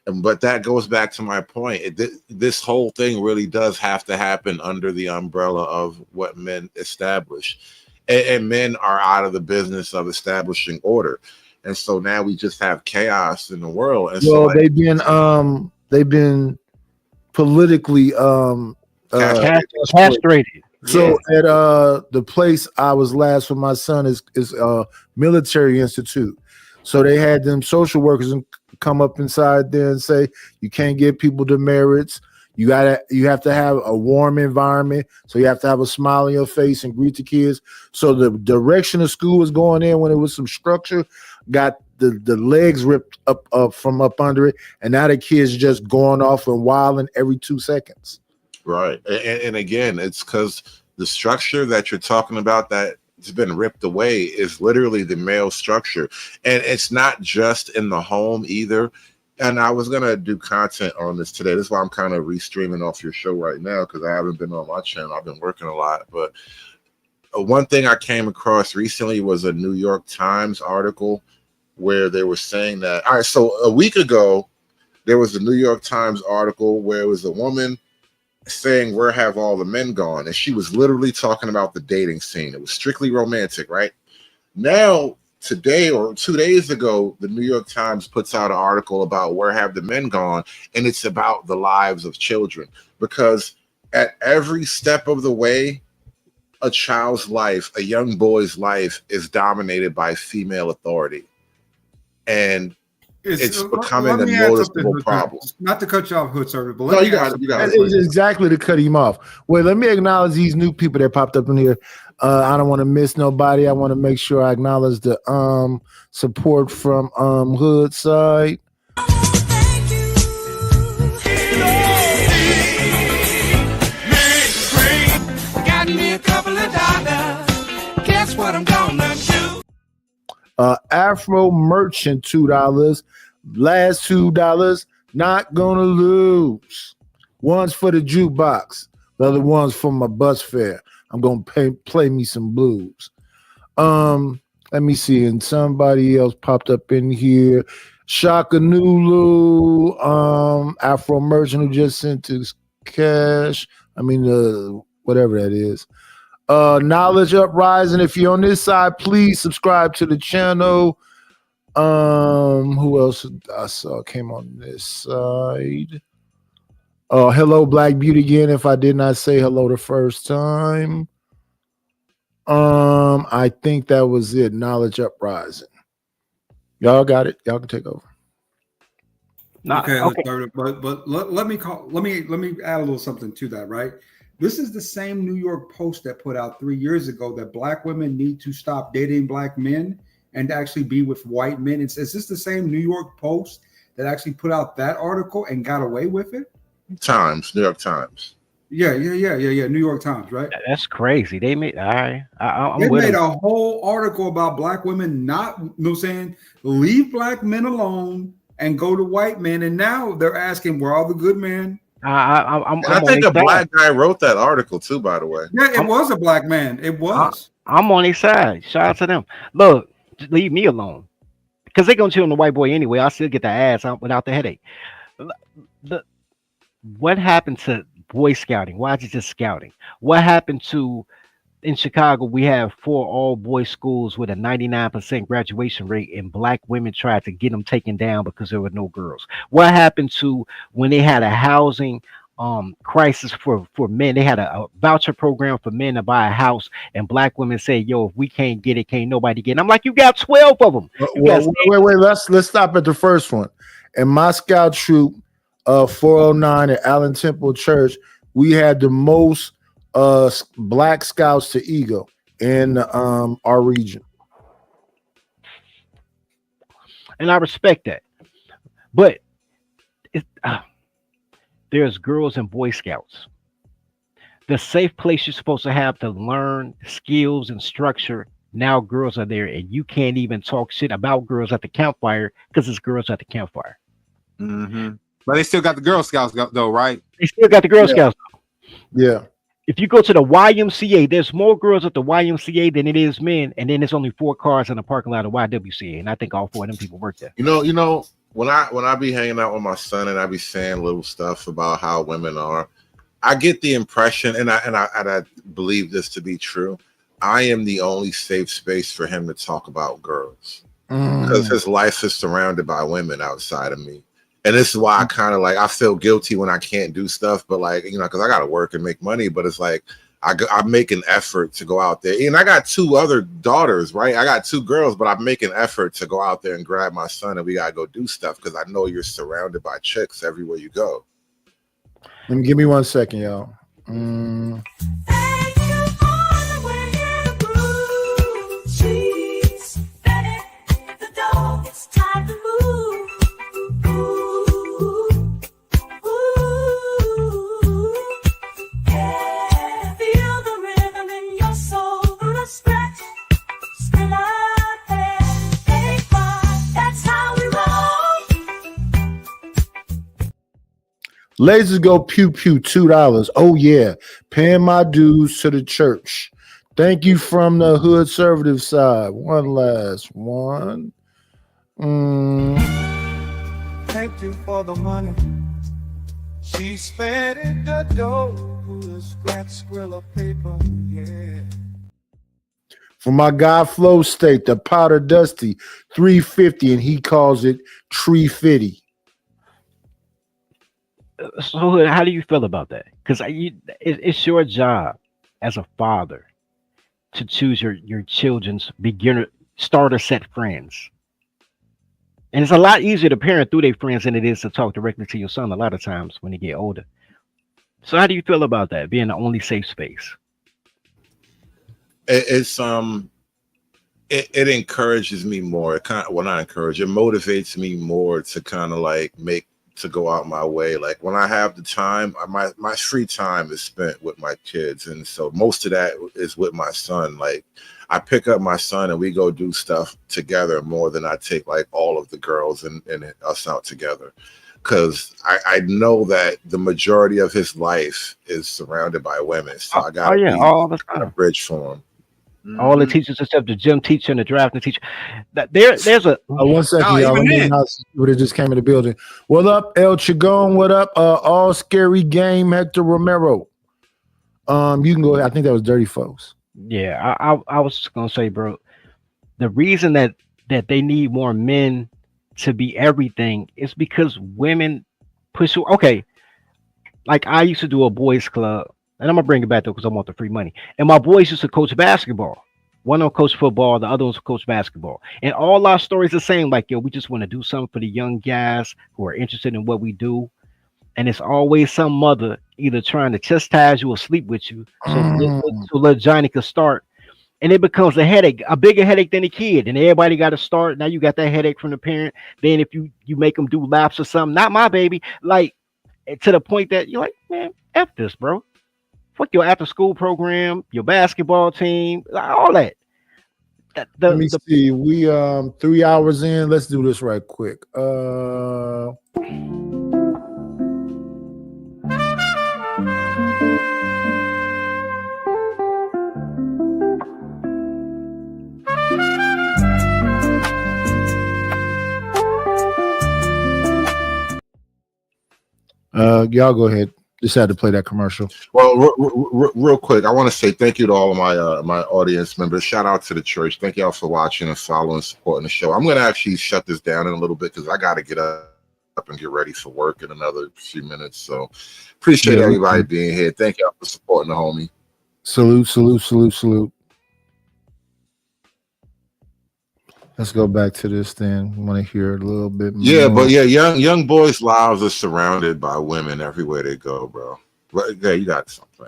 But that goes back to my point. This whole thing really does have to happen under the umbrella of what men establish, and men are out of the business of establishing order. And so now we just have chaos in the world. And well, so they've been politically castrated. So at the place I was last with my son is military institute. So they had them social workers come up inside there and say you can't give people demerits. You have to have a warm environment. So you have to have a smile on your face and greet the kids. So the direction the school was going in when it was some structure got the legs ripped up from up under it, and now the kids just going off and wilding every 2 seconds. Right, and again, it's because the structure that you're talking about that that's been ripped away is literally the male structure. And it's not just in the home either. And I was going to do content on this today. This is why I'm kind of restreaming off your show right now, because I haven't been on my channel. I've been working a lot. But one thing I came across recently was a New York Times article where they were saying that, all right, so a week ago, there was a New York Times article where it was a woman saying, where have all the men gone? And she was literally talking about the dating scene. It was strictly romantic, right? Now, today or 2 days ago, the New York Times puts out an article about where have the men gone, and it's about the lives of children. Because at every step of the way, a child's life, a young boy's life, is dominated by female authority. And it's becoming a noticeable problem. Not to cut you off, Hood Server, but no, you got it. It's exactly to cut him off. Wait, let me acknowledge these new people that popped up in here. I don't want to miss nobody. I want to make sure I acknowledge the support from Hood side. Got me a couple of dollars. Guess what I'm gonna do? Afro Merchant, $2. Last $2, not gonna lose. One's for the jukebox. The other one's for my bus fare. I'm gonna play me some blues. Let me see. And somebody else popped up in here. Shaka Nulu, Afro Merchant, who just sent his cash. I mean, whatever that is. Knowledge Uprising. If you're on this side, please subscribe to the channel. Who else I saw came on this side? Hello, Black Beauty again. If I did not say hello the first time, I think that was it. Knowledge Uprising. Y'all got it. Y'all can take over. Okay. But let me add a little something to that, right? This is the same New York Post that put out 3 years ago that black women need to stop dating black men and actually be with white men. Is this the same New York Post that actually put out that article and got away with it? New York Times. Yeah. New York Times, right? That's crazy. They made I'm they with made them. a whole article about black women not, saying leave black men alone and go to white men. And now they're asking where are the good men? I think a black guy wrote that article too, by the way. Yeah, it was a black man. It was. I'm on their side. Shout out to them. Look, just leave me alone. Because they're going to chill on the white boy anyway. I still get the ass out without the headache. What happened to Boy Scouting? Why is it just scouting? What happened to, in Chicago, we have 4 all-boys schools with a 99% graduation rate, and black women tried to get them taken down because there were no girls. What happened to when they had a housing crisis for men? They had a voucher program for men to buy a house, and black women say, yo, if we can't get it, can't nobody get it. I'm like, you got 12 of them. Wait, let's stop at the first one. In my scout troop, 409 at Allen Temple Church, we had the most black scouts to Eagle in our region. And I respect that. But there's girls and Boy Scouts. The safe place you're supposed to have to learn skills and structure, now girls are there, and you can't even talk shit about girls at the campfire because it's girls at the campfire. Mm-hmm. But they still got the Girl Scouts though, right? They still got the Girl Scouts. Yeah. If you go to the YMCA, there's more girls at the YMCA than it is men, and then there's only 4 cars in the parking lot of YWCA, and I think all 4 of them people work there. You know, when I be hanging out with my son and I be saying little stuff about how women are, I get the impression, and I believe this to be true, I am the only safe space for him to talk about girls because his life is surrounded by women outside of me. And this is why I kind of I feel guilty when I can't do stuff, but because I got to work and make money, but it's like, I make an effort to go out there. And I got 2 other daughters, right? I got 2 girls, but I make an effort to go out there and grab my son and we got to go do stuff because I know you're surrounded by chicks everywhere you go. Give me 1 second, y'all. Lasers go pew pew, $2. Oh yeah, paying my dues to the church. Thank you from the hood conservative side. One last one. Thank you for the money. She spent it the dough. Scratch squirrel of paper, yeah. For my guy Flow State, the powder dusty, $3.50, and he calls it tree fitty. So how do you feel about that? Because it's your job as a father to choose your children's beginner starter set friends. And it's a lot easier to parent through their friends than it is to talk directly to your son a lot of times when they get older. So how do you feel about that, being the only safe space? It's it encourages me more. It kind of, well, not encourage, it motivates me more to kind of like to go out my way. Like when I have the time, my free time is spent with my kids, and so most of that is with my son. Like I pick up my son and we go do stuff together more than I take like all of the girls and us out together, because I know that the majority of his life is surrounded by women, so I gotta be all the a bridge for him. All the teachers except the gym teacher and the drafting teacher. There's a 1 second, y'all. Let me announce what it just came in the building. What up, El Chagon? What up, all scary game, Hector Romero? You can go ahead. I think that was Dirty Folks. Yeah, I was just gonna say, bro, the reason that they need more men to be everything is because women push. Okay, like I used to do a boys club, and I'm gonna bring it back though because I want the free money. And my boys used to coach basketball. One of them coached football, the other one's coach basketball. And all our stories the same. Like, yo, we just want to do something for the young guys who are interested in what we do. And it's always some mother either trying to chastise you or sleep with you, so little Johnny could start. And it becomes a headache, a bigger headache than a kid. And everybody got to start. Now you got that headache from the parent. Then if you make them do laps or something, not my baby, like to the point that you're like, man, F this, bro. Fuck your after school program, your basketball team, all that. Let me see. We 3 hours in. Let's do this right quick. Y'all go ahead. Just had to play that commercial. Well, real quick, I want to say thank you to all of my audience members. Shout out to the church. Thank y'all for watching and following and supporting the show. I'm going to actually shut this down in a little bit because I got to get up and get ready for work in another few minutes. So appreciate everybody being here. Thank y'all for supporting the homie. Salute, salute, salute, salute. Let's go back to this then. I want to hear a little bit more. Yeah, but yeah, young boys' lives are surrounded by women everywhere they go, bro. But yeah, you got something.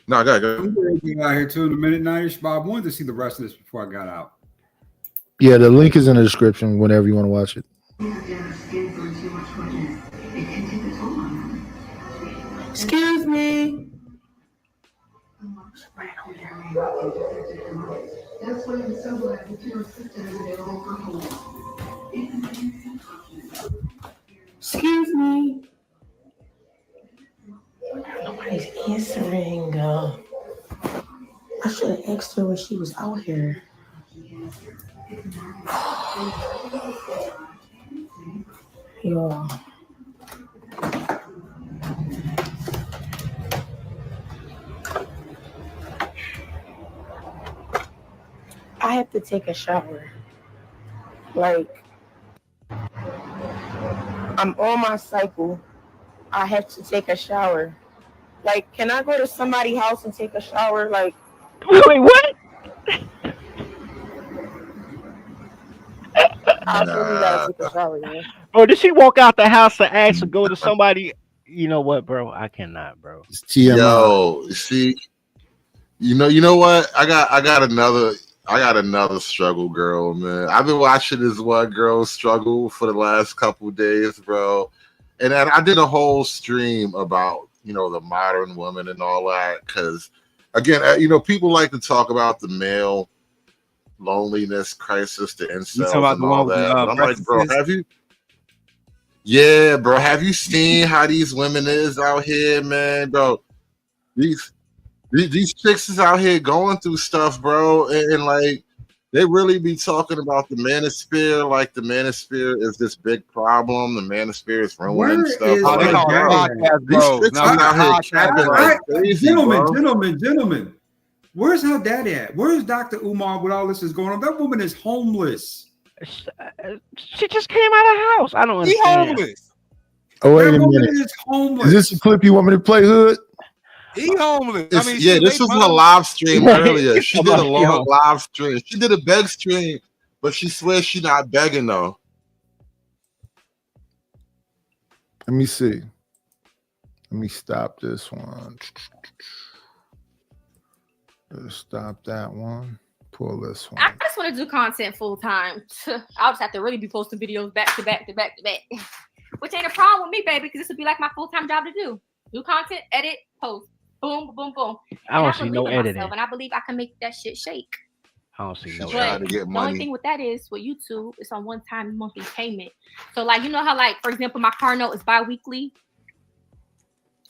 No, I gotta I'm going to get out here too in a minute, Knightish, but I wanted to see the rest of this before I got out. Yeah, the link is in the description whenever you want to watch it. Excuse me. Excuse me. Nobody's answering. I should have asked her when she was out here. Yo. I have to take a shower. Like, I'm on my cycle. I have to take a shower. Like, can I go to somebody's house and take a shower? Like, wait, what? I really gotta take a shower, man. Bro, did she walk out the house and ask to go to somebody? You know what, bro? I cannot, bro. Yo, see, you know what? I got another struggle girl, man. I've been watching this one girl struggle for the last couple of days, bro. And I did a whole stream about, the modern woman and all that. Because, again, people like to talk about the male loneliness crisis, the incels and all that. But I'm like, bro, have you? Yeah, bro. Have you seen how these women is out here, man, bro? These chicks is out here going through stuff, bro, and like they really be talking about the manosphere, like the manosphere is this big problem. The manosphere is ruining Where stuff. is I'm They her like, call it bro, daddy at? podcast these bros. chicks Now is we the out here podcast capping like bros. crazy, bro. Gentlemen. Where's her daddy at? Where's Dr. Umar with all this is going on? That woman is homeless. She just came out of the house. I don't He understand. homeless. Oh, wait That a woman minute. is homeless. Is this a clip you want me to play, Hood? He homeless. I mean, Yeah, shit, this they was her mother- live stream earlier. She Talking did a about she long home. live stream. She did a beg stream, but she swears she not begging though. Let me see. Let me stop this one. Let's stop that one. Pull this one. I just want to do content full time. I'll just have to really be posting videos back to back to back to back, which ain't a problem with me, baby, because this would be like my full time job to do content, edit, post, boom, boom, boom. I don't And see no believe in editing. myself, and I believe I can make that shit shake. I don't see no She's trying editing. to get The only money. thing with that is with YouTube, it's on one-time monthly payment. So, like, you know how, like, for example, my car note is bi-weekly.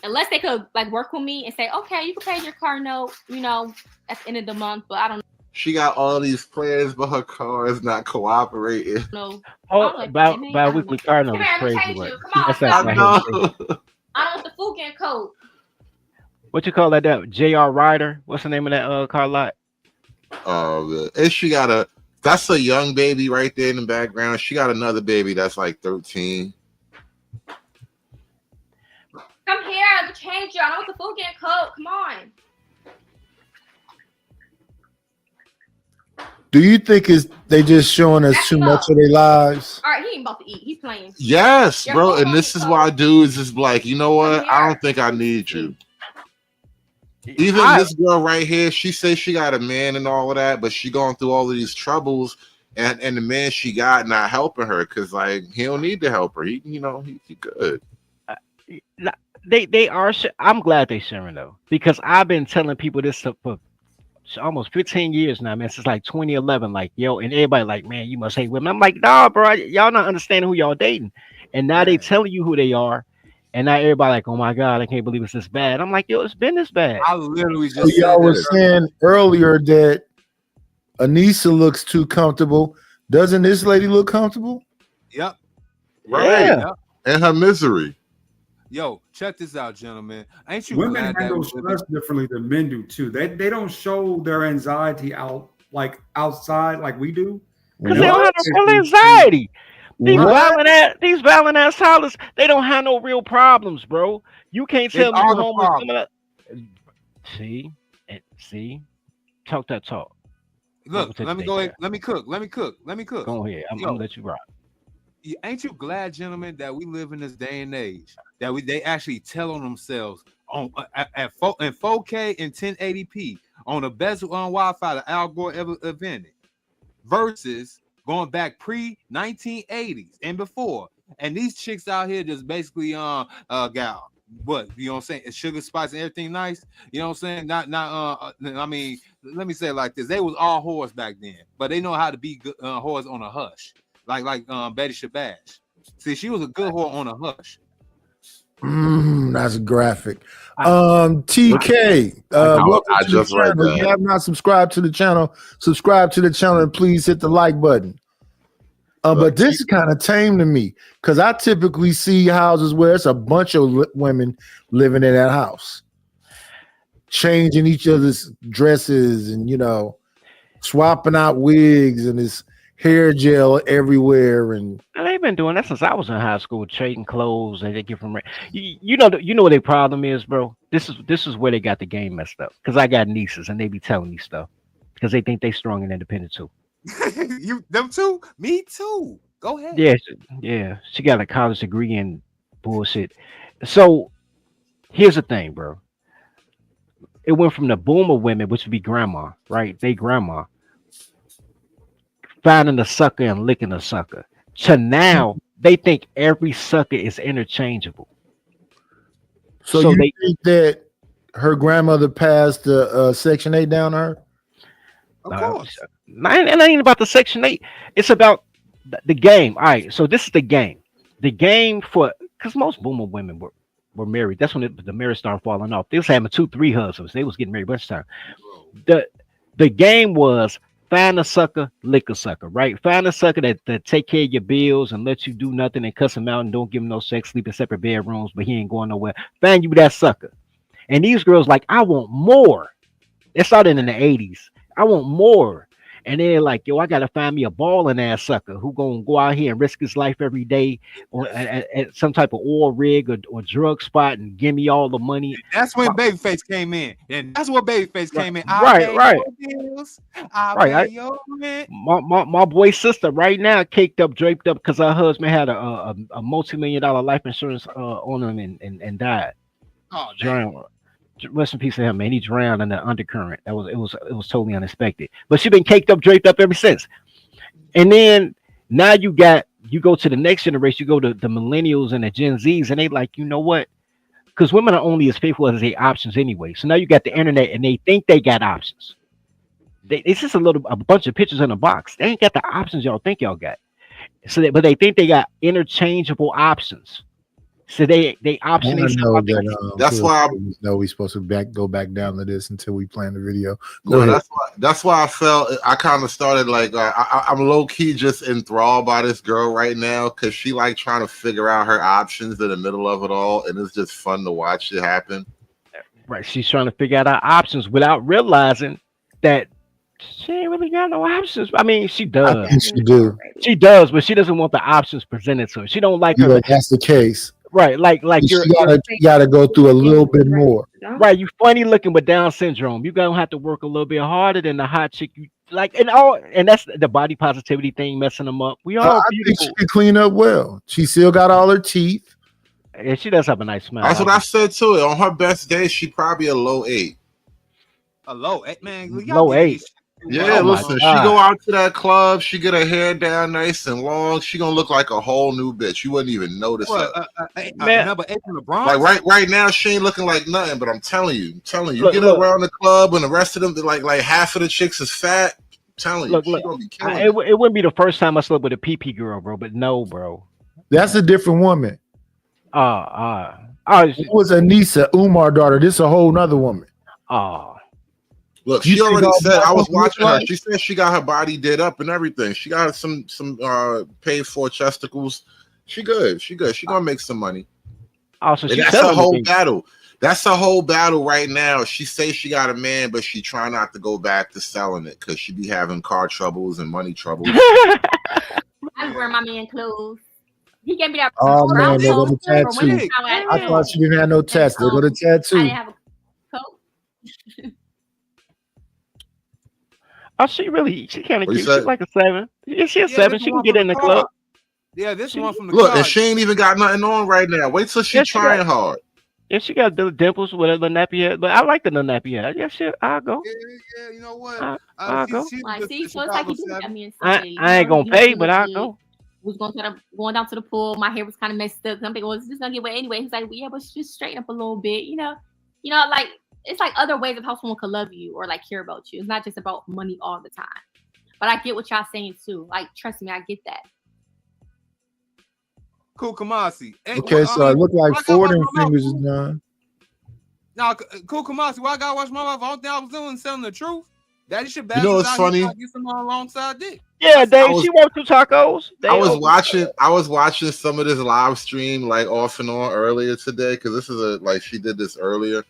Unless they could like work with me and say, okay, you can pay your car note, you know, at the end of the month, but I don't She got all these plans, but her car is not cooperating. know. Oh, bi-weekly car note is Come here, crazy. let me But change you. Come on, that's that come right on. here. I don't want the Fugan code. What you call that? That JR Rider? What's the name of that car lot? Oh, and she got that's a young baby right there in the background. She got another baby that's like 13. Come here, let me change you. I don't want the Fugan code. Come on. Do you think they just showing us too much of their lives? All right, he ain't about to eat. He's playing. Yes, Your bro. phone And this is why dudes is like, you know what? I don't think I need you. Even this girl right here, she says she got a man and all of that, but she going through all of these troubles, and the man she got not helping her because like he don't need to help her. He good. They are. I'm glad they sharing though, because I've been telling people this stuff for almost 15 years now, man. Since like 2011, like yo, and everybody like, man, you must hate women. I'm like, nah, bro, y'all not understanding who y'all dating, and now they telling you who they are, and now everybody like, oh my god, I can't believe it's this bad. I'm like, yo, it's been this bad. I literally So just y'all said was saying earlier that Anissa looks too comfortable. Doesn't this lady look comfortable? Yep. Right. Yep. And her misery. Yo, check this out, gentlemen. Ain't you Women glad that handle stress differently than men do too. They don't show their anxiety out like outside like we do. Because they don't have no real anxiety. These violent ass toddlers, they don't have no real problems, bro. You can't They tell me are you're the homeless. problem. See, talk that talk. Look, let me go ahead. Let me cook. Let me cook. Go ahead. I'm gonna let you rock. Ain't you glad, gentlemen, that we live in this day and age that they actually tell on themselves on in 4K and 1080p on the best Wi-Fi that Al Gore ever invented, versus going back pre-1980s and before. And these chicks out here just basically got what, you know what I'm saying, sugar, spice, and everything nice. You know what I'm saying? I mean, let me say it like this: they was all whores back then, but they know how to be good whores on a hush. Like Betty Shabazz. See, she was a good whore on a hush. That's graphic. TK, welcome I to just the read channel. If you that. have not subscribed to the channel, subscribe to the channel and please hit the like button. But this is kind of tame to me because I typically see houses where it's a bunch of women living in that house, changing each other's dresses and swapping out wigs and this hair gel everywhere. And they've been doing that since I was in high school, trading clothes that they get from. You know what their problem is, bro. This is where they got the game messed up. Because I got nieces and they be telling me stuff because they think they strong and independent too. Them too? Me too. Go ahead. Yeah. She got a college degree in bullshit. So here's the thing, bro. It went from the boomer women, which would be grandma, right? They grandma finding the sucker and licking the sucker. To now, they think every sucker is interchangeable. So you think that her grandmother passed the Section 8 down to her? Of course. And it ain't about the Section 8. It's about the game. All right, so this is the game. the game for because most boomer women were married. That's when the marriage started falling off. They was having 2-3 husbands. They was getting married a bunch of time. The game was find a sucker, lick a sucker, right? Find a sucker that take care of your bills and let you do nothing and cuss him out and don't give him no sex, sleep in separate bedrooms, but he ain't going nowhere. Find you that sucker. And these girls like, I want more. It started in the 80s. I want more. And they're like, yo, I gotta find me a balling ass sucker who gonna go out here and risk his life every day or at some type of oil rig or drug spot and give me all the money. That's when Babyface came in, and that's what Babyface came in. Right. Bills, I pay your rent. My boy's sister right now caked up, draped up because her husband had a multi-million-dollar life insurance on him and died. Oh, drowned. Rest in peace to him, man. He drowned in the undercurrent. It was totally unexpected. But she been caked up, draped up ever since. And then now you go to the next generation. You go to the millennials and the Gen Zs, and they like, you know what? Because women are only as faithful as their options anyway. So now you got the internet, and they think they got options. It's just a bunch of pictures in a box. They ain't got the options y'all think y'all got. But they think they got interchangeable options. So they option. That's why we're supposed to go back down to this until we plan the video. That's why I felt I kind of started like I'm low key just enthralled by this girl right now because she like trying to figure out her options in the middle of it all, and it's just fun to watch it happen. Right, she's trying to figure out her options without realizing that she ain't really got no options. I mean, she does. I think she do. She does, but she doesn't want the options presented to her. She don't like her. That's the case. Right, like you gotta go through a little bit more. Right, you funny looking with Down syndrome. You're gonna have to work a little bit harder than the hot chick. And that's the body positivity thing messing them up. We all I think she can clean up well. She still got all her teeth. And she does have a nice smile. That's what I said to it. On her best day, she probably a low 8. A low 8, man. Low 8. Yeah, listen, she go out to that club, she get her hair down nice and long, she gonna look like a whole new bitch. You wouldn't even notice her. Number 8 from the Bronx. Like right now, she ain't looking like nothing. But I'm telling you, get her around the club and the rest of them, like half of the chicks is fat. I'm telling you, she gonna be killing it wouldn't be the first time I slept with a PP girl, bro. But no, bro, that's a different woman. It was Anissa, Umar daughter. This is a whole nother woman. Look, she already said I was watching her. She said she got her body did up and everything. She got some paid for chesticles. She good. She gonna make some money. Also, that's a whole battle. That's a whole battle right now. She says she got a man, but she try not to go back to selling it because she be having car troubles and money troubles. I wear my man clothes. He gave me that. Oh man, they go to tattoo. I thought she didn't have no test. They go to tattoo. I didn't have a coat. Oh, she kind of cute. She's like a 7. Yeah, she's a 7. She can get in the club. Yeah, this one from the look, and she ain't even got nothing on right now. Wait till she trying hard. Yeah, she got the dimples with a nappy head, but I like the nappy head. Yeah, shit, I'll go. Yeah, you know what? I'll go. Like, see, so it's like you got me in I ain't gonna pay, but I'll go. Was going down to the pool. My hair was kind of messed up. I'm thinking, well, it's just gonna get wet anyway. He's like, well, yeah, but just straighten up a little bit, you know, like. It's like other ways of how someone could love you or like care about you. It's not just about money all the time. But I get what y'all saying too. Like, trust me, I get that. Cool Kamasi. Okay, so I look like 4 of them fingers is done. Now, Cool Kamasi, why I gotta watch my mouth? All thing I was doing selling the truth. That shit bad. You know what's funny? Get some alongside dick. Yeah, Dave, she went to tacos. I was watching some of this live stream like off and on earlier today because this is she did this earlier.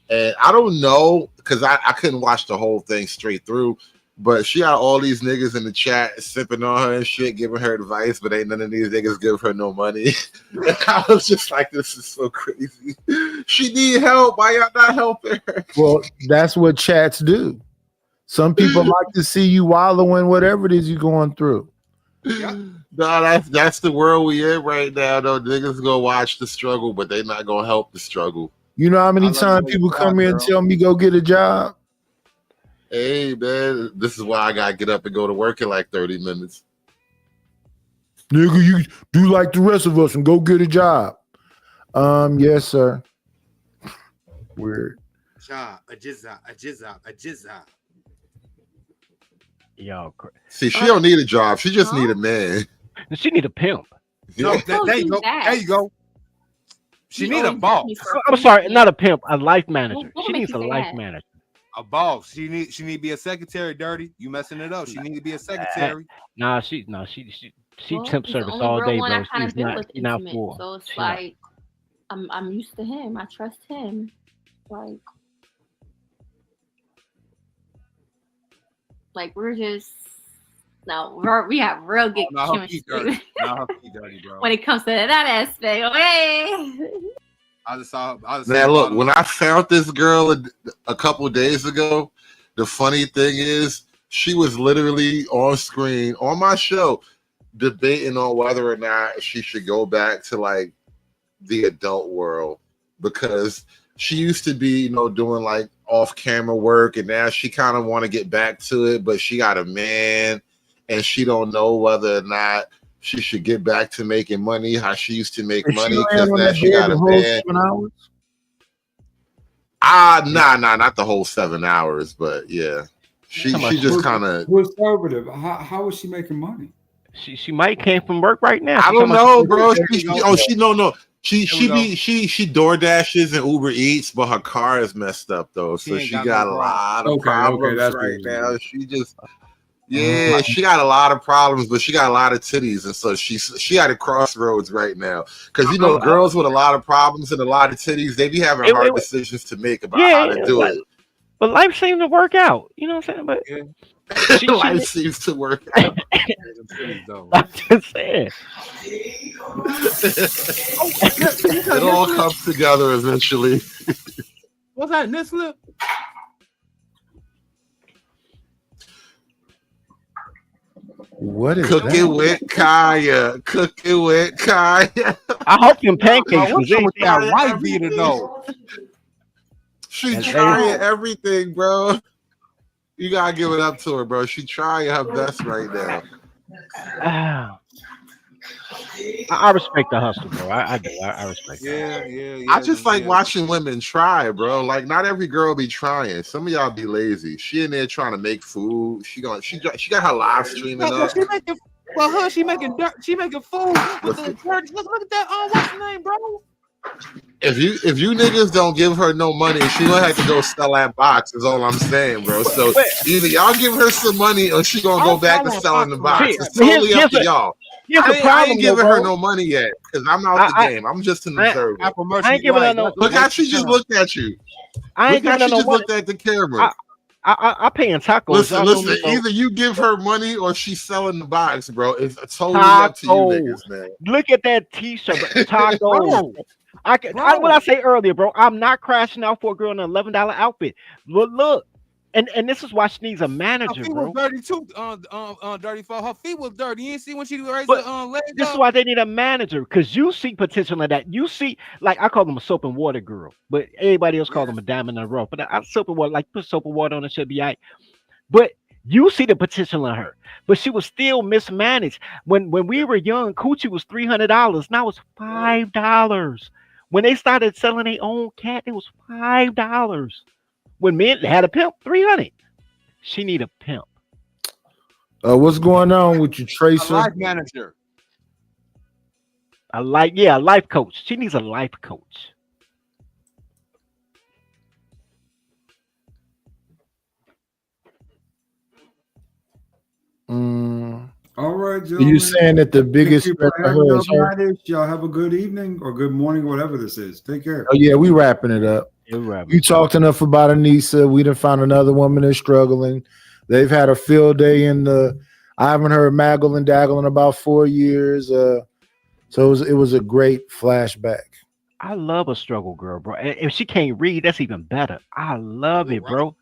And I don't know, because I couldn't watch the whole thing straight through, but she had all these niggas in the chat sipping on her and shit, giving her advice, but ain't none of these niggas give her no money. And I was just like, this is so crazy. She need help. Why y'all not helping her? Well, that's what chats do. Some people like to see you wallowing, whatever it is you're going through. Yeah. No, that's the world we in right now, though. Niggas go watch the struggle, but they not gonna help the struggle. You know how many times people come here and tell me go get a job? Hey man, this is why I gotta get up and go to work in like 30 minutes. Nigga, you do like the rest of us and go get a job. Yes, sir. Weird. A jizza. Yo, see, she don't need a job. She just need a man. She need a pimp. No, there you go. There you go. She need a boss. I'm sorry, not a pimp, a life manager. What She make needs you a say life that? manager. A boss. She need to be a secretary. Dirty. You messing it up. She need to be a secretary. She Well, temp he's the service only all real day, one bro. I kind She's of been not. with She's not intimate. full. So it's She's not. like I'm used to him. I trust him. Like we're just we have real good chemistry Dirty, bro. when it comes to that aspect. Hey. I just now look, when I found this girl a couple of days ago, the funny thing is she was literally on screen on my show debating on whether or not she should go back to like the adult world, because she used to be, doing like off-camera work, and now she kind of want to get back to it, but she got a man and she don't know whether or not she should get back to making money how she used to make money, because now she got a man. 7 hours? Nah, not the whole 7 hours, but yeah. She just kind of conservative. How was she making money? She might came from work right now. I don't know, bro. She door dashes and Uber Eats, but her car is messed up though, so she got a lot of problems right now. She just she got a lot of problems, but she got a lot of titties, and so she at a crossroads right now. Because girls with a lot of problems and a lot of titties, they be having hard decisions to make about how to do it. But life seems to work out. You know what I'm saying? But life seems to work out. I'm just saying. It all comes together eventually. What's that, Nisla? What is Cooking with Kaya? Cooking with Kaya. I hope them pancakes what's up with that white beater though? She's trying everything, bro. You gotta give it up to her, bro. She's trying her best right now. I respect the hustle, bro. I do. I respect it. Yeah. I just like watching women try, bro. Like, not every girl be trying. Some of y'all be lazy. She in there trying to make food. She got her live streaming up. She making food with the church. Look at that. What's her name, bro? If you niggas don't give her no money, she gonna have to go sell that box. Is all I'm saying, bro. So either y'all give her some money, or she gonna go back to selling the box. It's totally up to y'all. I ain't giving her no money yet because I'm out the game. I'm just an observer. I ain't giving her no. Look how she just looked at you. I ain't giving her no money. Looked at the camera. I paying tacos. Listen. Either you give her money or she's selling the box, bro. It's totally up to you niggas, man. Look at that T-shirt, tacos. What I say earlier, bro. I'm not crashing out for a girl in an $11 outfit. Look. And this is why she needs a manager, her feet bro. Was dirty too. Dirty for her feet was dirty. You didn't see when she raised the legs. This is why they need a manager, because you see potential in that. You see, like I call them a soap and water girl, but everybody else calls them a diamond in the rough. But I soap and water, like put soap and water on it, should be right. But you see the potential in her, but she was still mismanaged. When we were young, coochie was $300. Now it's $5. When they started selling their own cat, it was $5. When men had a pimp, $300. She need a pimp. What's going on with you, Tracer? A life manager. A life coach. She needs a life coach. All right, gentlemen. Are you saying that the biggest threat to her is her? Y'all have a good evening or good morning, whatever this is. Take care. Oh yeah, we wrapping it up. You talked enough about Anissa. We done found another woman that's struggling. They've had a field day in the. I haven't heard Maggle and Daggle in about 4 years. So it was a great flashback. I love a struggle girl, bro. If she can't read, that's even better. I love it, bro.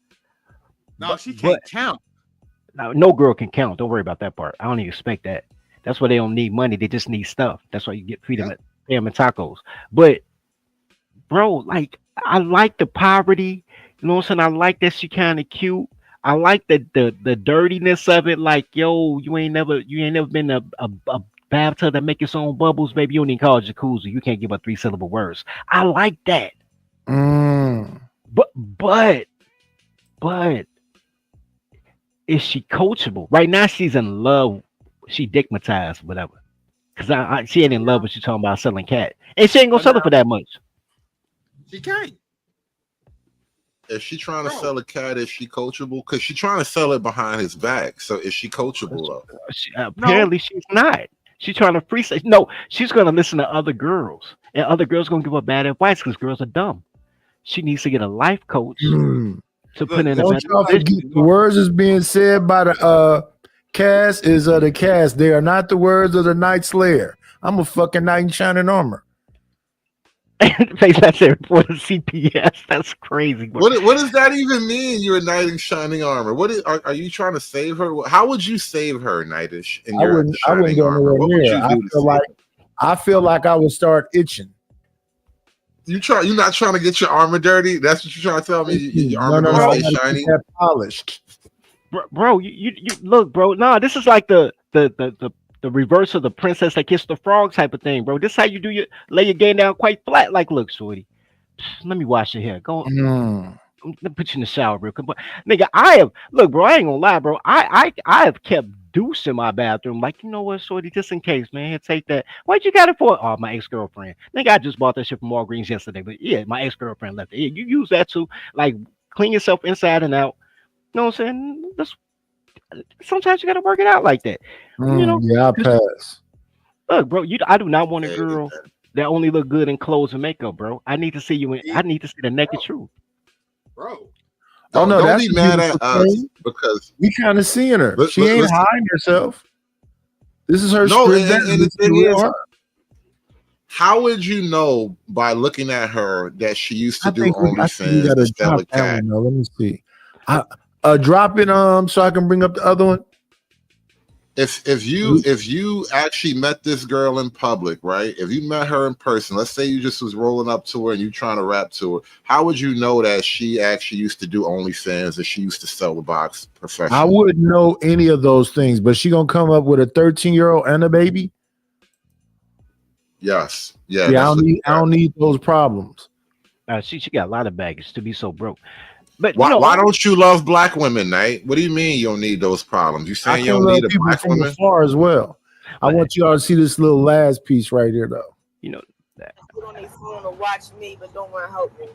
No, she can't count. No girl can count. Don't worry about that part. I don't even expect that. That's why they don't need money. They just need stuff. That's why you get feed them and tacos. But bro, like I like the poverty. You know what I'm saying? I like that she kind of cute. I like the dirtiness of it. Like, yo, you ain't never been a bathtub that make its own bubbles, baby. You don't even call it jacuzzi. You can't give her 3-syllable words. I like that. But is she coachable? Right now, she's in love. She digmatized, whatever. Cause she ain't in love, but she talking about selling cat, and she ain't gonna sell it for that much. She can't. If she trying to sell a cat, is she coachable? Because she trying to sell it behind his back. So is she coachable though? Apparently, she's not. She's trying to free. No, she's gonna listen to other girls, and other girls gonna give her bad advice because girls are dumb. She needs to get a life coach to put in a Don't better y'all forget position. the words is being said by the cast is of the cast. They are not the words of the Night Slayer. I'm a fucking knight in shining armor. Face that there for the CPS. That's crazy. Bro. What does that even mean? You're a knight in shining armor. Are you trying to save her? How would you save her, knightish, in your I wouldn't shining go armor? nowhere What would near. you do to save her? I feel like I would start itching. You're not trying to get your armor dirty. That's what you're trying to tell me. Your armor No, don't I stay gotta shiny. keep that polished. Bro, you look, bro. Nah, this is like the reverse of the princess that kissed the frog type of thing, bro. This is how you do lay your game down quite flat. Like, look, shorty, let me wash your hair. Go. Let me put you in the shower real quick. But, nigga, look, bro. I ain't gonna lie, bro. I have kept Deuce in my bathroom. Like, you know what, shorty, just in case, man. Here, take that. What you got it for? Oh, my ex-girlfriend. Nigga, I just bought that shit from Walgreens yesterday. But yeah, my ex-girlfriend left it. Yeah, you use that to like clean yourself inside and out. You know what I'm saying? Sometimes you gotta work it out like that. You know? Yeah, I pass. Look, bro, I do not want a girl that only look good in clothes and makeup, bro. I need to see you I need to see the naked truth. Bro. Oh no, Don't that's be mad at us because we kind of seeing her. But- She but ain't listen- hiding herself. This is her No, script. and the thing is, how would you know by looking at her that she used to do we OnlyFans gotta to sell a drop that cat? one, though. Let me see. Drop it so I can bring up the other one. If you actually met this girl in public, right? If you met her in person, let's say you just was rolling up to her and you trying to rap to her, how would you know that she actually used to do OnlyFans and she used to sell the box professionally? I wouldn't know any of those things, but she gonna come up with a 13-year-old and a baby. Yes. Yeah. I don't need those problems. She got a lot of baggage to be so broke. But why don't you love black women, Knight? What do you mean you don't need those problems? You saying you don't need a black from woman? afar as well. I want y'all to see this little last piece right here, though. You know that. Put on their phone to watch me, but don't want to help me.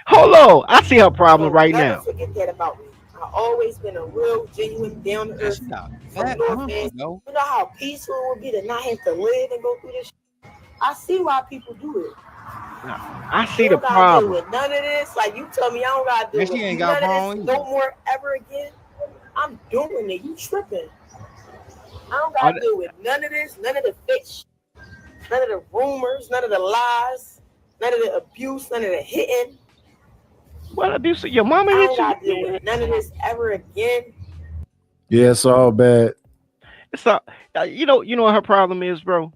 Hold on, I see her problem right Never now. forget that about me. I've always been a real, genuine, down to earth. From North End. You know how peaceful it would be to not have to live and go through this shit? I see why people do it. I see You the don't gotta deal problem. with none of this. Like you tell me, I don't gotta deal And with she ain't none got of phone this no more ever again. I'm doing it. You tripping? I don't gotta deal with none of this, none of the fake shit, none of the rumors, none of the lies, none of the abuse, none of the hitting. What abuse? Your mama I hit don't gotta deal you? with none of this ever again. Yeah, it's all bad. It's not. You know what her problem is, bro?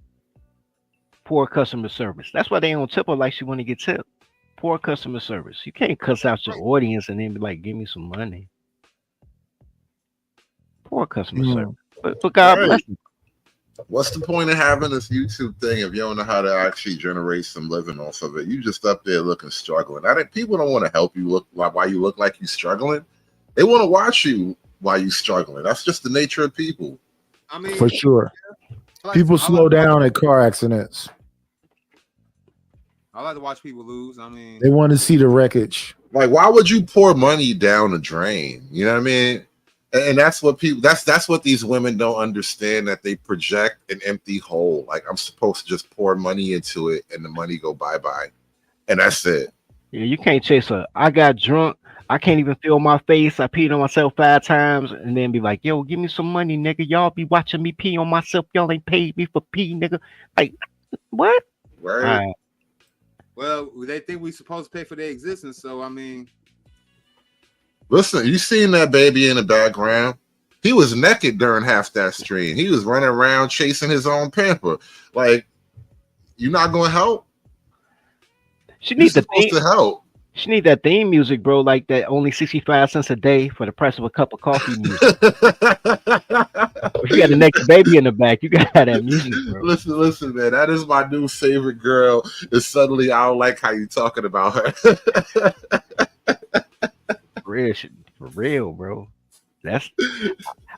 Poor customer service. That's why they don't tip her like she want to get tipped. Poor customer service. You can't cuss out your audience and then be like, "Give me some money." Poor customer service. But God bless you. What's the point of having this YouTube thing if you don't know how to actually generate some living off of it? You just up there looking struggling. People don't want to help you look like why you look like you're struggling. They want to watch you while you're struggling. That's just the nature of people. I mean, For sure. People slow down at car accidents. I like to watch people lose. I mean, They want to see the wreckage. Like, why would you pour money down the drain? You know what I mean? And that's what people that's what these women don't understand, that they project an empty hole. Like, I'm supposed to just pour money into it and the money go bye-bye. And that's it. Yeah, you can't chase her. I got drunk. I can't even feel my face. I peed on myself 5 times and then be like, yo, give me some money, nigga. Y'all be watching me pee on myself. Y'all ain't paid me for pee, nigga. Like, what? Right. Well, they think we supposed to pay for their existence. So, I mean. Listen, you seen that baby in the background? He was naked during half that stream. He was running around chasing his own pamper. Like, you're not going to help? She needs to help. She need that theme music, bro, like that only 65 cents a day for the price of a cup of coffee music. If you got a naked baby in the back, you got that music, bro. Listen, man. That is my new favorite girl. And suddenly I don't like how you talking about her. For real, bro.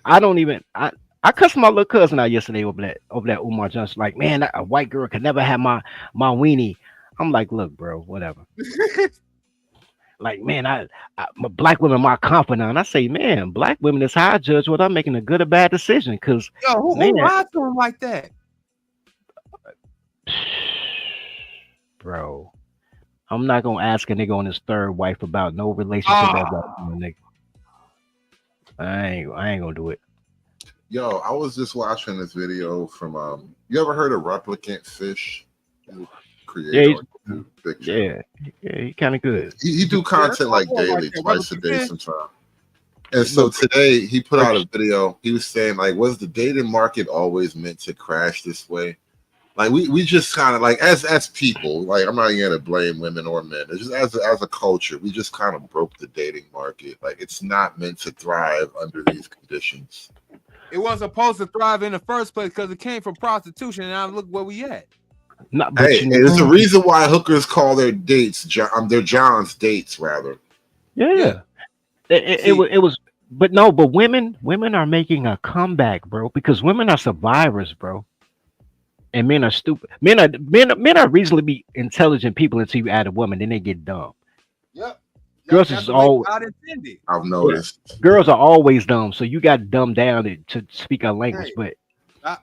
I don't even. I cussed my little cousin out yesterday over that Umar Johnson. Like, man, a white girl could never have my weenie. I'm like, look, bro, whatever. Like, man, my black women my confidant. I say, man, black women is how I judge whether I'm making a good or bad decision. Cause Yo, who lied to him like that? Bro, I'm not gonna ask a nigga on his third wife about no relationship that white woman, nigga. I ain't gonna do it. Yo, I was just watching this video from you ever heard of Replicant Fish? Creator, yeah, he kind of good. He do content like daily, twice a day sometimes. And so today he put out a video. He was saying, like, was the dating market always meant to crash this way? Like we just kind of like as people, like I'm not even gonna blame women or men. It's just as a culture, we just kind of broke the dating market. Like it's not meant to thrive under these conditions. It wasn't supposed to thrive in the first place because it came from prostitution, and now look where we at. Hey, there's a reason why hookers call their dates their John's dates rather. Yeah. It was, but women are making a comeback, bro, because women are survivors, bro. And men are stupid. Men are reasonably intelligent people until you add a woman, then they get dumb. Yep. Girls is all I've noticed. Girls are always dumb, so you got to dumb down to speak our language. Hey,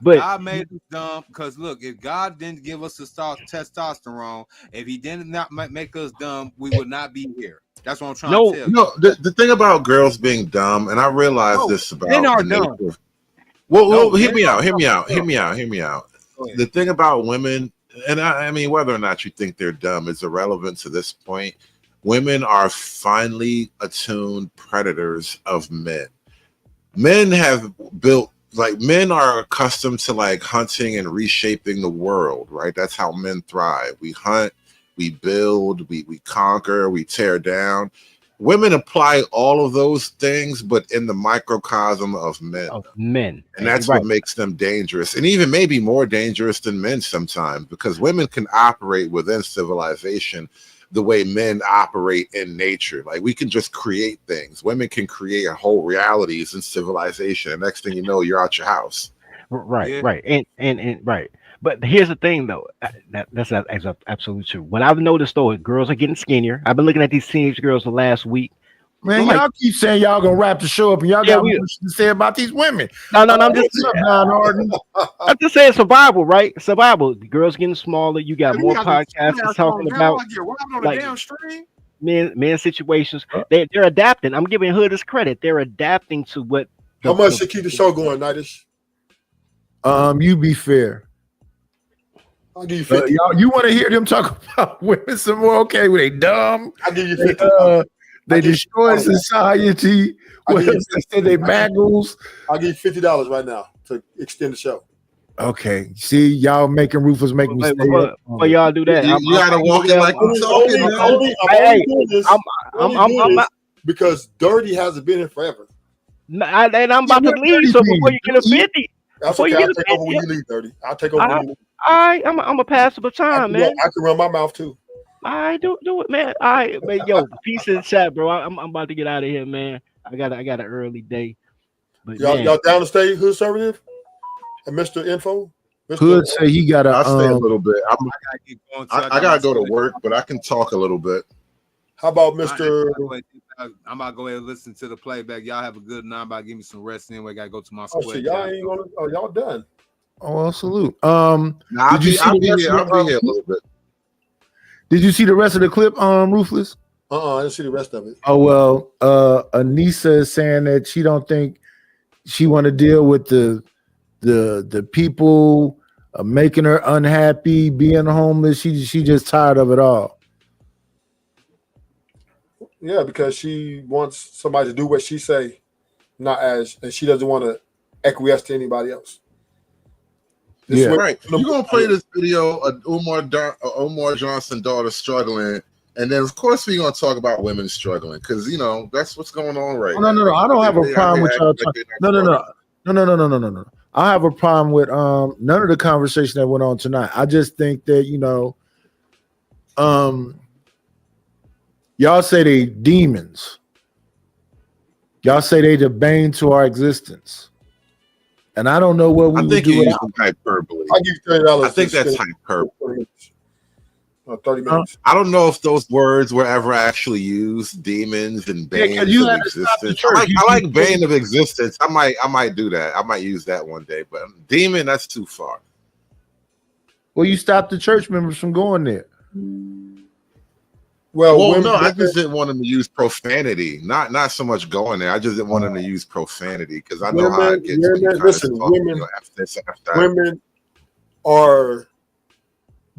But God made us dumb because look, if God didn't give us the testosterone, if He did not make us dumb, we would not be here. That's what I'm trying to tell you. No, the thing about girls being dumb, and I realized this about men are dumb. Well, hear me out. The thing about women, and I mean, whether or not you think they're dumb is irrelevant to this point. Women are finely attuned predators of men. Men have built, like, men are accustomed to like hunting and reshaping the world, right? That's how men thrive. We hunt, we build, we conquer, we tear down. Women apply all of those things, but in the microcosm of men. And that's what makes them dangerous, and even maybe more dangerous than men sometimes, because women can operate within civilization the way men operate in nature. Like we can just create things. Women can create whole realities in civilization. And next thing you know, you're out your house. Right. And right. But here's the thing, though. That's absolutely true. What I've noticed, though, is girls are getting skinnier. I've been looking at these teenage girls the last week. Man, y'all keep saying y'all gonna wrap the show up, and y'all got much to say about these women. No, I'm just saying survival, right? Survival. The girls getting smaller. You got more podcasts talking about like men situations. They're adapting. I'm giving Hood his credit. They're adapting to what. How much to keep the show going, Knightish? You be fair. I'll give you 50. You want to hear them talk about women some more? Okay, were they dumb? I'll give you 50. They destroy society. They bagels. I'll give you $50 right now to extend the show. Okay. See, y'all making Rufus make me stay up. Well, y'all do that. You gotta walk it like I'm talking. Because Dirty hasn't been here forever. And I'm about to leave. So before you get a 50, that's okay. I'll take over when you leave, Dirty. I'll take over when you leave. All right, I'm a pass the baton, man. I can run my mouth too. All right, do it, man. All right, man. Yo, peace in the chat, bro. I'm about to get out of here, man. I got an early day. But y'all down to stay Hood Conservative and Mr. Info? Hood say he got I'll stay a little bit. I gotta go to work, but I can talk a little bit. How about Mr. I'm about to go ahead and listen to the playback. Y'all have a good night. I'm about to give me some rest anyway. Gotta go to my square. So y'all ain't gonna. Oh, y'all done. Oh, well, salute. I'll be here a little bit. Did you see the rest of the clip, Ruthless? I didn't see the rest of it. Oh well, Anissa is saying that she don't think she want to deal with the people making her unhappy, being homeless. She just tired of it all. Yeah, because she wants somebody to do what she say, and she doesn't want to acquiesce to anybody else. Right. You're gonna play this video of Umar Johnson daughter struggling, and then of course we're gonna talk about women struggling because that's what's going on right now. No. I don't have a problem with y'all. No. I have a problem with none of the conversation that went on tonight. I just think that y'all say they demons. Y'all say they the bane to our existence. And I don't know what we I would think do you're without. using hyperbole. I'll give you $30. I think that's hyperbole. 30 minutes. I don't know if those words were ever actually used. Demons and Yeah, 'cause banes you of had to stop the existence. church. I like bane of existence. I might do that. I might use that one day. But demon, that's too far. Well, you stopped the church members from going there. Well, no, I just didn't want them to use profanity. Not so much going there. I just didn't want them to use profanity because I know how it gets. Women are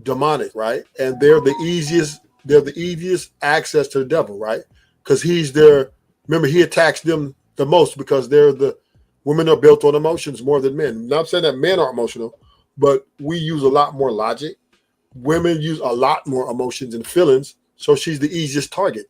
demonic, right? And they're the easiest access to the devil, right? Because he's there. Remember, he attacks them the most because women are built on emotions more than men. Not saying that men are emotional, but we use a lot more logic. Women use a lot more emotions and feelings, so she's the easiest target.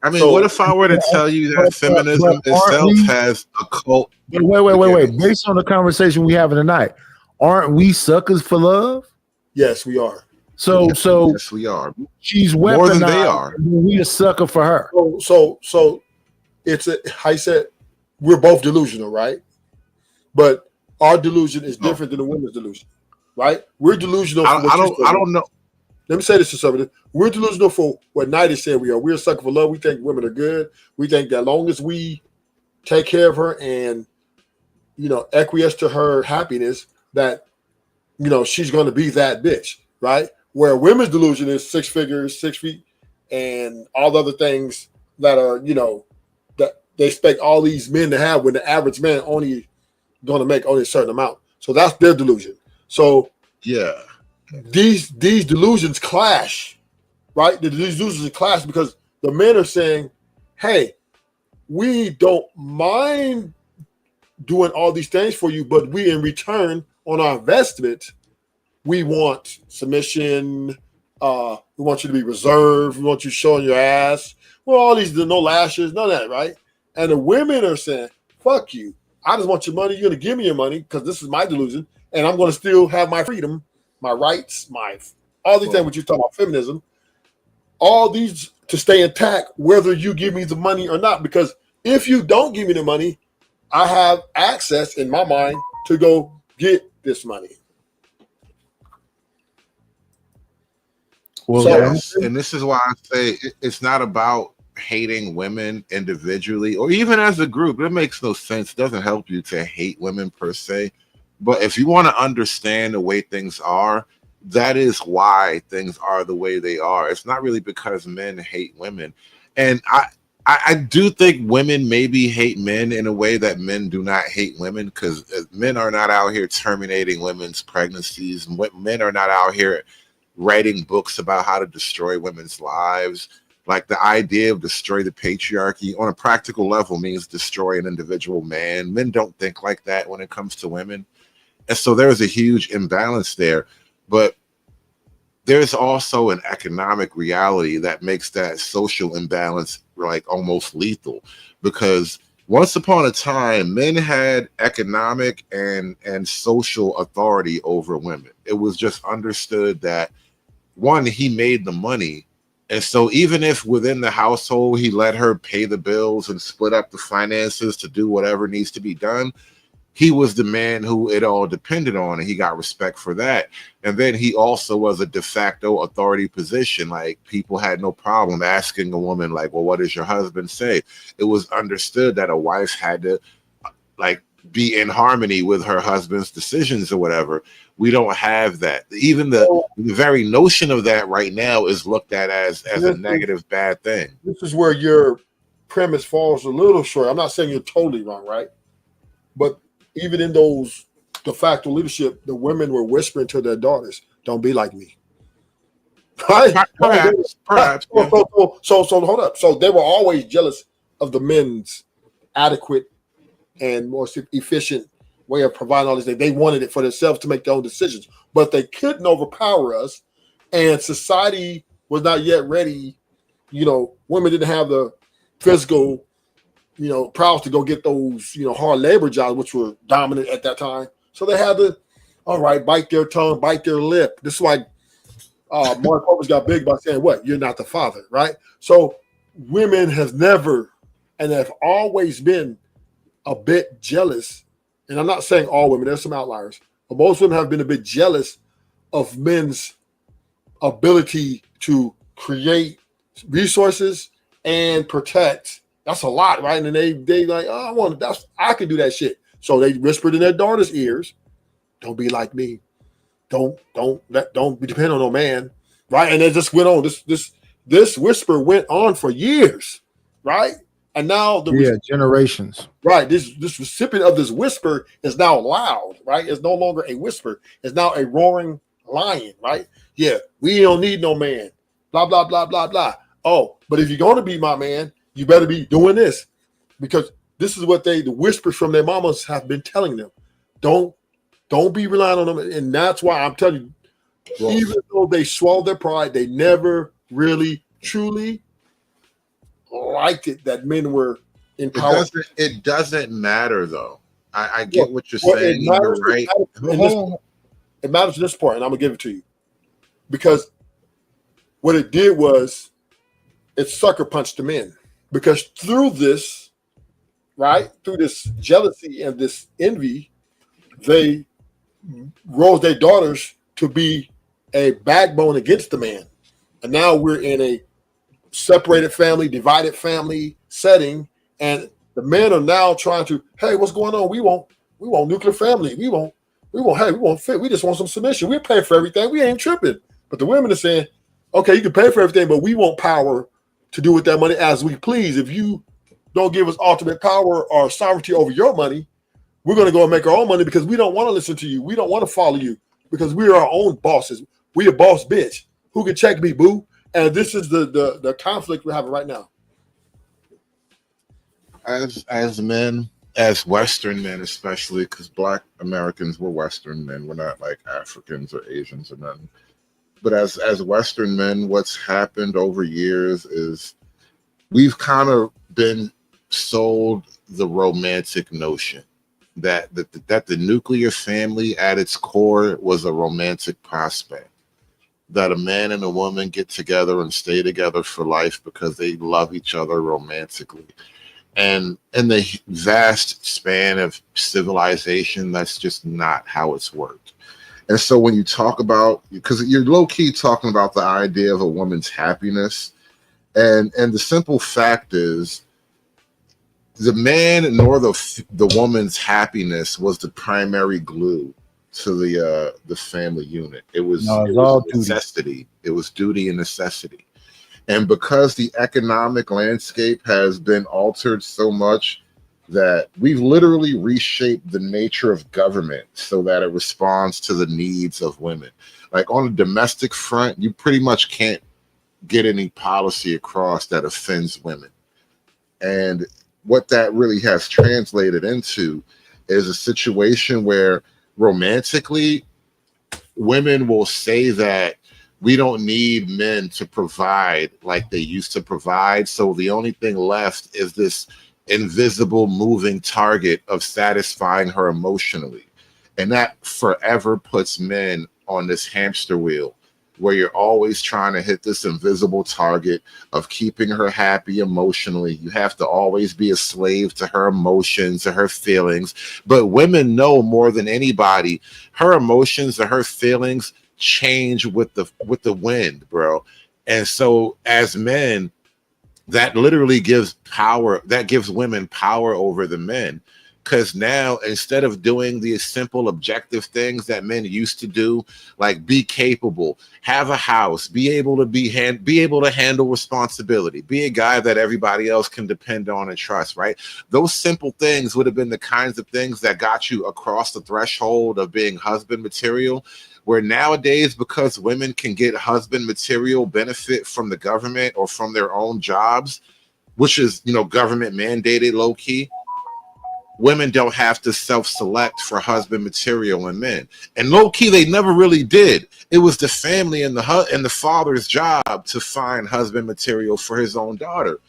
I mean, what if I were to tell you that feminism itself has a cult? Wait. Based on the conversation we having tonight, aren't we suckers for love? Yes, we are. So yes, we are. She's weaponized. More than they are. We a sucker for her. So it's I said we're both delusional, right? But our delusion is different than the women's delusion, right? We're delusional. I don't know. Let me say this to somebody. We're delusional for what Knightish said we are. We're a sucker for love. We think women are good. We think that as long as we take care of her and, acquiesce to her happiness, that, she's going to be that bitch, right? Where women's delusion is 6 figures, 6 feet, and all the other things that are, that they expect all these men to have when the average man only going to make only a certain amount. So that's their delusion. So yeah. These delusions clash, right? These delusions clash because the men are saying, hey, we don't mind doing all these things for you, but we in return on our investment, we want submission, we want you to be reserved, we want you showing your ass. Well, all these no lashes, none of that, right? And the women are saying, fuck you. I just want your money. You're going to give me your money because this is my delusion, and I'm going to still have my freedom, my rights, all these things, what you talk about feminism, all these to stay intact, whether you give me the money or not. Because if you don't give me the money, I have access in my mind to go get this money. Well, yes, and this is why I say it's not about hating women individually or even as a group. It makes no sense. It doesn't help you to hate women per se. But if you want to understand the way things are, that is why things are the way they are. It's not really because men hate women. And I do think women maybe hate men in a way that men do not hate women, because men are not out here terminating women's pregnancies. Men are not out here writing books about how to destroy women's lives. Like the idea of destroy the patriarchy on a practical level means destroy an individual man. Men don't think like that when it comes to women. And so there's a huge imbalance there. But there's also an economic reality that makes that social imbalance like almost lethal, because once upon a time, men had economic and social authority over women. It was just understood that, one, he made the money. And so even if within the household, he let her pay the bills and split up the finances to do whatever needs to be done, he was the man who it all depended on, and he got respect for that. And then he also was a de facto authority position. Like, people had no problem asking a woman, like, well, what does your husband say? It was understood that a wife had to like be in harmony with her husband's decisions or whatever. We don't have that. Even the very notion of that right now is looked at as a negative, bad thing. This is where your premise falls a little short. I'm not saying you're totally wrong, right? But even in those de facto leadership, the women were whispering to their daughters, "Don't be like me." Right? Perhaps. So hold up. So they were always jealous of the men's adequate and more efficient way of providing all these things. They wanted it for themselves to make their own decisions, but they couldn't overpower us, and society was not yet ready. Women didn't have the physical prowess to go get those, hard labor jobs, which were dominant at that time. So they had to, bite their tongue, bite their lip. This is why Mark Hoppus got big by saying, what? You're not the father, right? So women have never and have always been a bit jealous, and I'm not saying all women, there's some outliers, but most women have been a bit jealous of men's ability to create resources and protect. That's a lot, right? And they like, oh, I can do that shit. So they whispered in their daughter's ears, "Don't be like me. Don't be dependent on no man," right? And it just went on. This whisper went on for years, right? And now generations. Right. This recipient of this whisper is now loud, right? It's no longer a whisper. It's now a roaring lion, right? Yeah, we don't need no man. Blah, blah, blah, blah, blah. Oh, but if you're going to be my man, you better be doing this, because this is what the whispers from their mamas have been telling them. Don't be relying on them. And that's why I'm telling you, even though they swallowed their pride, they never really, truly liked it that men were in power. It doesn't matter, though. I get what you're saying. You're right. It matters to this point, and I'm going to give it to you. Because what it did was it sucker punched the men. Because through this, right, through this jealousy and this envy, they rose their daughters to be a backbone against the man. And now we're in a separated family, divided family setting, and the men are now trying to, hey, what's going on? We want nuclear family. We want fit. We just want some submission. We're paying for everything. We ain't tripping. But the women are saying, okay, you can pay for everything, but we want power to do with that money as we please. If you don't give us ultimate power or sovereignty over your money, we're going to go and make our own money, because we don't want to listen to you. We don't want to follow you, because we're our own bosses. We a boss bitch. Who can check me, boo? And this is the conflict we're having right now. As men, as Western men, especially, because Black Americans, we're Western men. We're not like Africans or Asians or nothing. But as Western men, what's happened over years is we've kind of been sold the romantic notion that the nuclear family at its core was a romantic prospect, that a man and a woman get together and stay together for life because they love each other romantically. And in the vast span of civilization, that's just not how it's worked. And so when you talk about, because you're low-key talking about the idea of a woman's happiness, and the simple fact is, the man nor the woman's happiness was the primary glue to the family unit. It was necessity. It was duty and necessity. And because the economic landscape has been altered so much that we've literally reshaped the nature of government so that it responds to the needs of women. Like on a domestic front, you pretty much can't get any policy across that offends women. And what that really has translated into is a situation where romantically, women will say that we don't need men to provide like they used to provide. So the only thing left is this invisible moving target of satisfying her emotionally. And that forever puts men on this hamster wheel where you're always trying to hit this invisible target of keeping her happy emotionally. You have to always be a slave to her emotions, to her feelings. But women know more than anybody, her emotions or her feelings change with the wind, bro. And so as men, that literally gives power, that gives women power over the men. Because now, instead of doing these simple objective things that men used to do, like be capable, have a house, be able to handle responsibility, be a guy that everybody else can depend on and trust, right? Those simple things would have been the kinds of things that got you across the threshold of being husband material. Where nowadays, because women can get husband material benefit from the government or from their own jobs, which is, government mandated low key, women don't have to self-select for husband material and men. And low-key, they never really did. It was the family and the father's job to find husband material for his own daughter.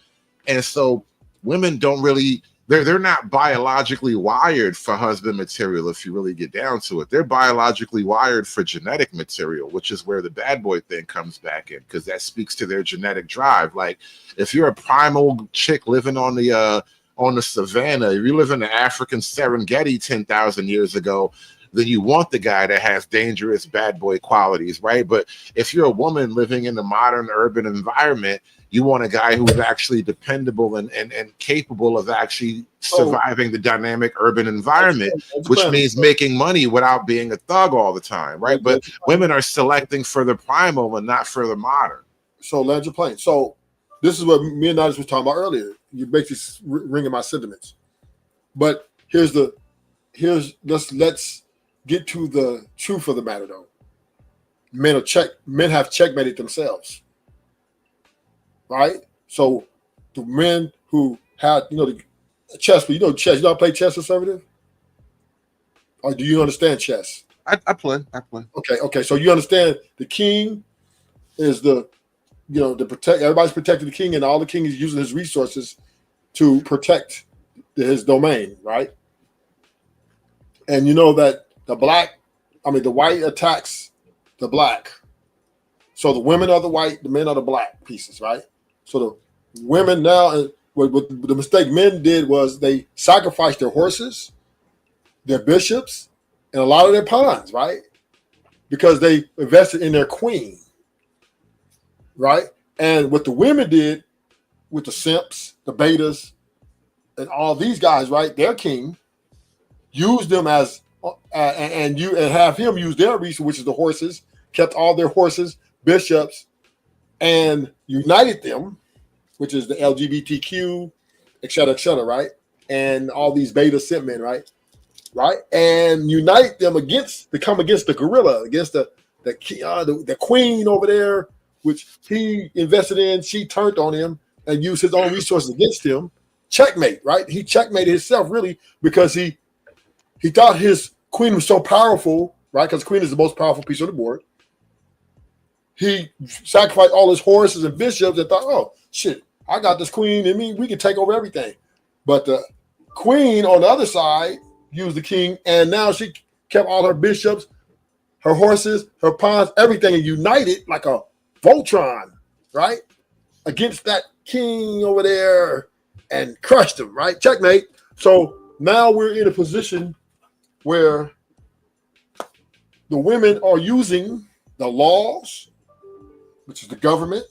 And so women don't really, they're not biologically wired for husband material if you really get down to it. They're biologically wired for genetic material, which is where the bad boy thing comes back in, because that speaks to their genetic drive. Like if you're a primal chick living on the on the savannah, if you live in the African Serengeti 10,000 years ago, then you want the guy that has dangerous bad boy qualities, right? But if you're a woman living in the modern urban environment, you want a guy who is actually dependable and capable of actually surviving the dynamic urban environment, which means making money without being a thug all the time, right? But women are selecting for the primal and not for the modern. So land your plane. So this is what me and Nigel was talking about earlier. You basically ringing my sentiments. But let's get to the truth of the matter, though. Men have checkmated themselves, right? So the men who had, the chess, but chess. You know how to play chess, conservative? Or do you understand chess? I play. Okay. So you understand the king is the protect. Everybody's protecting the king, and all the king is using his resources to protect his domain, right? And you know that the white attacks the black. So the women are the white, the men are the black pieces, right? So the women now, what the mistake men did was they sacrificed their horses, their bishops, and a lot of their pawns, right? Because they invested in their queen, right? And what the women did with the simps, the betas, and all these guys, right? Their king used them as and have him use their resource, which is the horses, kept all their horses, bishops, and united them, which is the LGBTQ, et cetera, right? And all these beta simp men, right? And unite them to come against the gorilla, against the queen over there, which he invested in. She turned on him and used his own resources against him. Checkmate, right? He checkmated himself really because he thought his queen was so powerful, right? Because queen is the most powerful piece on the board. He sacrificed all his horses and bishops and thought, oh, shit, I got this queen in me. We can take over everything. But the queen on the other side used the king, and now she kept all her bishops, her horses, her pawns, everything, and united like a Voltron, right? Against that king over there and crushed him, right? Checkmate. So now we're in a position where the women are using the laws, which is the government,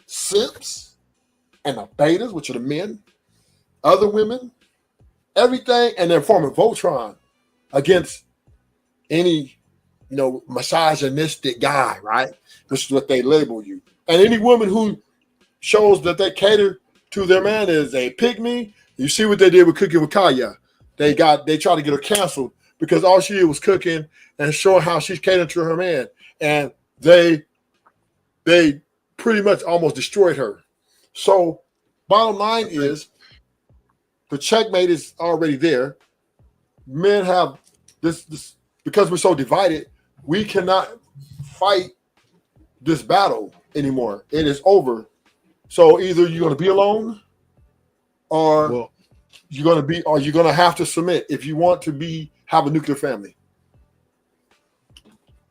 simps, and the betas, which are the men, other women, everything, and they're forming Voltron against any, misogynistic guy, right? Which is what they label you. And any woman who shows that they cater to their man is a pygmy. You see what they did with Cooking with Kaya. They tried to get her canceled because all she did was cooking and showing how she's catering to her man. And they pretty much almost destroyed her. So bottom line is the checkmate is already there. Men have this because we're so divided, we cannot fight this battle anymore. It is over. So either you're going to be alone or you're going to have to submit if you want to have a nuclear family.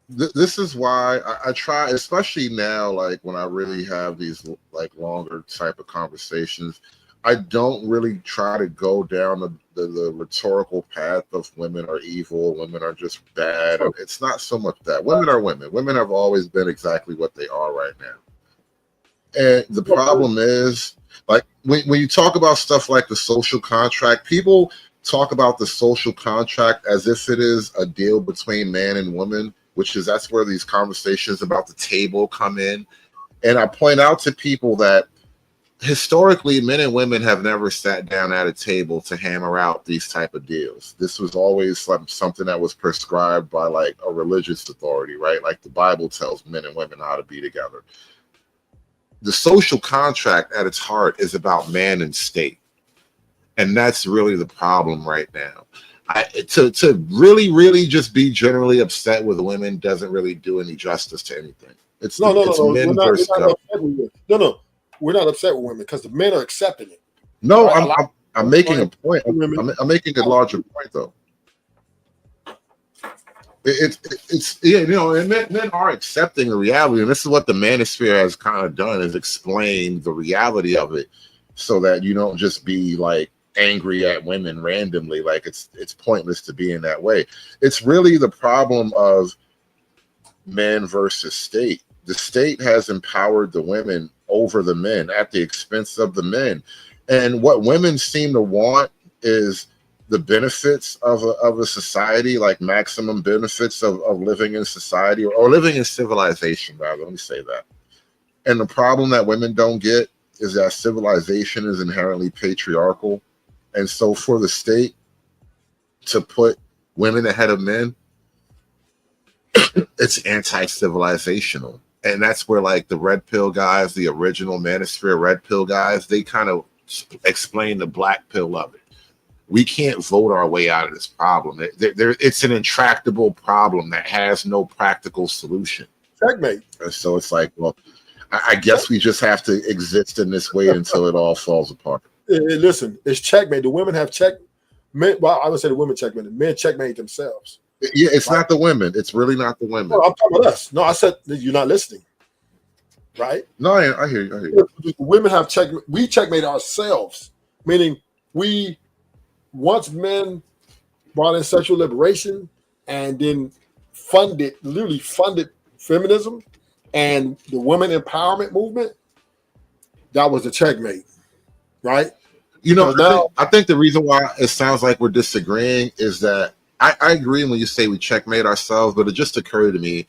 This is why I try, especially now, like when I really have these like longer type of conversations, I don't really try to go down the rhetorical path of women are evil, women are just bad. It's not so much that. Women are women. Women have always been exactly what they are right now. And the problem is, like, when you talk about stuff like the social contract, people talk about the social contract as if it is a deal between man and woman, that's where these conversations about the table come in. And I point out to people that historically, men and women have never sat down at a table to hammer out these type of deals. This was always something that was prescribed by like a religious authority, right? Like the Bible tells men and women how to be together. The social contract at its heart is about man and state. And that's really the problem right now. To really, really just be generally upset with women doesn't really do any justice to anything. It's men versus government. No, we're not upset with women because the men are accepting it. No, right? I'm making a point. I'm making a larger point though. It's and men are accepting the reality, and this is what the manosphere has kind of done, is explain the reality of it. so that you don't just be like angry at women randomly. Like it's pointless to be in that way. It's really the problem of men versus state. The state has empowered the women over the men at the expense of the men. And what women seem to want is the benefits of a society, like maximum benefits of living in society or living in civilization, rather. Let me say that. And the problem that women don't get is that civilization is inherently patriarchal. And so for the state to put women ahead of men, it's anti-civilizational. And that's where like the red pill guys, the original manosphere red pill guys, they kind of explain the black pill of it. We can't vote our way out of this problem. It's an intractable problem that has no practical solution. Checkmate. And so it's like, well, I guess we just have to exist in this way until it all falls apart. Listen, it's checkmate. The women have men. Well, I would say the women checkmate. The men checkmate themselves. Yeah, it's not the women. It's really not the women. No, I'm talking about us. No, I said you're not listening. Right? No, I hear you. I hear you. The women have we checkmate ourselves, meaning once men brought in sexual liberation and then literally funded feminism and the women empowerment movement, that was a checkmate, right? You know, I think the reason why it sounds like we're disagreeing is that I agree when you say we checkmate ourselves, but it just occurred to me,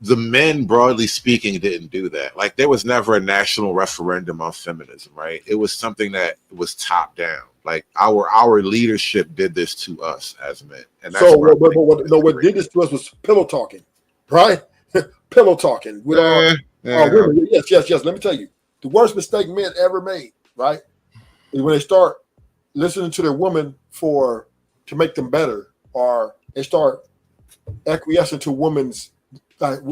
the men, broadly speaking, didn't do that. Like there was never a national referendum on feminism, right? It was something that was top down. Like our leadership did this to us as men. And that's what did this to us was pillow talking, right? Pillow talking with our women. Yes. Let me tell you, the worst mistake men ever made, right, is when they start listening to their woman to make them better, or they start acquiescing to women's, because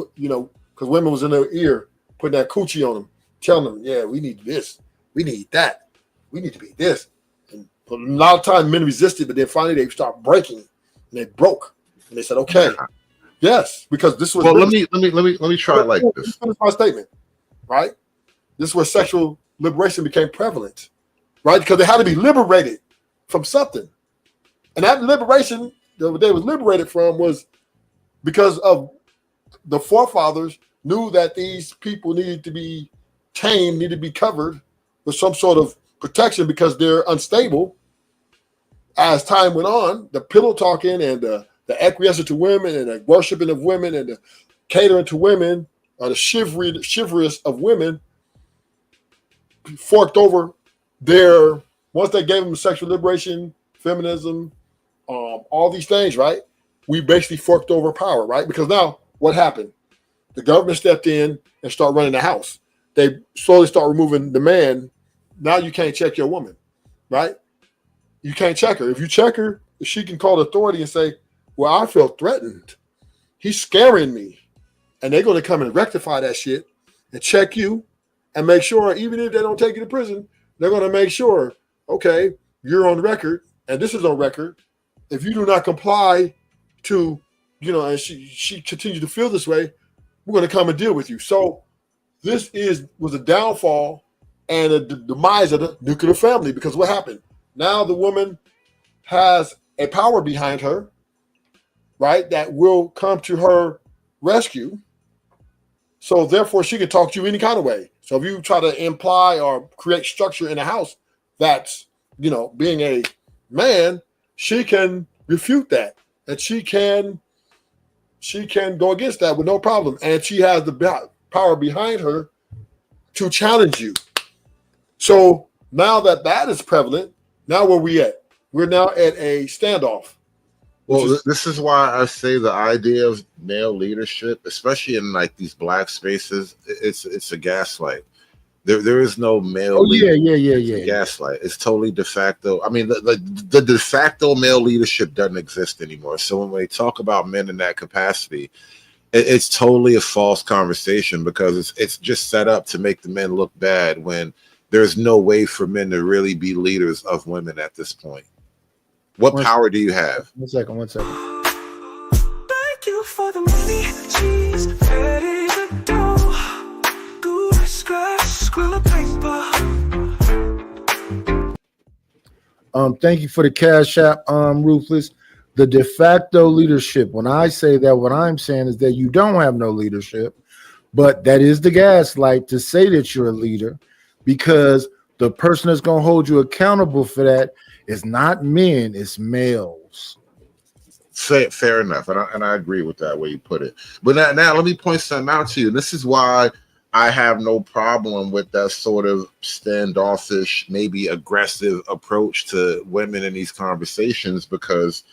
women was in their ear, putting that coochie on them, telling them, yeah, we need this, we need that, we need to be this. And a lot of times men resisted, but then finally they start breaking, and they broke, and they said, okay, yes, because this was. Well, let me try it like this. Finish my statement, right? This is where sexual liberation became prevalent, right? Because they had to be liberated from something. And that liberation that they was liberated from was because of the forefathers knew that these people needed to be tamed, needed to be covered with some sort of protection because they're unstable. As time went on, the pillow talking and the acquiescence to women and the worshiping of women and the catering to women, or the chivalrous of women, forked over once they gave them sexual liberation, feminism, all these things, right? We basically forked over power, right? Because now what happened? The government stepped in and started running the house. They slowly start removing the man. Now you can't check your woman, right? You can't check her. If you check her, she can call the authority and say, well, I feel threatened. He's scaring me. And they're going to come and rectify that shit and check you and make sure, even if they don't take you to prison, they're going to make sure, okay, you're on record, and this is on record. If you do not comply to, and she continues to feel this way, we're going to come and deal with you. So this was a downfall and a demise of the nuclear family, because what happened? Now the woman has a power behind her, right, that will come to her rescue. So therefore she can talk to you any kind of way. So if you try to imply or create structure in the house that's, being a man, she can refute that, and she can go against that with no problem. And she has the power behind her to challenge you. So now that is prevalent, now where we at? We're now at a standoff. Well, this is why I say the idea of male leadership, especially in like these black spaces, it's a gaslight. There is no male. Yeah. Gaslight. It's totally de facto. I mean, the de facto male leadership doesn't exist anymore. So when we talk about men in that capacity, it's totally a false conversation, because it's just set up to make the men look bad when there's no way for men to really be leaders of women at this point. What power do you have? One second. Thank you for the money, cheese, petty the dough. Do scratch, squill of paper. Thank you for the cash app, Ruthless. The de facto leadership. When I say that, what I'm saying is that you don't have no leadership, but that is the gaslight to say that you're a leader, because the person that's going to hold you accountable for that is not men, it's males. Fair enough, and I agree with that way you put it. But now let me point something out to you. This is why I have no problem with that sort of standoffish, maybe aggressive approach to women in these conversations, because,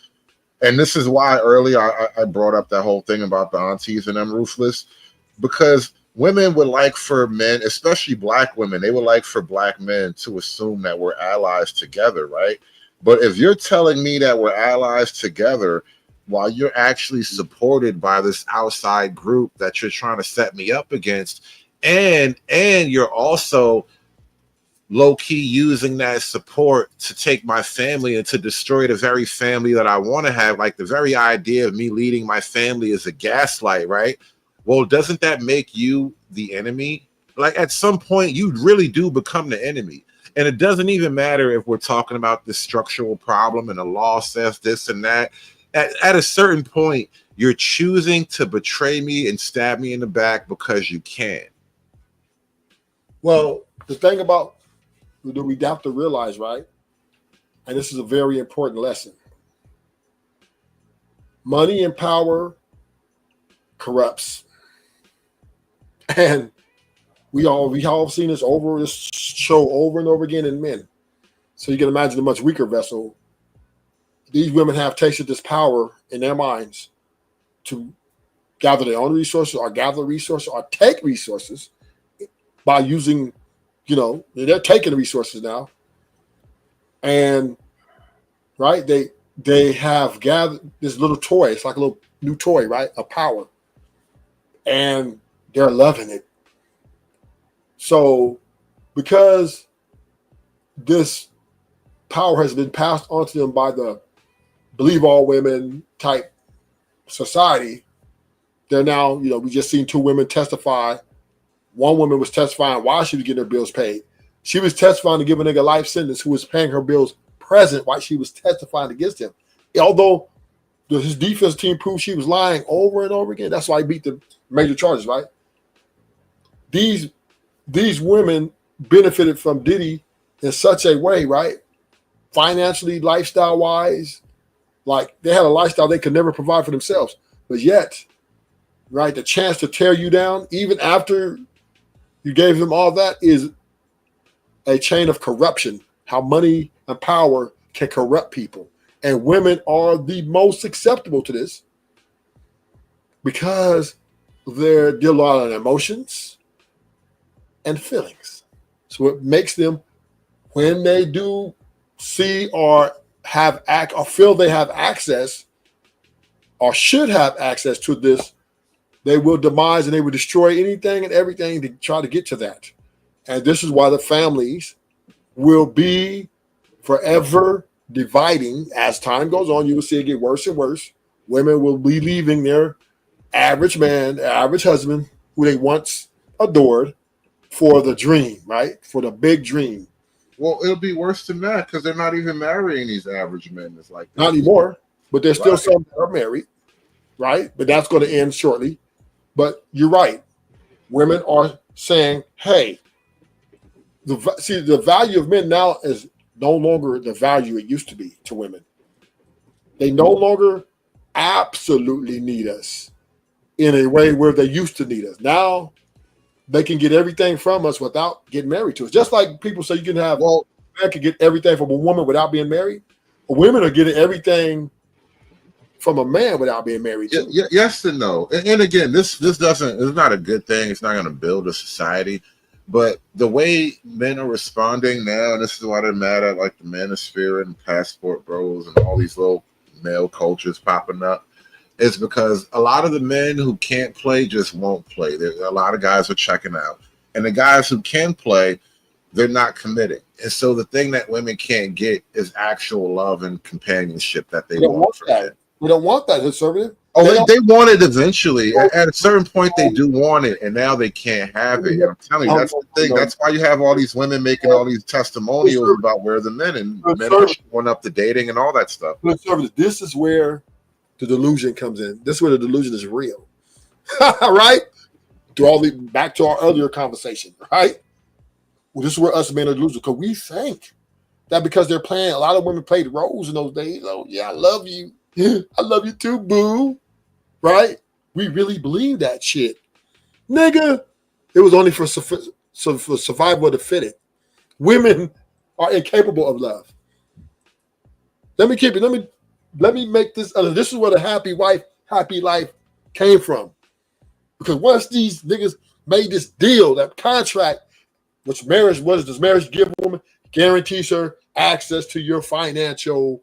and this is why earlier I brought up that whole thing about the aunties and them, Ruthless, because women would like for men, especially black women, they would like for black men to assume that we're allies together, right? But if you're telling me that we're allies together while you're actually supported by this outside group that you're trying to set me up against, and you're also low-key using that support to take my family and to destroy the very family that I want to have, like the very idea of me leading my family is a gaslight, right? Well, doesn't that make you the enemy? Like at some point, you really do become the enemy. And it doesn't even matter if we're talking about this structural problem and the law says this and that. At a certain point, you're choosing to betray me and stab me in the back because you can. Well, the thing about that we have to realize, right? And this is a very important lesson. Money and power corrupts. And we all seen this show over and over again in men. So you can imagine a much weaker vessel. These women have tasted this power in their minds to gather their own resources or take resources by using, they're taking the resources now. And right, they have gathered this little toy. It's like a little new toy, right? A power. And they're loving it. So because this power has been passed on to them by the believe all women type society, they're now, we just seen 2 women testify. One woman was testifying why she was getting her bills paid. She was testifying to give a nigga life sentence who was paying her bills present while she was testifying against him. Although his defense team proved she was lying over and over again. That's why he beat the major charges, right? These women benefited from Diddy in such a way, right? Financially, lifestyle-wise, like they had a lifestyle they could never provide for themselves. But yet, right, the chance to tear you down, even after you gave them all that, is a chain of corruption. How money and power can corrupt people. And women are the most susceptible to this because they're dealing a lot of emotions and feelings. So it makes them, when they do see or have or feel they have access or should have access to this, they will demise and they will destroy anything and everything to try to get to that. And this is why the families will be forever dividing. As time goes on, you will see it get worse and worse. Women will be leaving their average man, their average husband, who they once adored, for the dream, right? For the big dream. Well, it'll be worse than that because they're not even marrying these average men. It's like not anymore, but there's still some that are married, right? But that's going to end shortly. But you're right. Women are saying, hey, the value of men now is no longer the value it used to be to women. They no longer absolutely need us in a way where they used to need us. Now they can get everything from us without getting married to us. Just like people say you can have, man can get everything from a woman without being married. Women are getting everything from a man without being married too. Yes and no. And again, this it's not a good thing. It's not going to build a society. But the way men are responding now, and this is why they're mad at like the manosphere and passport bros and all these little male cultures popping up, is because a lot of the men who can't play just won't play. A lot of guys are checking out. And the guys who can play, they're not committing. And so the thing that women can't get is actual love and companionship that they want from men. We don't want that, conservative. Oh, they want it eventually. At a certain point, they do want it, and now they can't have it. And I'm telling you, that's the thing. That's why you have all these women making all these testimonials about where the men and men are showing up to dating and all that stuff. This is where the delusion comes in. This is where the delusion is real, right? Back to our earlier conversation, right? Well, this is where us men are delusional because we think that because they're playing, a lot of women played roles in those days. Oh yeah, I love you. I love you too, boo. Right? We really believe that shit. Nigga, it was only for survival of the fittest. Women are incapable of love. Let me make this. This is where the happy wife, happy life came from. Because once these niggas made this deal, that contract, which marriage, what does marriage give a woman? Guarantees her access to your financial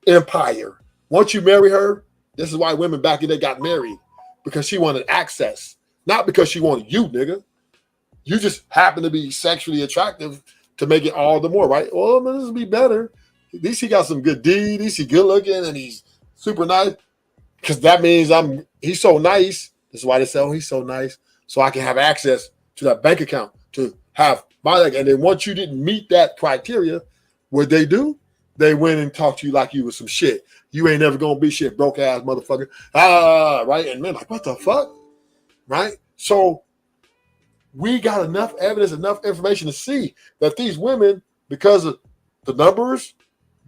empire. Once you marry her, this is why women back in the day got married, because she wanted access, not because she wanted you, nigga. You just happen to be sexually attractive to make it all the more, right? Well, this will be better. At least he got some good deed. At least he's good looking and he's super nice. Because that means he's so nice. This is why they say, oh, he's so nice. So I can have access to that bank account to have my, and then once you didn't meet that criteria, what they do? They went and talked to you like you was some shit. You ain't never gonna be shit, broke ass motherfucker. Right? And men like, what the fuck? Right? So we got enough evidence, enough information to see that these women, because of the numbers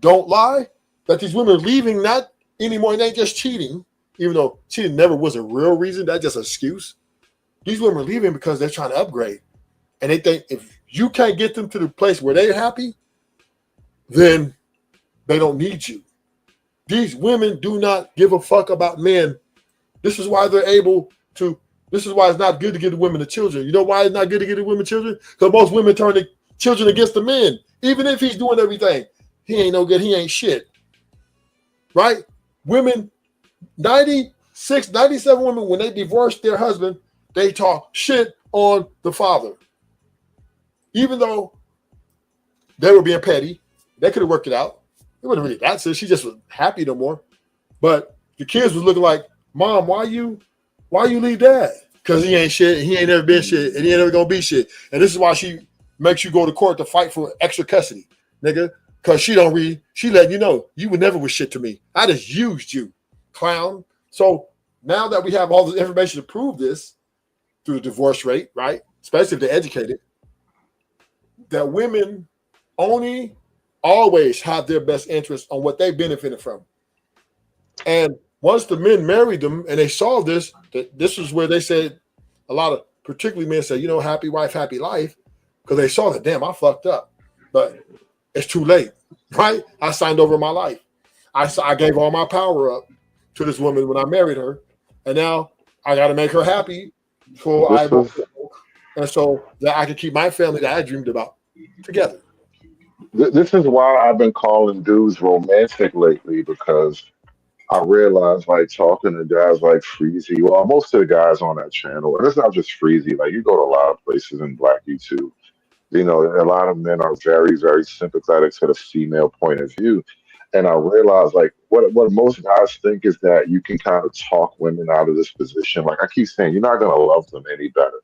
don't lie, that these women are leaving not anymore. It ain't just cheating, even though cheating never was a real reason. That's just an excuse. These women are leaving because they're trying to upgrade. And they think if you can't get them to the place where they're happy, then they don't need you. These women do not give a fuck about men. This is why they're able to, this is why it's not good to give the women the children. You know why it's not good to give the women children? Because most women turn the children against the men. Even if he's doing everything, he ain't no good, he ain't shit. Right? Women, 96, 97 women, when they divorced their husband, they talk shit on the father. Even though they were being petty, they could have worked it out. It wasn't really that serious. She just was happy no more. But the kids was looking like, Mom, why you leave Dad? Because he ain't shit, and he ain't never been shit, and he ain't never gonna be shit. And this is why she makes you go to court to fight for extra custody, nigga. Because she don't read, she letting you know you would never was shit to me. I just used you, clown. So now that we have all the information to prove this through the divorce rate, right? Especially if they're educated, that women only always have their best interest on what they benefited from. And once the men married them and they saw this, that this is where they said, a lot of particularly men say, you know, happy wife, happy life, because they saw that, damn, I fucked up. But it's too late, right? I signed over my life. I gave all my power up to this woman when I married her. And now I got to make her happy and so that I can keep my family that I dreamed about together. This is why I've been calling dudes romantic lately, because I realize, like, talking to guys like Freezy, well, most of the guys on that channel, and it's not just Freezy, like, you go to a lot of places in Black YouTube, you know, a lot of men are very, very sympathetic to the female point of view. And I realize, like, what most guys think is that you can kind of talk women out of this position. Like I keep saying, you're not going to love them any better.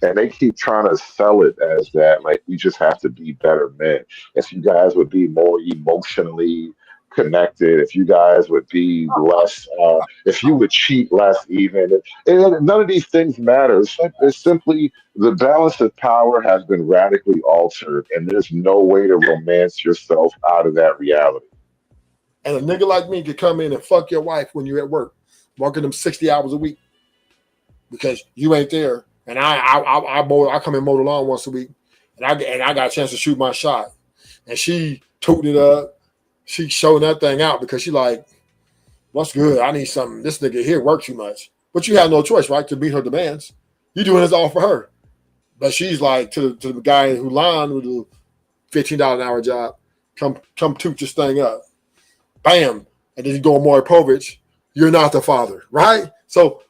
And they keep trying to sell it as that, like, we just have to be better men. If you guys would be more emotionally connected, if you guys would be less, if you would cheat less, even. And none of these things matter. It's simply the balance of power has been radically altered, and there's no way to romance yourself out of that reality. And a nigga like me could come in and fuck your wife when you're at work, working them 60 hours a week because you ain't there. And I come and mow the lawn once a week, and I got a chance to shoot my shot. And she tooted it up. She showing that thing out because she like, what's good? I need something. This nigga here work too much. But you have no choice, right, to meet her demands. You doing this all for her. But she's like to the guy who lined with the $15 an hour job, come toot this thing up. Bam. And then you go on Maury Povich, you're not the father, right? So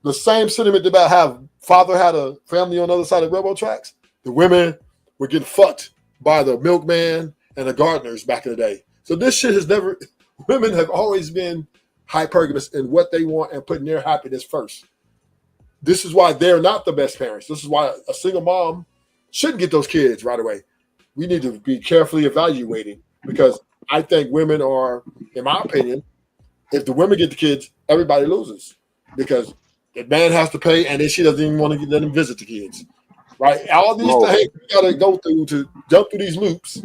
the same sentiment about how father had a family on the other side of railroad tracks, the women were getting fucked by the milkman and the gardeners back in the day. So this shit has never, women have always been hypergamous in what they want and putting their happiness first. This is why they're not the best parents. This is why a single mom shouldn't get those kids right away. We need to be carefully evaluating, because I think women are, in my opinion, if the women get the kids, everybody loses, because the man has to pay, and then she doesn't even want to let him visit the kids. Right? All these things we gotta go through to jump through these loops.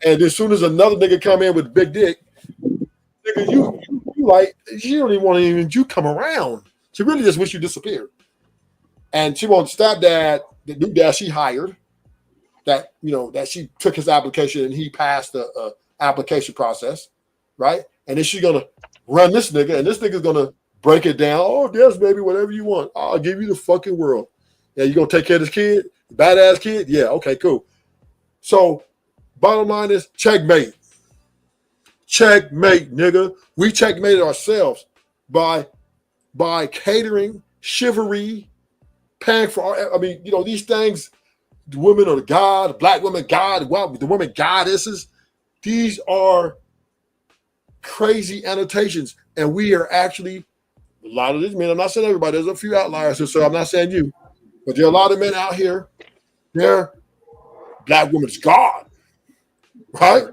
And as soon as another nigga come in with big dick, nigga, you like, she don't even want to even you come around. She really just wish you disappeared. And she wants stepdad, the new dad she hired, that that she took his application and he passed the application process, right? And then she's gonna run this nigga, and this nigga's gonna break it down. Oh, yes, baby, whatever you want. I'll give you the fucking world. Yeah, you gonna take care of this kid, badass kid? Yeah, okay, cool. So, bottom line is checkmate. Checkmate, nigga. We checkmated ourselves by catering, chivalry, paying for our, these things. The women are the god, the black women god, the women goddesses. These are crazy annotations, and we are actually, a lot of these men, I'm not saying everybody, there's a few outliers here, so I'm not saying you, but there are a lot of men out here, they're black women's god, right?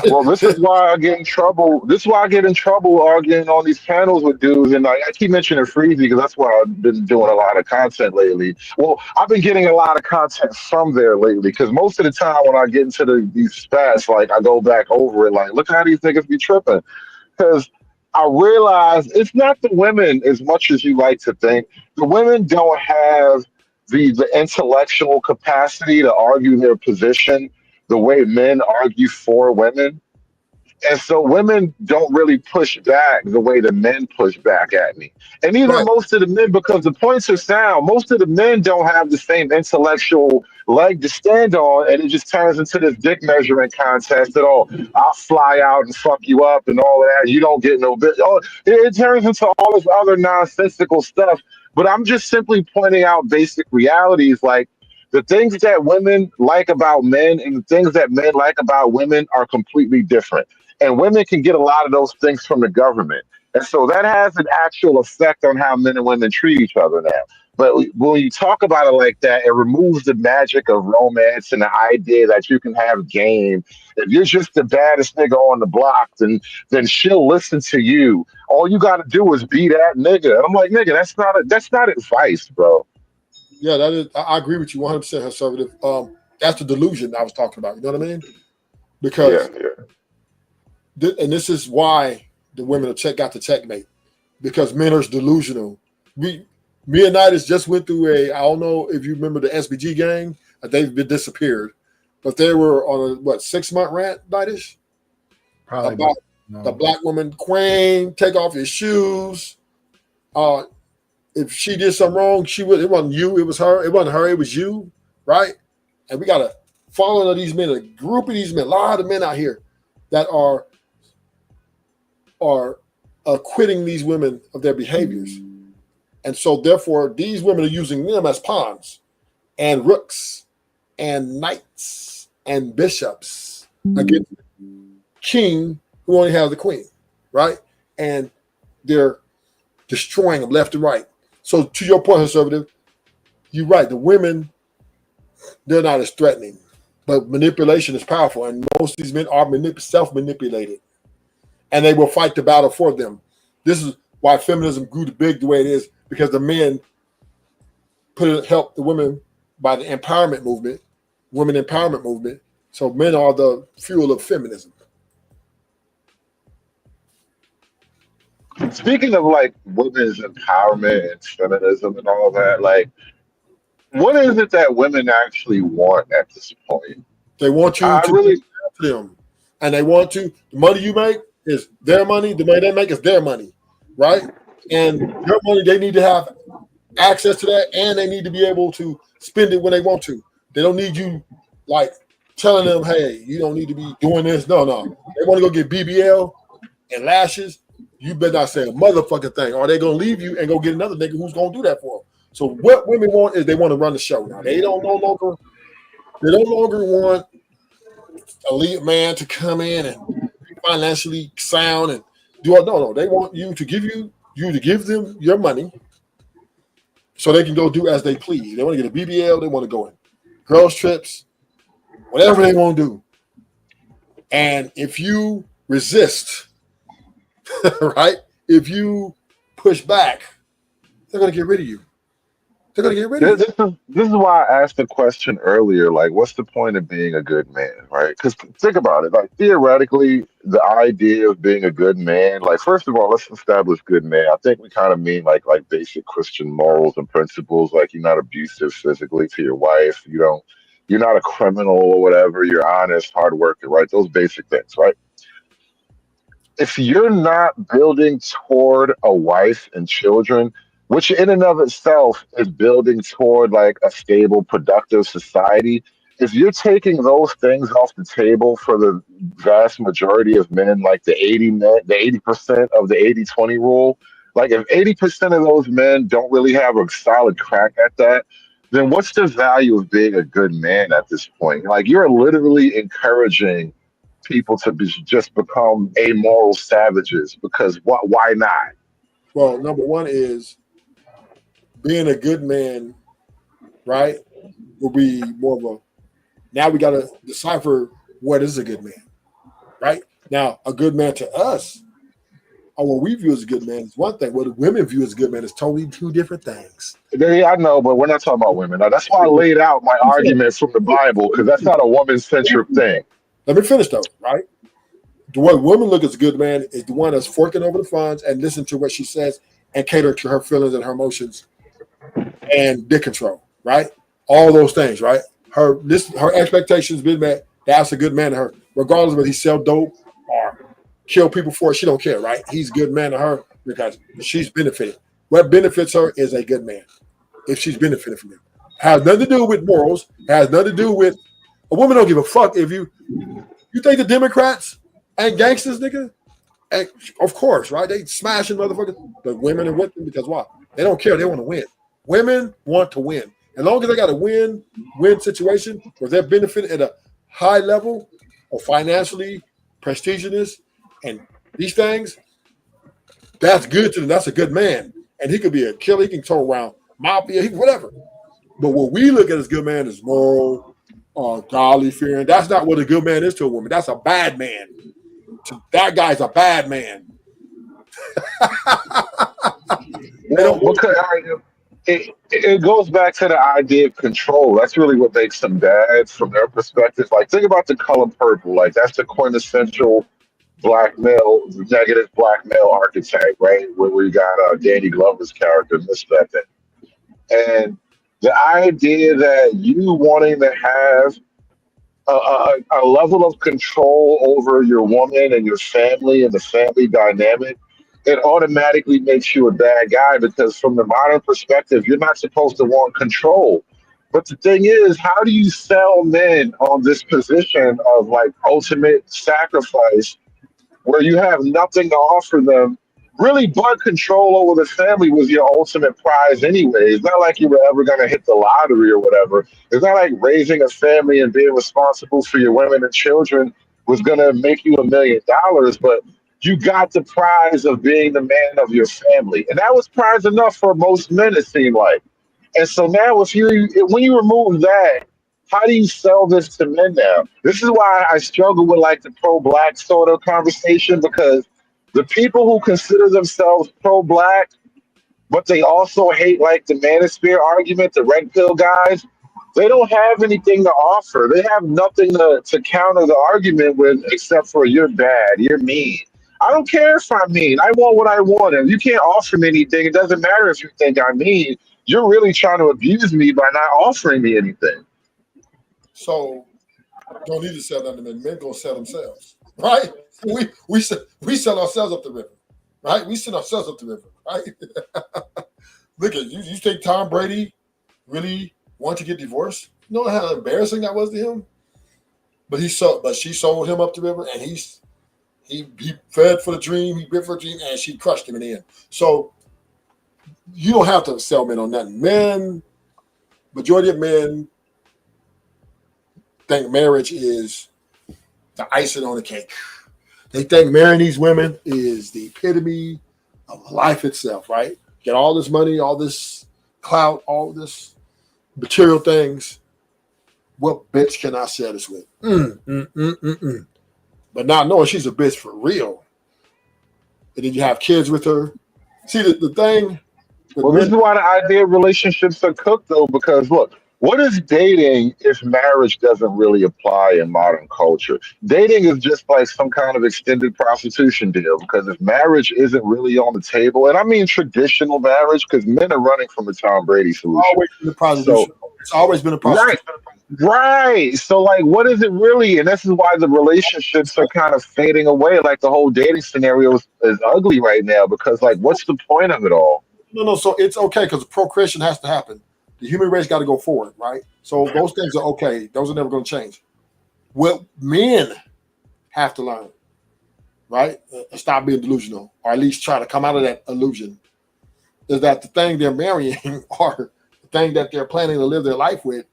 Well, this is why I get in trouble. This is why I get in trouble arguing on these panels with dudes. And I keep mentioning Freezy because that's why I've been doing a lot of content lately. Well, I've been getting a lot of content from there lately because most of the time when I get into these spats, like I go back over it, like, look how these niggas be tripping. Because I realize it's not the women as much as you like to think. The women don't have the intellectual capacity to argue their position the way men argue for women. And so women don't really push back the way the men push back at me. And either most of the men, because the points are sound, most of the men don't have the same intellectual leg to stand on, and it just turns into this dick measuring contest that, oh, I'll fly out and fuck you up and all of that. You don't get no bit. Oh, it turns into all this other nonsensical stuff. But I'm just simply pointing out basic realities, like the things that women like about men and the things that men like about women are completely different. And women can get a lot of those things from the government. And so that has an actual effect on how men and women treat each other now. But when you talk about it like that, it removes the magic of romance and the idea that you can have game. If you're just the baddest nigga on the block, then she'll listen to you. All you got to do is be that nigga. And I'm like, nigga, that's not advice, bro. Yeah, that is. I agree with you 100%, conservative. That's the delusion I was talking about. You know what I mean? Because, and this is why the women got the checkmate, because men are delusional. Me and Knightish just went through I don't know if you remember the SBG gang. They've been disappeared, but they were on a 6-month rant, Knightish? Probably about the black woman queen, take off your shoes. If she did something wrong, it wasn't you, it was her. It wasn't her, it was you, right? And we got to follow these men, a group of these men, a lot of men out here that are acquitting these women of their behaviors. And so therefore, these women are using them as pawns and rooks and knights and bishops against the king who only has the queen, right? And they're destroying them left and right. So to your point, conservative, you're right. The women, they're not as threatening, but manipulation is powerful. And most of these men are self-manipulated, and they will fight the battle for them. This is why feminism grew big the way it is, because the men helped the women by the empowerment movement, women empowerment movement. So men are the fuel of feminism. Speaking of like women's empowerment and feminism and all that, like, what is it that women actually want at this point? They want you to really them, and they want the money you make is their money. The money they make is their money, right? And their money, they need to have access to that, and they need to be able to spend it when they want to. They don't need you like telling them, "Hey, you don't need to be doing this." No. They want to go get BBL and lashes. You better not say a motherfucking thing, or they're gonna leave you and go get another nigga who's gonna do that for them. So what women want is they want to run the show. Now they don't no longer want a lead man to come in and be financially sound and No. They want you to give them your money so they can go do as they please. They want to get a BBL. They want to go in girls trips, whatever they want to do. And if you resist, right? If you push back, they're going to get rid of you. They're going to get rid of you. This is why I asked the question earlier, like, what's the point of being a good man, right? Because think about it, like theoretically, the idea of being a good man, like, first of all, let's establish good man. I think we kind of mean like basic Christian morals and principles, like you're not abusive physically to your wife, you're not a criminal or whatever, you're honest, hard worker, right? Those basic things, right? If you're not building toward a wife and children, which in and of itself is building toward like a stable, productive society, if you're taking those things off the table for the vast majority of men, like the 80% of the 80-20 rule, like if 80% of those men don't really have a solid crack at that, then what's the value of being a good man at this point? Like you're literally encouraging people to just become amoral savages because why not? Well, number one is being a good man, right? Will be more of a. Now we got to decipher what is a good man, right? Now, a good man to us, or what we view as a good man is one thing. What the women view as a good man is totally two different things. Yeah, I know, but we're not talking about women. Now, that's why I laid out my argument from the Bible because that's not a woman-centric thing. Let me finish though, right? The way women look as a good man is the one that's forking over the funds and listen to what she says and cater to her feelings and her emotions and dick control, right? All those things, right? Her expectations been met. That's a good man to her, regardless of whether he sell dope or kill people for it. She don't care, right? He's a good man to her because she's benefited. What benefits her is a good man if she's benefited from him. Has nothing to do with morals. Has nothing to do with a woman. Don't give a fuck if you think the Democrats ain't gangsters, nigga. And of course, right? They smashing motherfuckers, the women and with them because why? They don't care. They want to win. Women want to win. As long as they got a win situation where they're benefiting at a high level or financially, prestigiousness, and these things, that's good to them. That's a good man. And he could be a killer. He can turn around mafia, whatever. But what we look at as good man is moral, godly fearing. That's not what a good man is to a woman. That's a bad man. That guy's a bad man. It goes back to the idea of control. That's really what makes them bad from their perspective. Like, think about the color purple. Like, that's the quintessential negative black male archetype, right? Where you got Danny Glover's character, Miss Becton. And the idea that you wanting to have a level of control over your woman and your family and the family dynamic, it automatically makes you a bad guy because from the modern perspective, you're not supposed to want control. But the thing is, how do you sell men on this position of like ultimate sacrifice where you have nothing to offer them? Really, but control over the family was your ultimate prize anyway. It's not like you were ever going to hit the lottery or whatever. It's not like raising a family and being responsible for your women and children was going to make you $1 million, but you got the prize of being the man of your family. And that was prize enough for most men, it seemed like. And so now when you remove that, how do you sell this to men now? This is why I struggle with like the pro-black sort of conversation because the people who consider themselves pro-black, but they also hate like the manosphere argument, the red pill guys, they don't have anything to offer. They have nothing to counter the argument with except for you're bad, you're mean. I don't care if I'm mean. I want what I want. And you can't offer me anything. It doesn't matter if you think I'm mean. You're really trying to abuse me by not offering me anything. So don't need to sell nothing. Men gonna sell themselves, right? We sell ourselves up the river, right? We send ourselves up the river, right? Look at you. You think Tom Brady really want to get divorced? You know how embarrassing that was to him. But she sold him up the river, and he fed for the dream, he bit for the dream, and she crushed him in the end. So you don't have to sell men on nothing. Men, majority of men think marriage is the icing on the cake. They think marrying these women is the epitome of life itself, right? Get all this money, all this clout, all this material things. What bitch can I share this with? But not knowing she's a bitch for real. And then you have kids with her. See, the thing. Well, this is why the idea of relationships are cooked, though, because look, what is dating if marriage doesn't really apply in modern culture? Dating is just like some kind of extended prostitution deal, because if marriage isn't really on the table, and I mean traditional marriage, because men are running from the Tom Brady solution. Always been a prostitution. It's always been a prostitution. Right. So, like, what is it really? And this is why the relationships are kind of fading away. Like, the whole dating scenario is ugly right now because, like, what's the point of it all? No. So it's okay because procreation has to happen. The human race got to go forward, right? So those things are okay. Those are never going to change. What men have to learn, right, and stop being delusional, or at least try to come out of that illusion, is that the thing they're marrying or the thing that they're planning to live their life with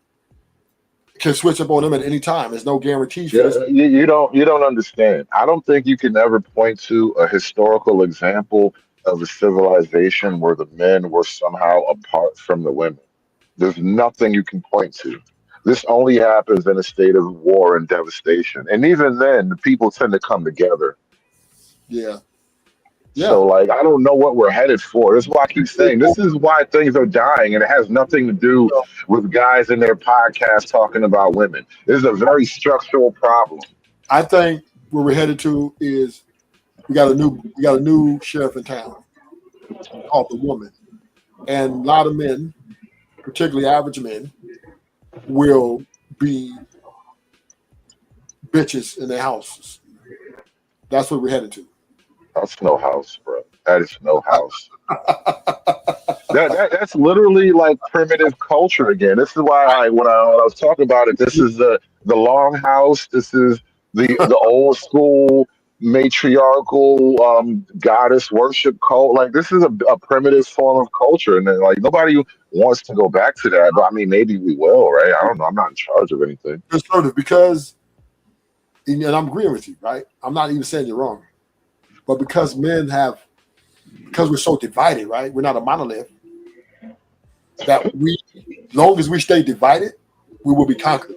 can switch up on them at any time. There's no guarantees for this. You don't understand. I don't think you can ever point to a historical example of a civilization where the men were somehow apart from the women. There's nothing you can point to. This only happens in a state of war and devastation. And even then, the people tend to come together. Yeah. So, like, I don't know what we're headed for. This is why I keep saying this is why things are dying, and it has nothing to do with guys in their podcast talking about women. This is a very structural problem. I think where we're headed to is we got a new sheriff in town called the woman, and a lot of men, particularly average men, will be bitches in their houses. That's what we're headed to. That's no house, bro. That is no house. That's literally like primitive culture again. This is why when I was talking about it, this is the long house. This is the old school matriarchal goddess worship cult. Like, this is a primitive form of culture, and then, like, nobody wants to go back to that. But I mean, maybe we will, right? I don't know. I'm not in charge of anything. Conservative, because, and I'm agreeing with you, right? I'm not even saying you're wrong, but because we're so divided, right? We're not a monolith. That as long as we stay divided, we will be conquered.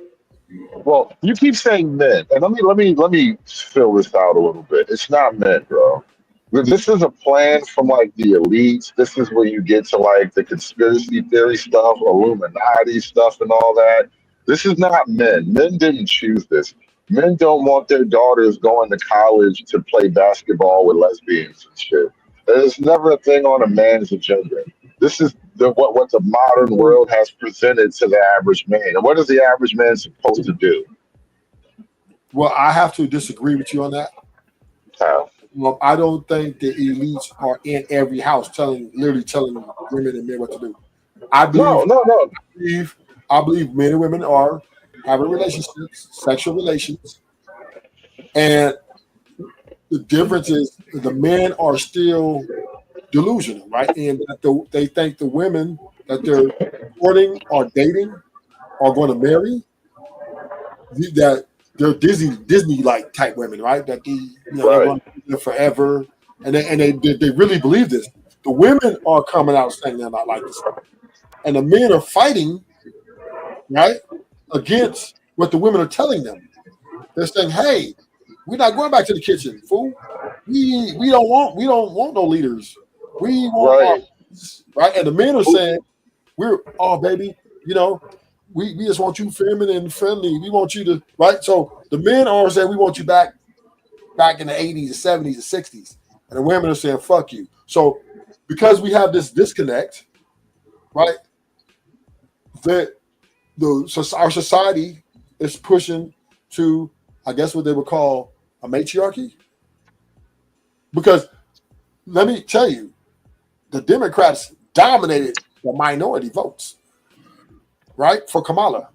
Well, you keep saying men, and let me fill this out a little bit. It's not men, bro. This is a plan from like the elites. This is where you get to like the conspiracy theory stuff, Illuminati stuff, and all that. This is not men. Men didn't choose this. Men don't want their daughters going to college to play basketball with lesbians and shit. There's never a thing on a man's agenda. This is what the modern world has presented to the average man. And what is the average man supposed to do? Well, I have to disagree with you on that. How? Well, I don't think the elites are in every house literally telling women and men what to do. I believe men and women are having relationships, sexual relations, and the difference is the men are still delusional, right? And that they think the women that they're courting or dating are going to marry, that they're Disney-like type women, right? That they're going to be there forever, and they really believe this. The women are coming out saying they're not like this, and the men are fighting, right, against what the women are telling them. They're saying, "Hey, we're not going back to the kitchen, fool. We don't want no leaders. We want right." And the men are saying, baby, we just want you feminine and friendly. We want you to right. So the men are saying we want you back in the 80s, the 70s, the 60s, and the women are saying fuck you. So because we have this disconnect, right? Our society is pushing to, I guess, what they would call a matriarchy. Because let me tell you, the Democrats dominated the minority votes, right? For Kamala.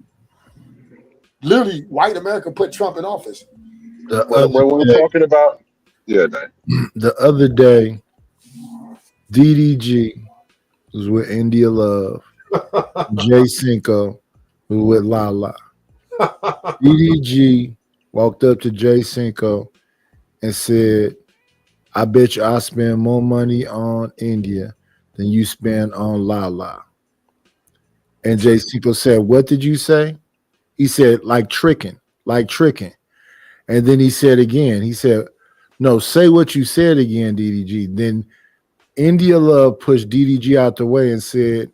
Literally, white America put Trump in office. When we're talking about, the other day, DDG was with India Love, Jay Cinco was with Lala. DDG walked up to Jay Cinco and said, I bet you I spend more money on India than you spend on Lala. And Jay Cinco said, what did you say? He said, like tricking, like tricking. And then he said again, he said, no, say what you said again, DDG. Then India Love pushed DDG out the way and said,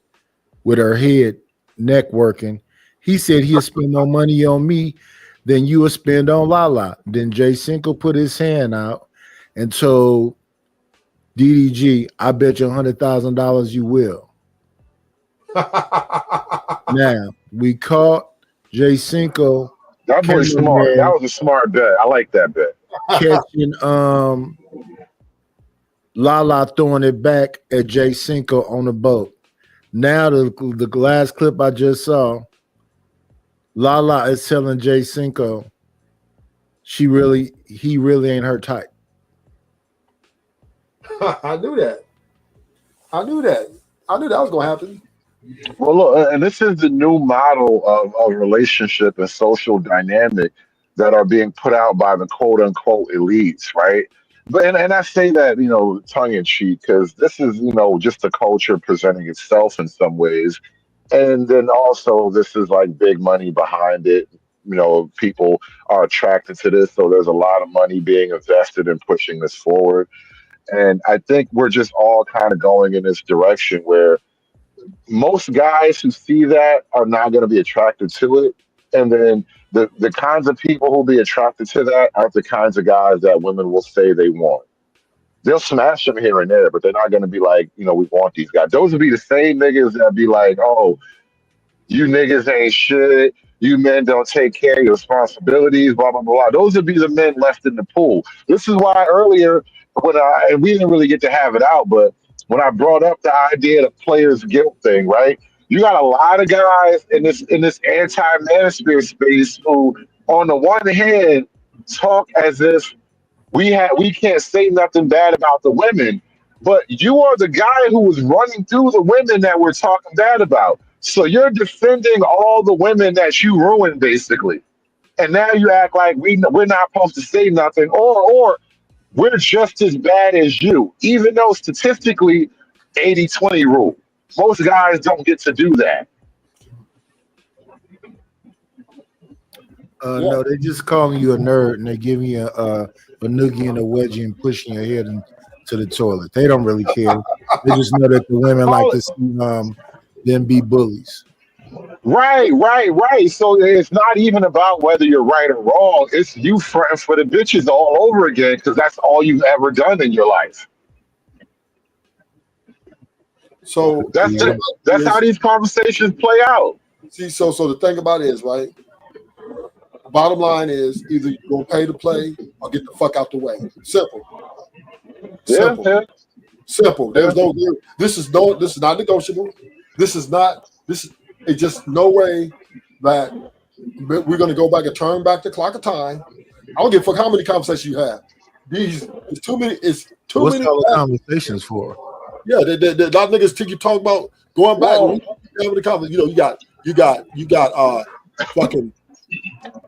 with her head neck working, he said he'll spend more money on me than you will spend on Lala. Then Jay Cinco put his hand out and told DDG, I bet you $100,000 you will. Now, we caught Jay Cinco. That boy's smart. That was a smart bet. I like that bet. Catching Lala throwing it back at Jay Cinco on the boat. Now the last clip I just saw, Lala is telling Jay Cinco he really ain't her type. I knew that. I knew that was gonna happen. Well, look, and this is the new model of relationship and social dynamic that are being put out by the quote unquote elites, right? But and I say that, tongue in cheek, because this is, just the culture presenting itself in some ways. And then also this is like big money behind it. People are attracted to this, so there's a lot of money being invested in pushing this forward. And I think we're just all kind of going in this direction where most guys who see that are not going to be attracted to it. And then the kinds of people who'll be attracted to that aren't the kinds of guys that women will say they want. They'll smash them here and there, but they're not going to be like, we want these guys. Those would be the same niggas that be like, oh, you niggas ain't shit. You men don't take care of your responsibilities, blah, blah, blah. Those would be the men left in the pool. This is why earlier, and we didn't really get to have it out, but when I brought up the idea of the players' guilt thing, right? You got a lot of guys in this anti-manosphere space who, on the one hand, talk as if we can't say nothing bad about the women, but you are the guy who was running through the women that we're talking bad about. So you're defending all the women that you ruined, basically. And now you act like we're not supposed to say nothing, or we're just as bad as you, even though statistically 80-20 rule. Most guys don't get to do that. No, they just calling you a nerd and they giving you a noogie and a wedgie and pushing your head into the toilet. They don't really care. They just know that the women like to see them be bullies. Right. So it's not even about whether you're right or wrong. It's you fronting for the bitches all over again because that's all you've ever done in your life. So that's how these conversations play out. See, so the thing about it is, right? Bottom line is either you're gonna pay to play or get the fuck out the way. Simple. Simple. There's no. This is not negotiable. It's just no way that we're gonna go back and turn back the clock of time. I don't give a fuck how many conversations you have. It's too many. What's all the conversations for? Yeah, a lot of niggas think you talk about going back. Having the conversation. You got fucking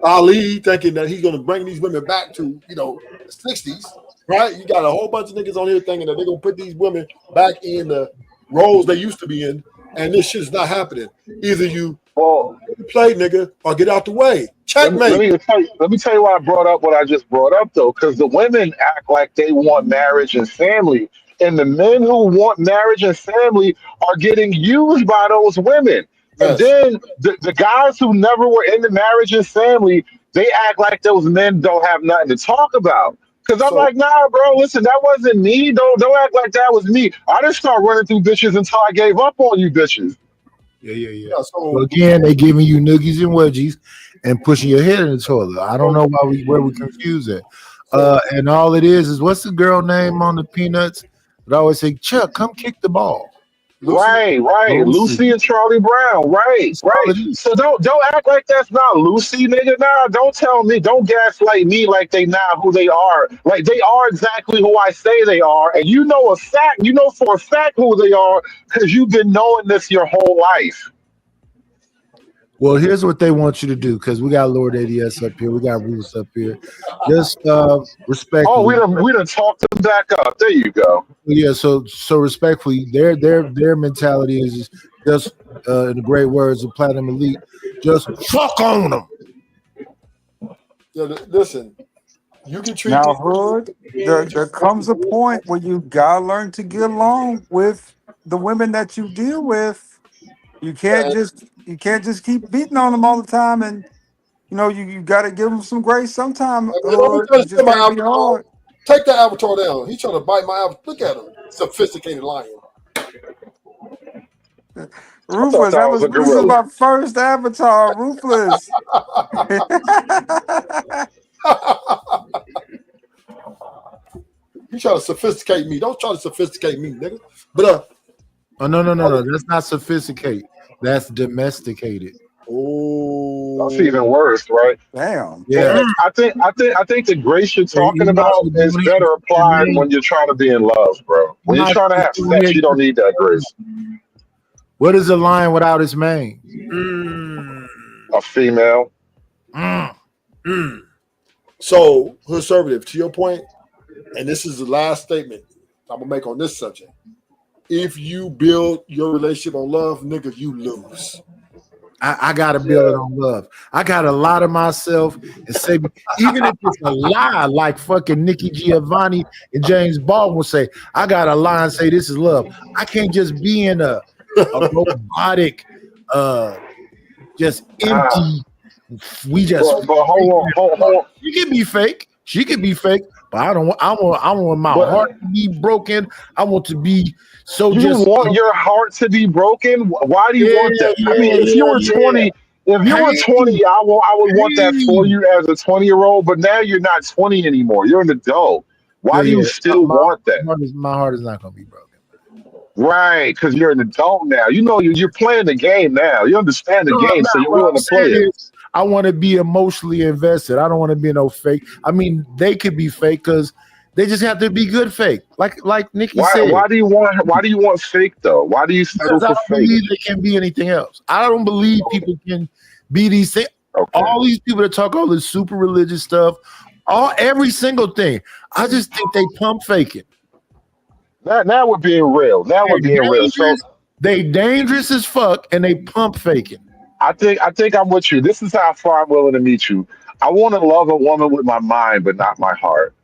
Ali thinking that he's gonna bring these women back to the 60s, right? You got a whole bunch of niggas on here thinking that they're gonna put these women back in the roles they used to be in, and this shit is not happening. Either you play, nigga, or get out the way. Checkmate. Let me tell you why I brought up what I just brought up, though, because the women act like they want marriage and family, and the men who want marriage and family are getting used by those women. And then the guys who never were in the marriage and family, they act like those men don't have nothing to talk about. Because I'm like, nah, bro, listen, that wasn't me. Don't act like that was me. I didn't start running through bitches until I gave up on you bitches. Yeah. So again, they giving you noogies and wedgies and pushing your head in the toilet. I don't know where we confuse it. And all it is what's the girl name on the Peanuts? But I always say, Chuck, come kick the ball. Right. Lucy and Charlie Brown. Right. So don't act like that's not Lucy, nigga. Nah, don't tell me, don't gaslight me like they not who they are. Like they are exactly who I say they are, and you know for a fact who they are because you've been knowing this your whole life. Well, here's what they want you to do because we got Lord ADS up here, we got Rufus up here. Just respectfully. Oh, we done talked them back up. There you go. Yeah, so respectfully, their mentality is just in the great words of Platinum Elite, just fuck on them. Yeah, listen, you can treat now, Hood. There comes a point where you gotta learn to get along with the women that you deal with. You can't just keep beating on them all the time, and you got to give them some grace sometime. You just can't be hard. Take that avatar down. He's trying to bite my avatar. Look at him, sophisticated lion. Ruthless. This is my first avatar. Ruthless. You try to sophisticate me. Don't try to sophisticate me, nigga. But no. That's not sophisticate. That's domesticated. Oh, that's even worse, right? Damn. Yeah. I think the grace you're talking about is better applied when you're trying to be in love, bro. When you're trying to have sex, you don't need that grace. What is a lion without its mane? A female. So, conservative, to your point, and this is the last statement I'm gonna make on this subject. If you build your relationship on love, nigga, you lose. I gotta build it on love. I gotta lie to myself and say, even if it's a lie, like fucking Nikki Giovanni and James Baldwin would say, I gotta lie and say this is love. I can't just be in a robotic, just empty. We just. But hold on. You can be fake. She could be fake, but I want my heart to be broken. I want to be so. You want your heart to be broken? Why do you want that? I mean, if you were 20, I would want that for you as a 20-year-old. But now you're not 20 anymore. You're an adult. Why do you still want that? My heart is not going to be broken. Right, because you're an adult now. You know you're playing the game now. You understand the game, so you're willing to play it. I want to be emotionally invested. I don't want to be no fake. I mean, they could be fake because they just have to be good fake. Like Nikki said. Why do you want fake though? Why do you settle for fake? I don't believe they can be anything else. I don't believe people can be these things. Okay. All these people that talk all this super religious stuff, every single thing. I just think they pump faking. Now we're being real. So they dangerous as fuck and they pump faking. I think I'm with you. This is how far I'm willing to meet you. I want to love a woman with my mind, but not my heart.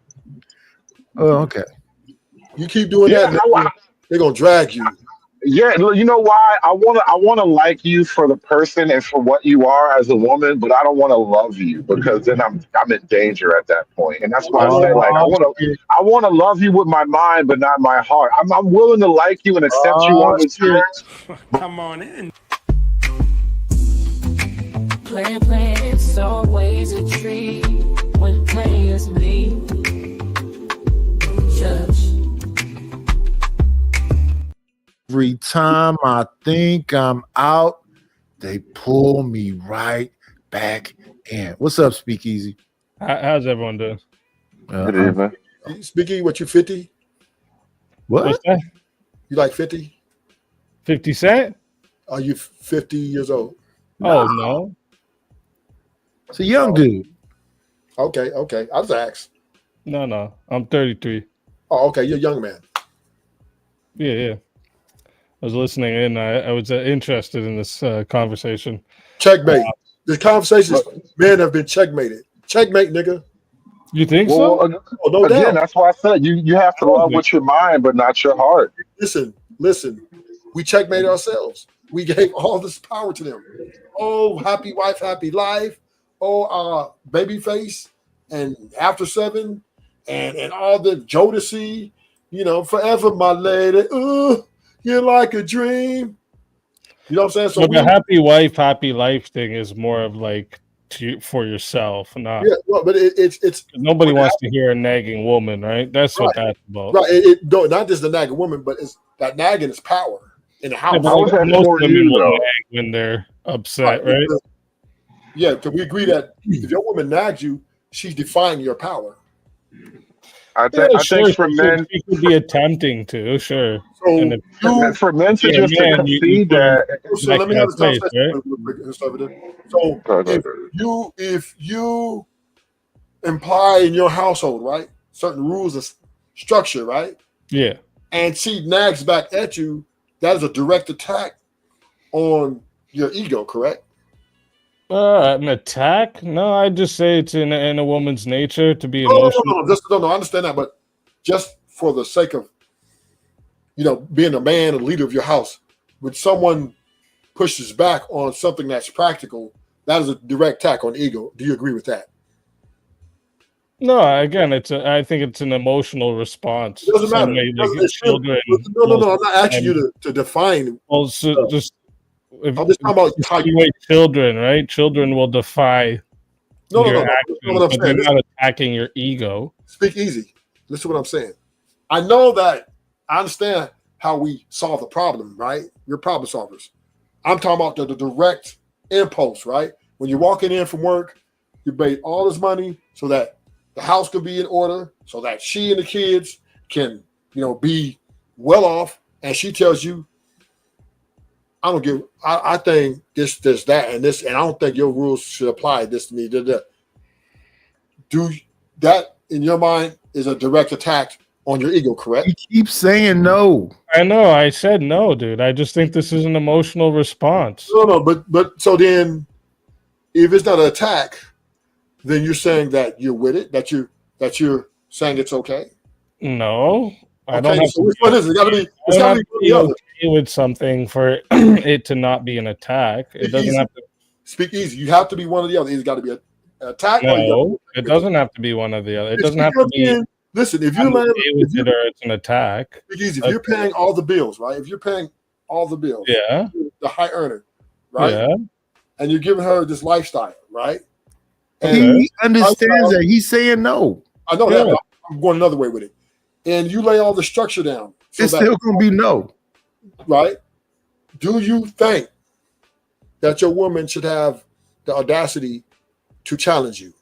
Oh, okay. You keep doing that, they're gonna drag you. Yeah, you know why? I want to like you for the person and for what you are as a woman, but I don't want to love you because then I'm in danger at that point. And that's why I say like I want to love you with my mind, but not my heart. I'm willing to like you and accept you on the terms. Come on in. Plan, it's always a treat when players leave. Every time I think I'm out, they pull me right back in. What's up, Speakeasy? How's everyone doing? Good evening. Speakeasy, what you 50? What? What's that? You like 50? 50 Cent? Are you 50 years old? Oh no. It's a young dude. Okay. I was asked. No. I'm 33. Oh, okay. You're a young man. Yeah. I was listening in. I was interested in this conversation. Checkmate. The conversations, men have been checkmated. Checkmate, nigga. You think so? No again, doubt. that's why I said you have to love with your mind, but not your heart. Listen. We checkmated ourselves. We gave all this power to them. Oh, happy wife, happy life. Oh, Babyface and After 7 and all the Jodeci, forever my lady. Ooh, you're like a dream. You know what I'm saying? So the happy wife, happy life thing is more of like for yourself, not. Yeah, well, but it's nobody wants to hear a nagging woman, right? That's what that's about. Right. Not just the nagging woman, but it's that nagging is power in the house. Most women will nag when they're upset, right? Yeah, because we agree that if your woman nags you, she's defying your power. I Yeah, think sure. for men, She could be attempting to, sure. And So if for men to you're a just to man, you concede put them that. So back let me in have that this place, conversation right? real quick, conservative. So if you imply in your household, right, certain rules of structure, right, Yeah. and she nags back at you, that is a direct attack on your ego, correct? An attack? No, I just say it's in a woman's nature to be No, emotional. no, I understand that, but just for the sake of being a man and leader of your house, when someone pushes back on something that's practical, that is a direct attack on ego. Do you agree with that? No, again, I think it's an emotional response. It doesn't Same matter. way, like It's still, children. no. I'm not asking you to define. Well, so just if I'm just talking about the how same way children, right? Children will defy your no. actions, What I'm but they're saying. not attacking your ego. Speak easy. Listen to what I'm saying. I know that I understand how we solve the problem, right? You're problem solvers. I'm talking about the direct impulse, right? When you're walking in from work, you paid all this money so that the house can be in order, so that she and the kids can, be well off. And she tells you, I think this, that, and this, and I don't think your rules should apply this to me. Do that in your mind is a direct attack on your ego, correct? He keeps saying no. I know. I said no, dude. I just think this is an emotional response. No, but so then, if it's not an attack, then you're saying that you're with it, that you're saying it's okay. No, I Okay, don't have so to which be, one is it? It's I got don't to have be to one or be the other. okay with something for it to not be an attack. It doesn't have to. Speak easy. You have to be one or the other. It's got to be an attack, or you got to No, it doesn't have to be one or the other. It It's doesn't have because to be. listen, if I'm you're okay with it or it's an attack. speak easy, if you're paying all the bills, right? If you're paying all the bills, Yeah. the high earner, right? Yeah. And you're giving her this lifestyle, right? And He understands that. He's saying no. I know that. But I'm going another way with it. And you lay all the structure down. So It's still going to be no. Right? Do you think that your woman should have the audacity to challenge you?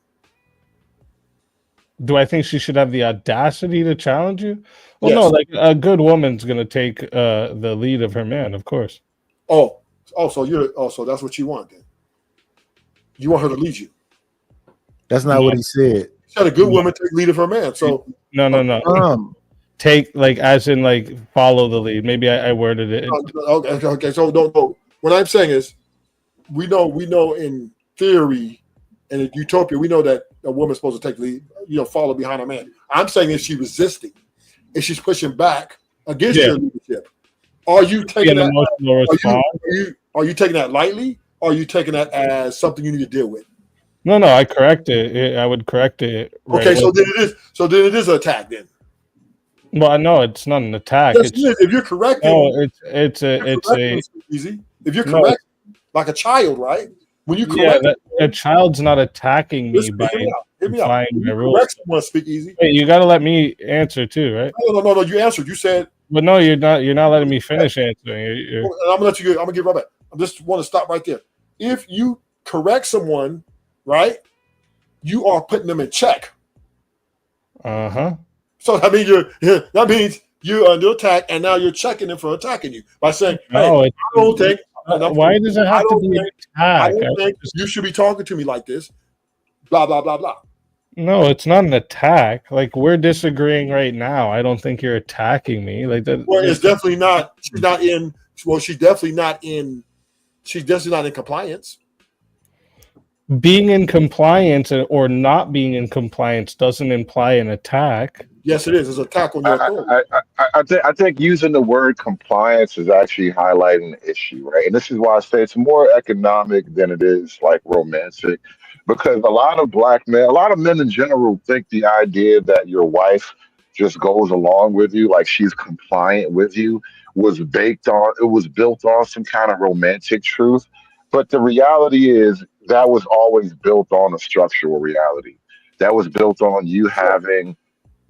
Do I think she should have the audacity to challenge you? Well, no, Yes. like a good woman's gonna take the lead of her man, of course. So that's what you want then. You want her to lead you. That's not what he said. She had a good woman take lead of her man. So no. Take like as in like follow the lead. Maybe I worded it. Okay. So don't. What I'm saying is, we know in theory and in utopia, we know that a woman's supposed to take lead, follow behind a man. I'm saying if she's resisting, if she's pushing back against your leadership, are you taking An emotional response? Are you taking that lightly? Or are you taking that as something you need to deal with? No, I correct it. I would correct it. Right Okay, so away. then it is an attack then. Well, no, it's not an attack. Yes, it is. If you're correcting, it's easy. If you're correct, like a child, right? When you correct, a child's not attacking me by hear me out. defying When my you rules. correct someone, speak easy. Wait, you got to let me answer too, right? No. You answered. You said. But no, you're not. You're not letting me finish answering. You're, I'm gonna let you. I'm gonna get right back. I just want to stop right there. If you correct someone, right, you are putting them in check. So that means you're under attack, and now you're checking them for attacking you by saying, No, "Hey, I don't think." why does it have to be an I attack? don't think you should be talking to me like this. Blah blah blah blah. No, it's not an attack. Like we're disagreeing right now. I don't think you're attacking me. Like that. Well, it's definitely not. She's not in. Well, she's definitely not in. She's definitely not in compliance. Being in compliance or not being in compliance doesn't imply an attack. Yes, it is. It's an attack on your authority. I think using the word compliance is actually highlighting the issue, right? And this is why I say it's more economic than it is like romantic, because a lot of a lot of men in general think the idea that your wife just goes along with you, like she's compliant with you, was built on some kind of romantic truth. But the reality is that was always built on a structural reality. That was built on you having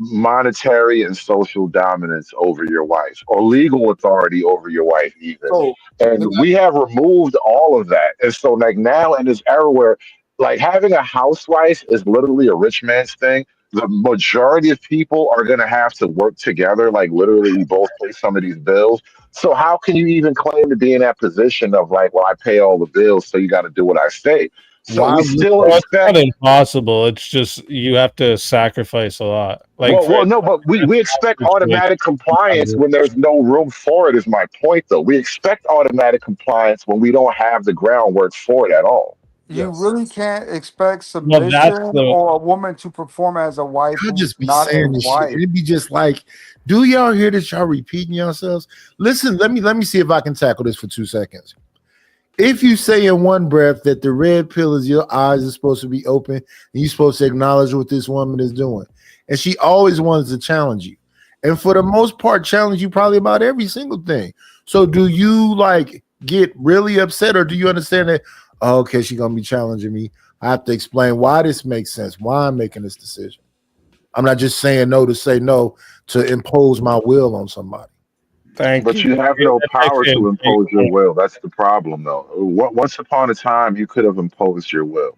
monetary and social dominance over your wife or legal authority over your wife even. And we have removed all of that. And so like now in this era where like having a housewife is literally a rich man's thing, the majority of people are going to have to work together. Like literally, we both pay some of these bills. So how can you even claim to be in that position of like, well, I pay all the bills, so you got to do what I say. So Why we would still Well, it's not expect. impossible. It's just you have to sacrifice a lot. Like for Well, no, but we expect automatic compliance when there's no room for it. Is my point though? We expect automatic compliance when we don't have the groundwork for it at all. You really can't expect well, that's submission the or a woman to perform as a wife I who's just be not a saying this shit. wife. It'd be just like, do y'all hear this? Y'all repeating yourselves? Listen, let me see if I can tackle this for 2 seconds. If you say in one breath that the red pill is your eyes are supposed to be open and you're supposed to acknowledge what this woman is doing, and she always wants to challenge you, and for the most part, challenge you probably about every single thing. So do you like get really upset, or do you understand that? Oh, okay, she's gonna be challenging me. I have to explain why this makes sense, why I'm making this decision. I'm not just saying no to say no to impose my will on somebody. But you have no power to impose your will. That's the problem, though. Once upon a time, you could have imposed your will,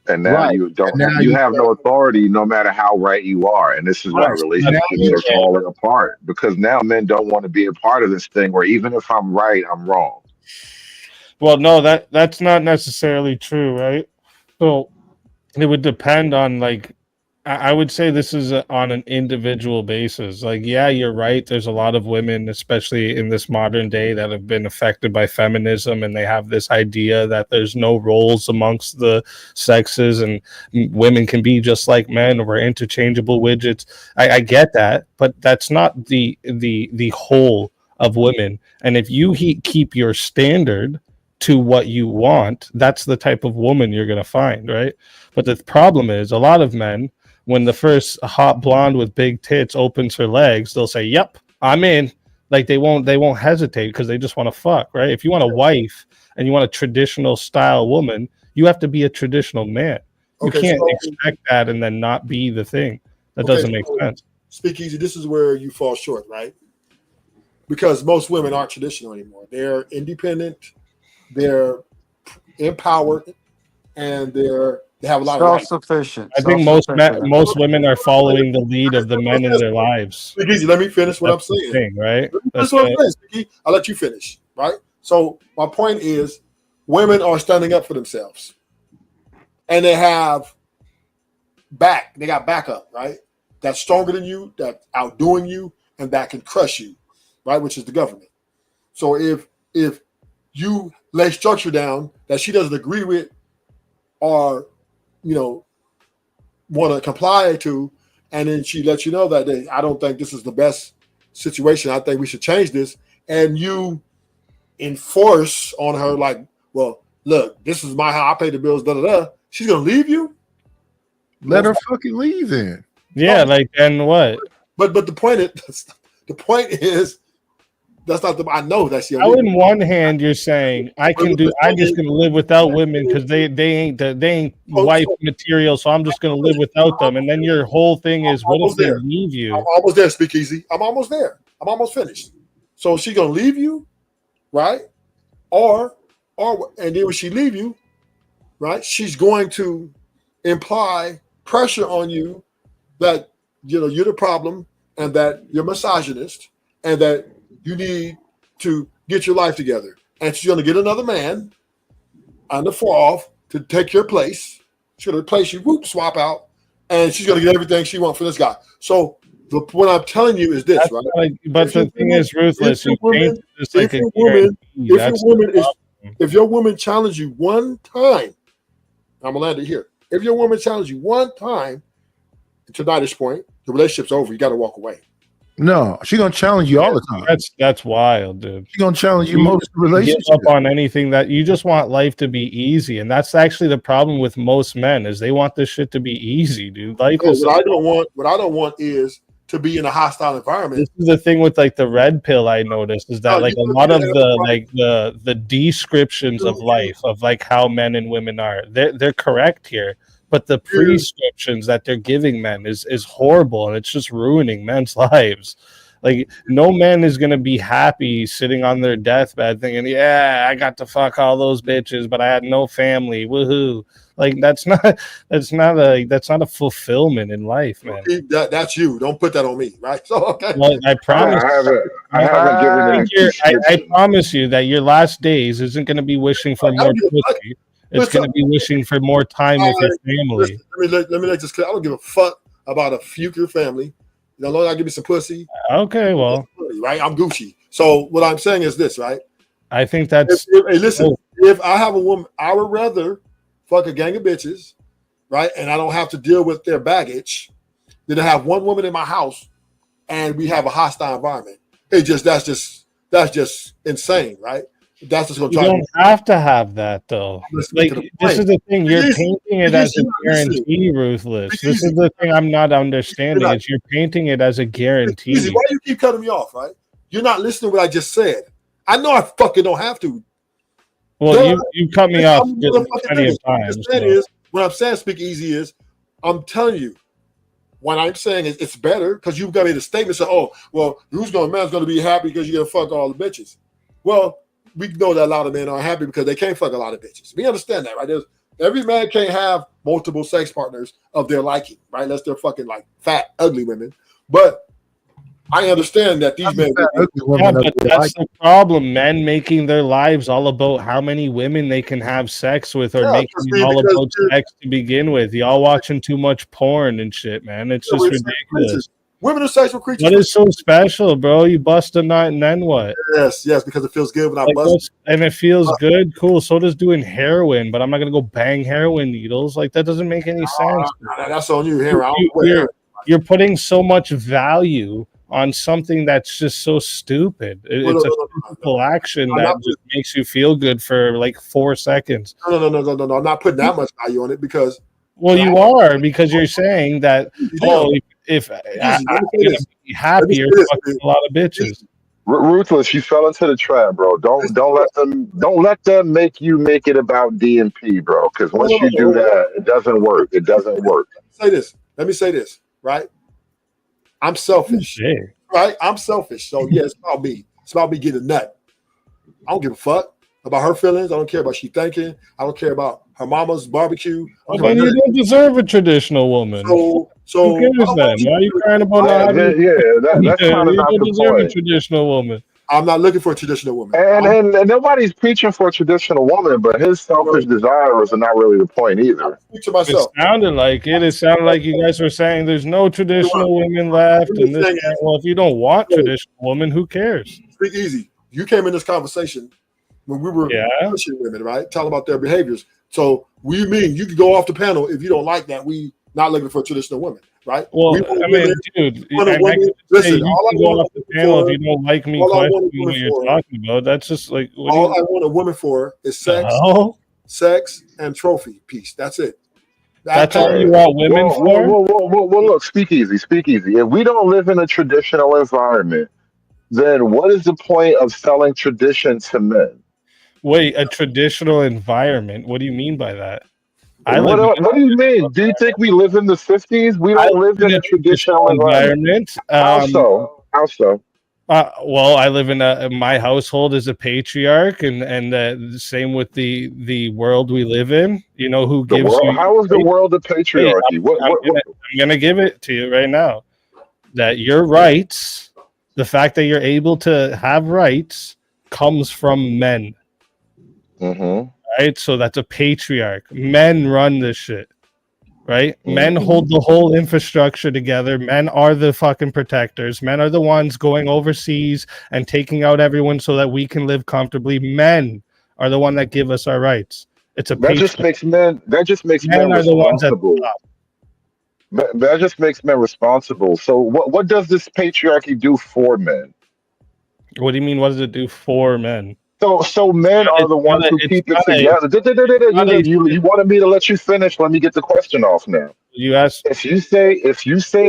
and now Right. you don't. And now You you have can't. no authority, no matter how right you are. And this is why Right. Now relationships you are can't. falling apart because now men don't want to be a part of this thing. Where even if I'm right, I'm wrong. well, no, that's not necessarily true, right? So it would depend on like I would say this is on an individual basis. Like, yeah, you're right. There's a lot of women, especially in this modern day, that have been affected by feminism, and they have this idea that there's no roles amongst the sexes, and women can be just like men, or we're interchangeable widgets. I get that, but that's not the whole of women. And if you keep your standard to what you want, that's the type of woman you're going to find, right? But the problem is a lot of men, when the first hot blonde with big tits opens her legs, they'll say, "Yep, I'm in." Like they won't hesitate because they just want to fuck, right? If you want a wife and you want a traditional style woman, you have to be a traditional man. You Okay, can't so expect that and then not be the thing. That okay, doesn't make so sense. Speakeasy, this is where you fall short, right? Because most women aren't traditional anymore. They're independent, they're empowered, and they have a lot of rights. Self-sufficient. I think most women are following the lead of the men in their lives. Speakeasy, let me finish what I'm That's the saying. thing, right? Let me That's finish what I'm it. saying, Speakeasy. I'll let you finish, right? So my point is women are standing up for themselves. And they have they got backup, right? That's stronger than you, that's outdoing you, and that can crush you, right? Which is the government. So if you lay structure down that she doesn't agree with or want to comply to, and then she lets you know that I don't think this is the best situation. I think we should change this, and you enforce on her like, well, look, this is my how I pay the bills. Da da da. She's gonna leave you. Let her fucking leave then. Yeah, like and what? But the point is that's not the. I know that's your. How in one hand you're saying I'm just gonna live without women because they ain't wife material, so I'm just gonna live without them. And then your whole thing is, what if they leave you? I'm almost there, Speakeasy. I'm almost there. I'm almost finished. So she's gonna leave you, right? Or and then when she leave you, right? She's going to imply pressure on you that you're the problem and that you're misogynist and that you need to get your life together. And she's going to get another man on the fall to take your place. She's going to replace you, whoop, swap out, and she's going to get everything she wants from this guy. So what I'm telling you is this, That's right? But the thing is, Ruthless, you paint this like a if your woman challenges you one time, I'm gonna land it here. If your woman challenges you one time, to Knightish point, the relationship's over. You got to walk away. No, she's gonna challenge you all the time. That's wild, dude. She's gonna challenge you most relationships. Give up on anything that you just want life to be easy, and that's actually the problem with most men is they want this shit to be easy, dude. Life is. What I don't want is to be in a hostile environment. This is the thing with like the red pill. I noticed is that like a lot of the descriptions of life of like how men and women are, they're correct here. But the prescriptions that they're giving men is horrible, and it's just ruining men's lives. Like, no man is gonna be happy sitting on their deathbed thinking, "Yeah, I got to fuck all those bitches, but I had no family." Woohoo! Like, that's not a fulfillment in life, man. That's you. Don't put that on me, right? So okay. Well, I promise. I haven't given any I promise you that your last days isn't going to be wishing for more pussy. It's going to be wishing for more time with your family. Listen, let me make this clear. I don't give a fuck about a future family. You know, I give me some pussy. Okay, well, right. I'm Gucci. So what I'm saying is this, right? I think that's. Hey, listen. If I have a woman, I would rather fuck a gang of bitches, right? And I don't have to deal with their baggage than to have one woman in my house and we have a hostile environment. That's just insane, right? That's just going to You drive don't have to have that though. Like, this is the thing. You're painting it as a guarantee, Ruthless. This is the thing I'm not understanding. Is you're painting it as a guarantee. Easy. Why do you keep cutting me off, right? You're not listening to what I just said. I know I fucking don't have to. Well, you cut me off plenty of times. What I'm saying, speak easy, is I'm telling you, what I'm saying is it's better because you've got me the statement saying, "Oh, well, man's going to be happy because you're going to fuck all the bitches." Well, we know that a lot of men are happy because they can't fuck a lot of bitches. We understand that, right? Every man can't have multiple sex partners of their liking, right? Unless they're fucking like fat, ugly women. But I understand that these men. Yeah, but that's the problem. Men making their lives all about how many women they can have sex with, or making it all about sex to begin with. Y'all watching too much porn and shit, man. It's just ridiculous. Women are sexual creatures. What is so special, bro? You bust a nut and then what? Yes, because it feels good when I bust. And it feels good, cool. So does doing heroin, but I'm not gonna go bang heroin needles. Like, that doesn't make any sense. That's on you, heroin. You're putting so much value on something that's just so stupid. It's a physical action that just makes you feel good for like 4 seconds. No. I'm not putting that much value on it because. Well, you are, because you're saying that. If I'm gonna be happier fucking a lot of bitches. Ruthless, you fell into the trap, bro. Don't let them make you make it about DMP, bro. Because once you do that, it doesn't work. It doesn't work. Let me say this, right? I'm selfish, right? I'm selfish. So yeah, it's about me. It's about me getting a nut. I don't give a fuck about her feelings. I don't care about she thinking. I don't care about her mama's barbecue. But you don't deserve a traditional woman. So who cares then? Why are you crying about that's kind of not the point. A traditional woman. I'm not looking for a traditional woman. And nobody's preaching for a traditional woman, but his selfish desires are not really the point either. To myself. It sounded like it. It sounded like you guys were saying there's no traditional women left. And this, well, if you don't want traditional women, who cares? Speak easy. You came in this conversation when we were pushing women, right? Talking about their behaviors. So we mean you could go off the panel if you don't like that. We not looking for traditional women, right? Well, I mean, dude, listen, all I want off the panel if you don't like me questioning what you're talking about. That's just like all I want a woman for is sex and trophy piece. That's it. That's all you want women for? Well, look, speak easy. If we don't live in a traditional environment, then what is the point of selling tradition to men? Wait, a traditional environment? What do you mean by that? What do you mean? Do you think we live in the 50s? We don't live in a traditional environment. How so? Well, I live in my household is a patriarch, and the same with the world we live in. You know who gives you? How is the world a patriarchy? I'm gonna give it to you right now. That your rights, the fact that you're able to have rights, comes from men. Mm-hmm. Right, so that's a patriarch. Men run this shit, right? Men hold the whole infrastructure together. Men are the fucking protectors. Men are the ones going overseas and taking out everyone so that we can live comfortably. Men are the one that give us our rights. It's a that just makes men. That just makes men responsible. That just makes men responsible. So what does this patriarchy do for men? What do you mean? What does it do for men? So men are the ones who keep it together. You wanted me to let you finish. Let me get the question off now. You asked if you say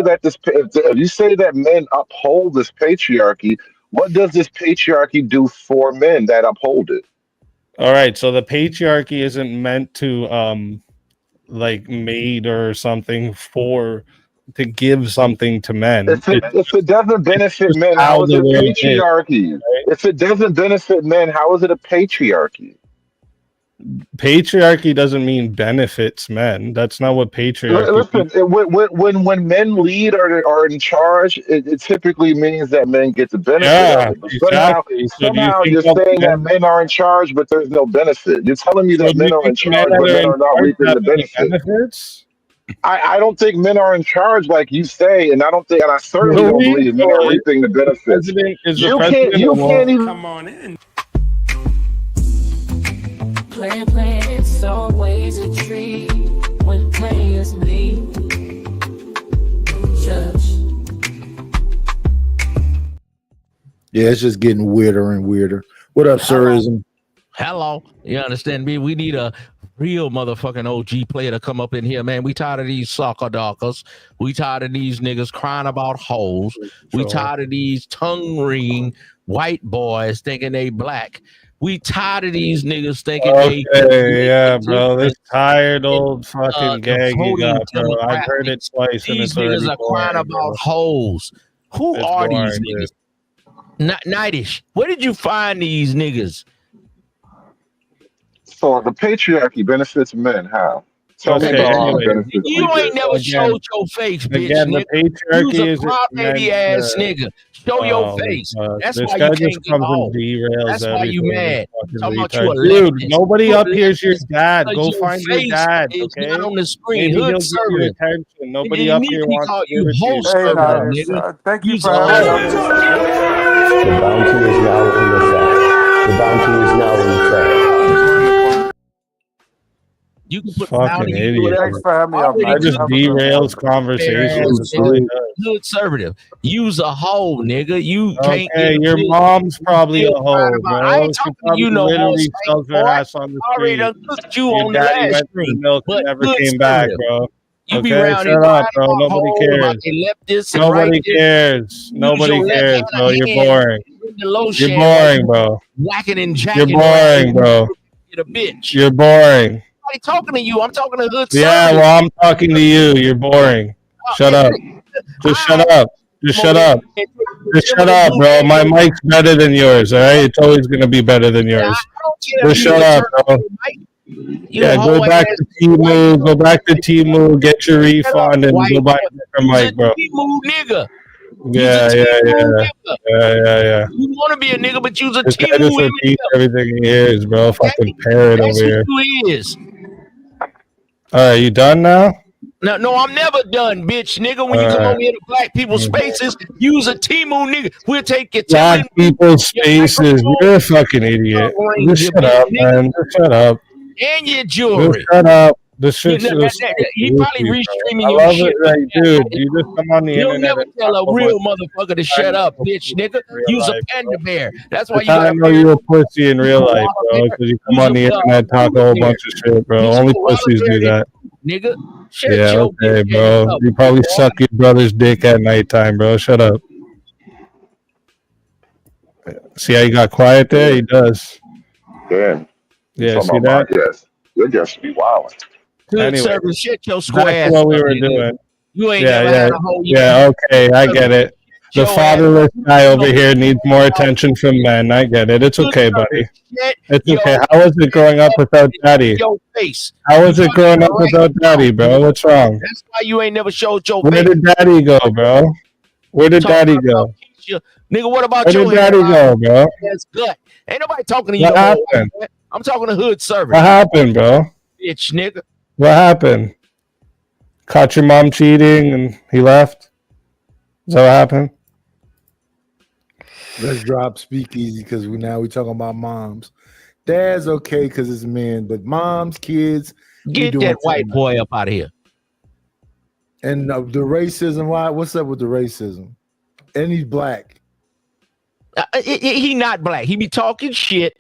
that men uphold this patriarchy, what does this patriarchy do for men that uphold it? All right, so the patriarchy isn't meant to like made or something for to give something to men. If it doesn't benefit just men, how how is the it a world is, patriarchy? right? If it doesn't benefit men, how is it a patriarchy? Patriarchy doesn't mean benefits men. That's not what patriarchy means. Listen, when men lead or are in charge, it typically means that men get the benefit of Yeah, it. But exactly. So do you somehow think you're of saying that men? men are in charge, but there's no benefit. You're telling me So that do you men are in think men charge, that but are men in are not charge reaping have the any benefit. benefits? I don't think men are in charge like you say, and I certainly don't Really? believe men are reaping the benefits. Is the You president a can't woman? even. Come on in. Plan, it's always a treat when players leave. Yeah, it's just getting weirder and weirder. What up, Sirism? Hello. You understand me? We need a real motherfucking OG player to come up in here, man. We tired of these soccer dockers. We tired of these niggas crying about hoes. We tired of these tongue-ring white boys thinking they black. We tired of these niggas thinking they Yeah, bro. This tired old fucking the gag you voting got, bro. I've heard it demographics. twice and These it's already niggas are crying boring, bro. about hoes. Who It's are these boring, niggas? dude. Knightish, where did you find these niggas? So the patriarchy benefits men. How? Tell me Okay, about how it anyway, benefits You men. ain't never showed your face, bitch, again, the nigga. You's patriarchy a is crybaby ass nigga. Show your face. That's this why guy you just can't get comes and home. derails That's why you everything. mad. Fucking Talking about you a retard. Dude, leftist. nobody You a up here's your leftist dad. because Go your find your face dad, is okay? not on the screen. Maybe Hood he'll give you conservative. attention. Nobody You up need here to be wants called to give you it to whole you. Hey, Shut up. Knightish, nigga. thank you You's for a having me hoe. on this. The bounty is now in effect. The bounty is now in effect. You can put Fucking bounty, you can do idiot. whatever. Thanks for having me on, Already I Knightish. just Have a good one. derails fair conversations. ass That's all he nigga. does. Hood conservative. You's a hoe, nigga. You can't get Okay, a your bitch. mom's probably Still a crying hoe, about. I bro. ain't She talking to probably you no more, literally stank sells her boy. ass on the I already street. done cooked you Your on the daddy last went for the stream. milk and But never good came back, conservative. bro. You be Okay, around here shut crying up, bro. about Nobody hoes, about cares. they left this and right Nobody this. cares. Use Nobody your left cares, hand bro. You're hand boring. in the low You're shed while boring, you bro. whacking and You're jacking around. boring, bro. Get a bitch. You're boring. I ain't talking to you. I'm talking to hood Yeah, conservative. well, I'm talking to you. You're boring. Shut up. Just shut up. Just shut up. Just shut up, bro. My mic's better than yours, all right? It's always going to be better than yours. Just shut up, bro. Yeah, go back to Temu. Go back to Temu. Get your refund and go buy a different mic, bro. Temu nigga. Yeah. You want to be a nigga, but you's a This guy just Temu repeats nigga. everything he hears, bro. Fucking parrot That's over here. who you is. All right, you done now? No, I'm never done, bitch, nigga. When you come over here to black people's spaces, use a Temu nigga. We'll take your Black Timberland, people's spaces. You're a fucking idiot. Just shut up, man. Just shut up. and your Just jewelry. shut up. This shit's You know, just he probably restreaming I your love shit. it. Like, dude, you just come on the You'll internet never and tell talk a about real motherfucker to shut up, bitch, nigga. Use a life, panda bear. That's why That's you how I got know you're a pussy in real life, bro. bear. Because you come Use on a the internet, talk a whole bunch of shit, bro. Use a Only koala pussies bear do that. nigga. Shut Yeah, your okay, bitch bro. ass up. You probably suck your brother's dick at nighttime, bro. Shut up. See how he got quiet there? He does. Damn. Yeah, see that? Yes. Your guess be wild. Good Anyway, service. Shut your square back ass to what we up, were nigga. doing. You ain't never had a whole year. Yeah, okay, I get it. The Your ass fatherless guy over here needs more attention from men. I get it. It's okay, buddy. It's okay. How was it growing up without daddy? Your face. How was it growing up without daddy, bro? What's wrong? That's why you ain't never showed your Where face. did daddy go, bro? Where did daddy go? Nigga, what about Where your did daddy go, bro? That's gut. Ain't nobody talking to you What no more. happened? Like that. I'm talking to hood service. What happened, bro? Bitch, nigga. What happened? Caught your mom cheating and he left? Is that what happened? Let's drop speakeasy because we talking about moms. Dad's okay because it's men, but moms, kids, Get that white boy up out of here. And the racism, what's up with the racism? And he's black. He not black. He be talking shit.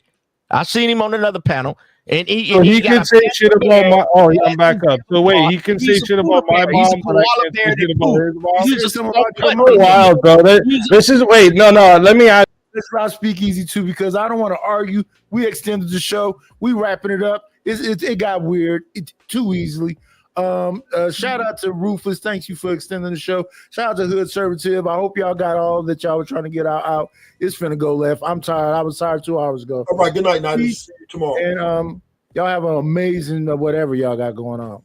I seen him on another panel, and So and he got can a say panda shit about bear. my. Oh, yeah, I'm back up. So wait, he can say He's a shit about my koala bear. He's a mom, but I koala can't bear say that shit about poop. his mom. He's a small Come on, wild, bro. This is wait. No. Let me ask. Let's not speakeasy too because I don't want to argue. We extended the show. We wrapping it up. It got weird too easily. Shout out to Ruthless. Thanks you for extending the show. Shout out to Hood Servitive. I hope y'all got all that y'all were trying to get out. It's finna go left. I'm tired. I was tired 2 hours ago. All right, good night, Knightish. See you tomorrow. And y'all have an amazing whatever y'all got going on.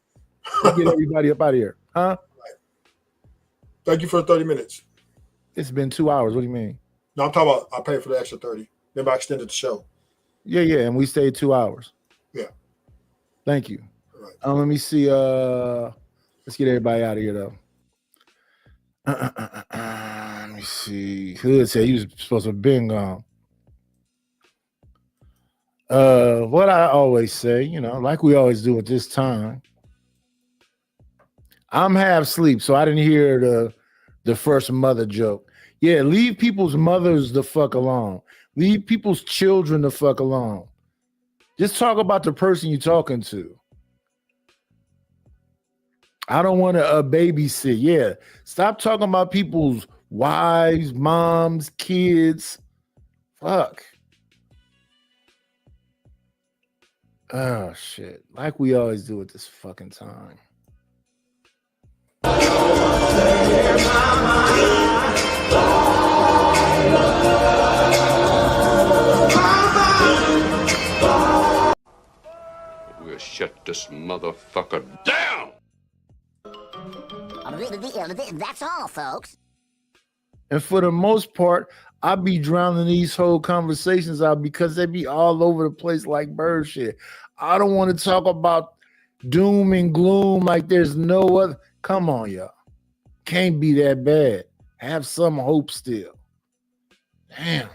Let's get everybody up out of here. Huh? Thank you for 30 minutes. It's been 2 hours. What do you mean? No, I'm talking about I paid for the extra 30. Remember I extended the show. Yeah, and we stayed 2 hours. Yeah. Thank you. All right. Let me see. Let's get everybody out of here though. Let me see. Hood said he was supposed to have been gone. What I always say, like we always do at this time. I'm half asleep, so I didn't hear the first mother joke. Yeah, leave people's mothers the fuck alone. Leave people's children the fuck alone. Just talk about the person you're talking to. I don't want to babysit. Yeah, stop talking about people's wives, moms, kids. Fuck. Oh, shit. Like we always do at this fucking time. We'll shut this motherfucker down! That's all, folks. And for the most part, I be drowning these whole conversations out because they be all over the place like bird shit. I don't want to talk about doom and gloom like there's no other. Come on, y'all. Can't be that bad. Have some hope still. Damn.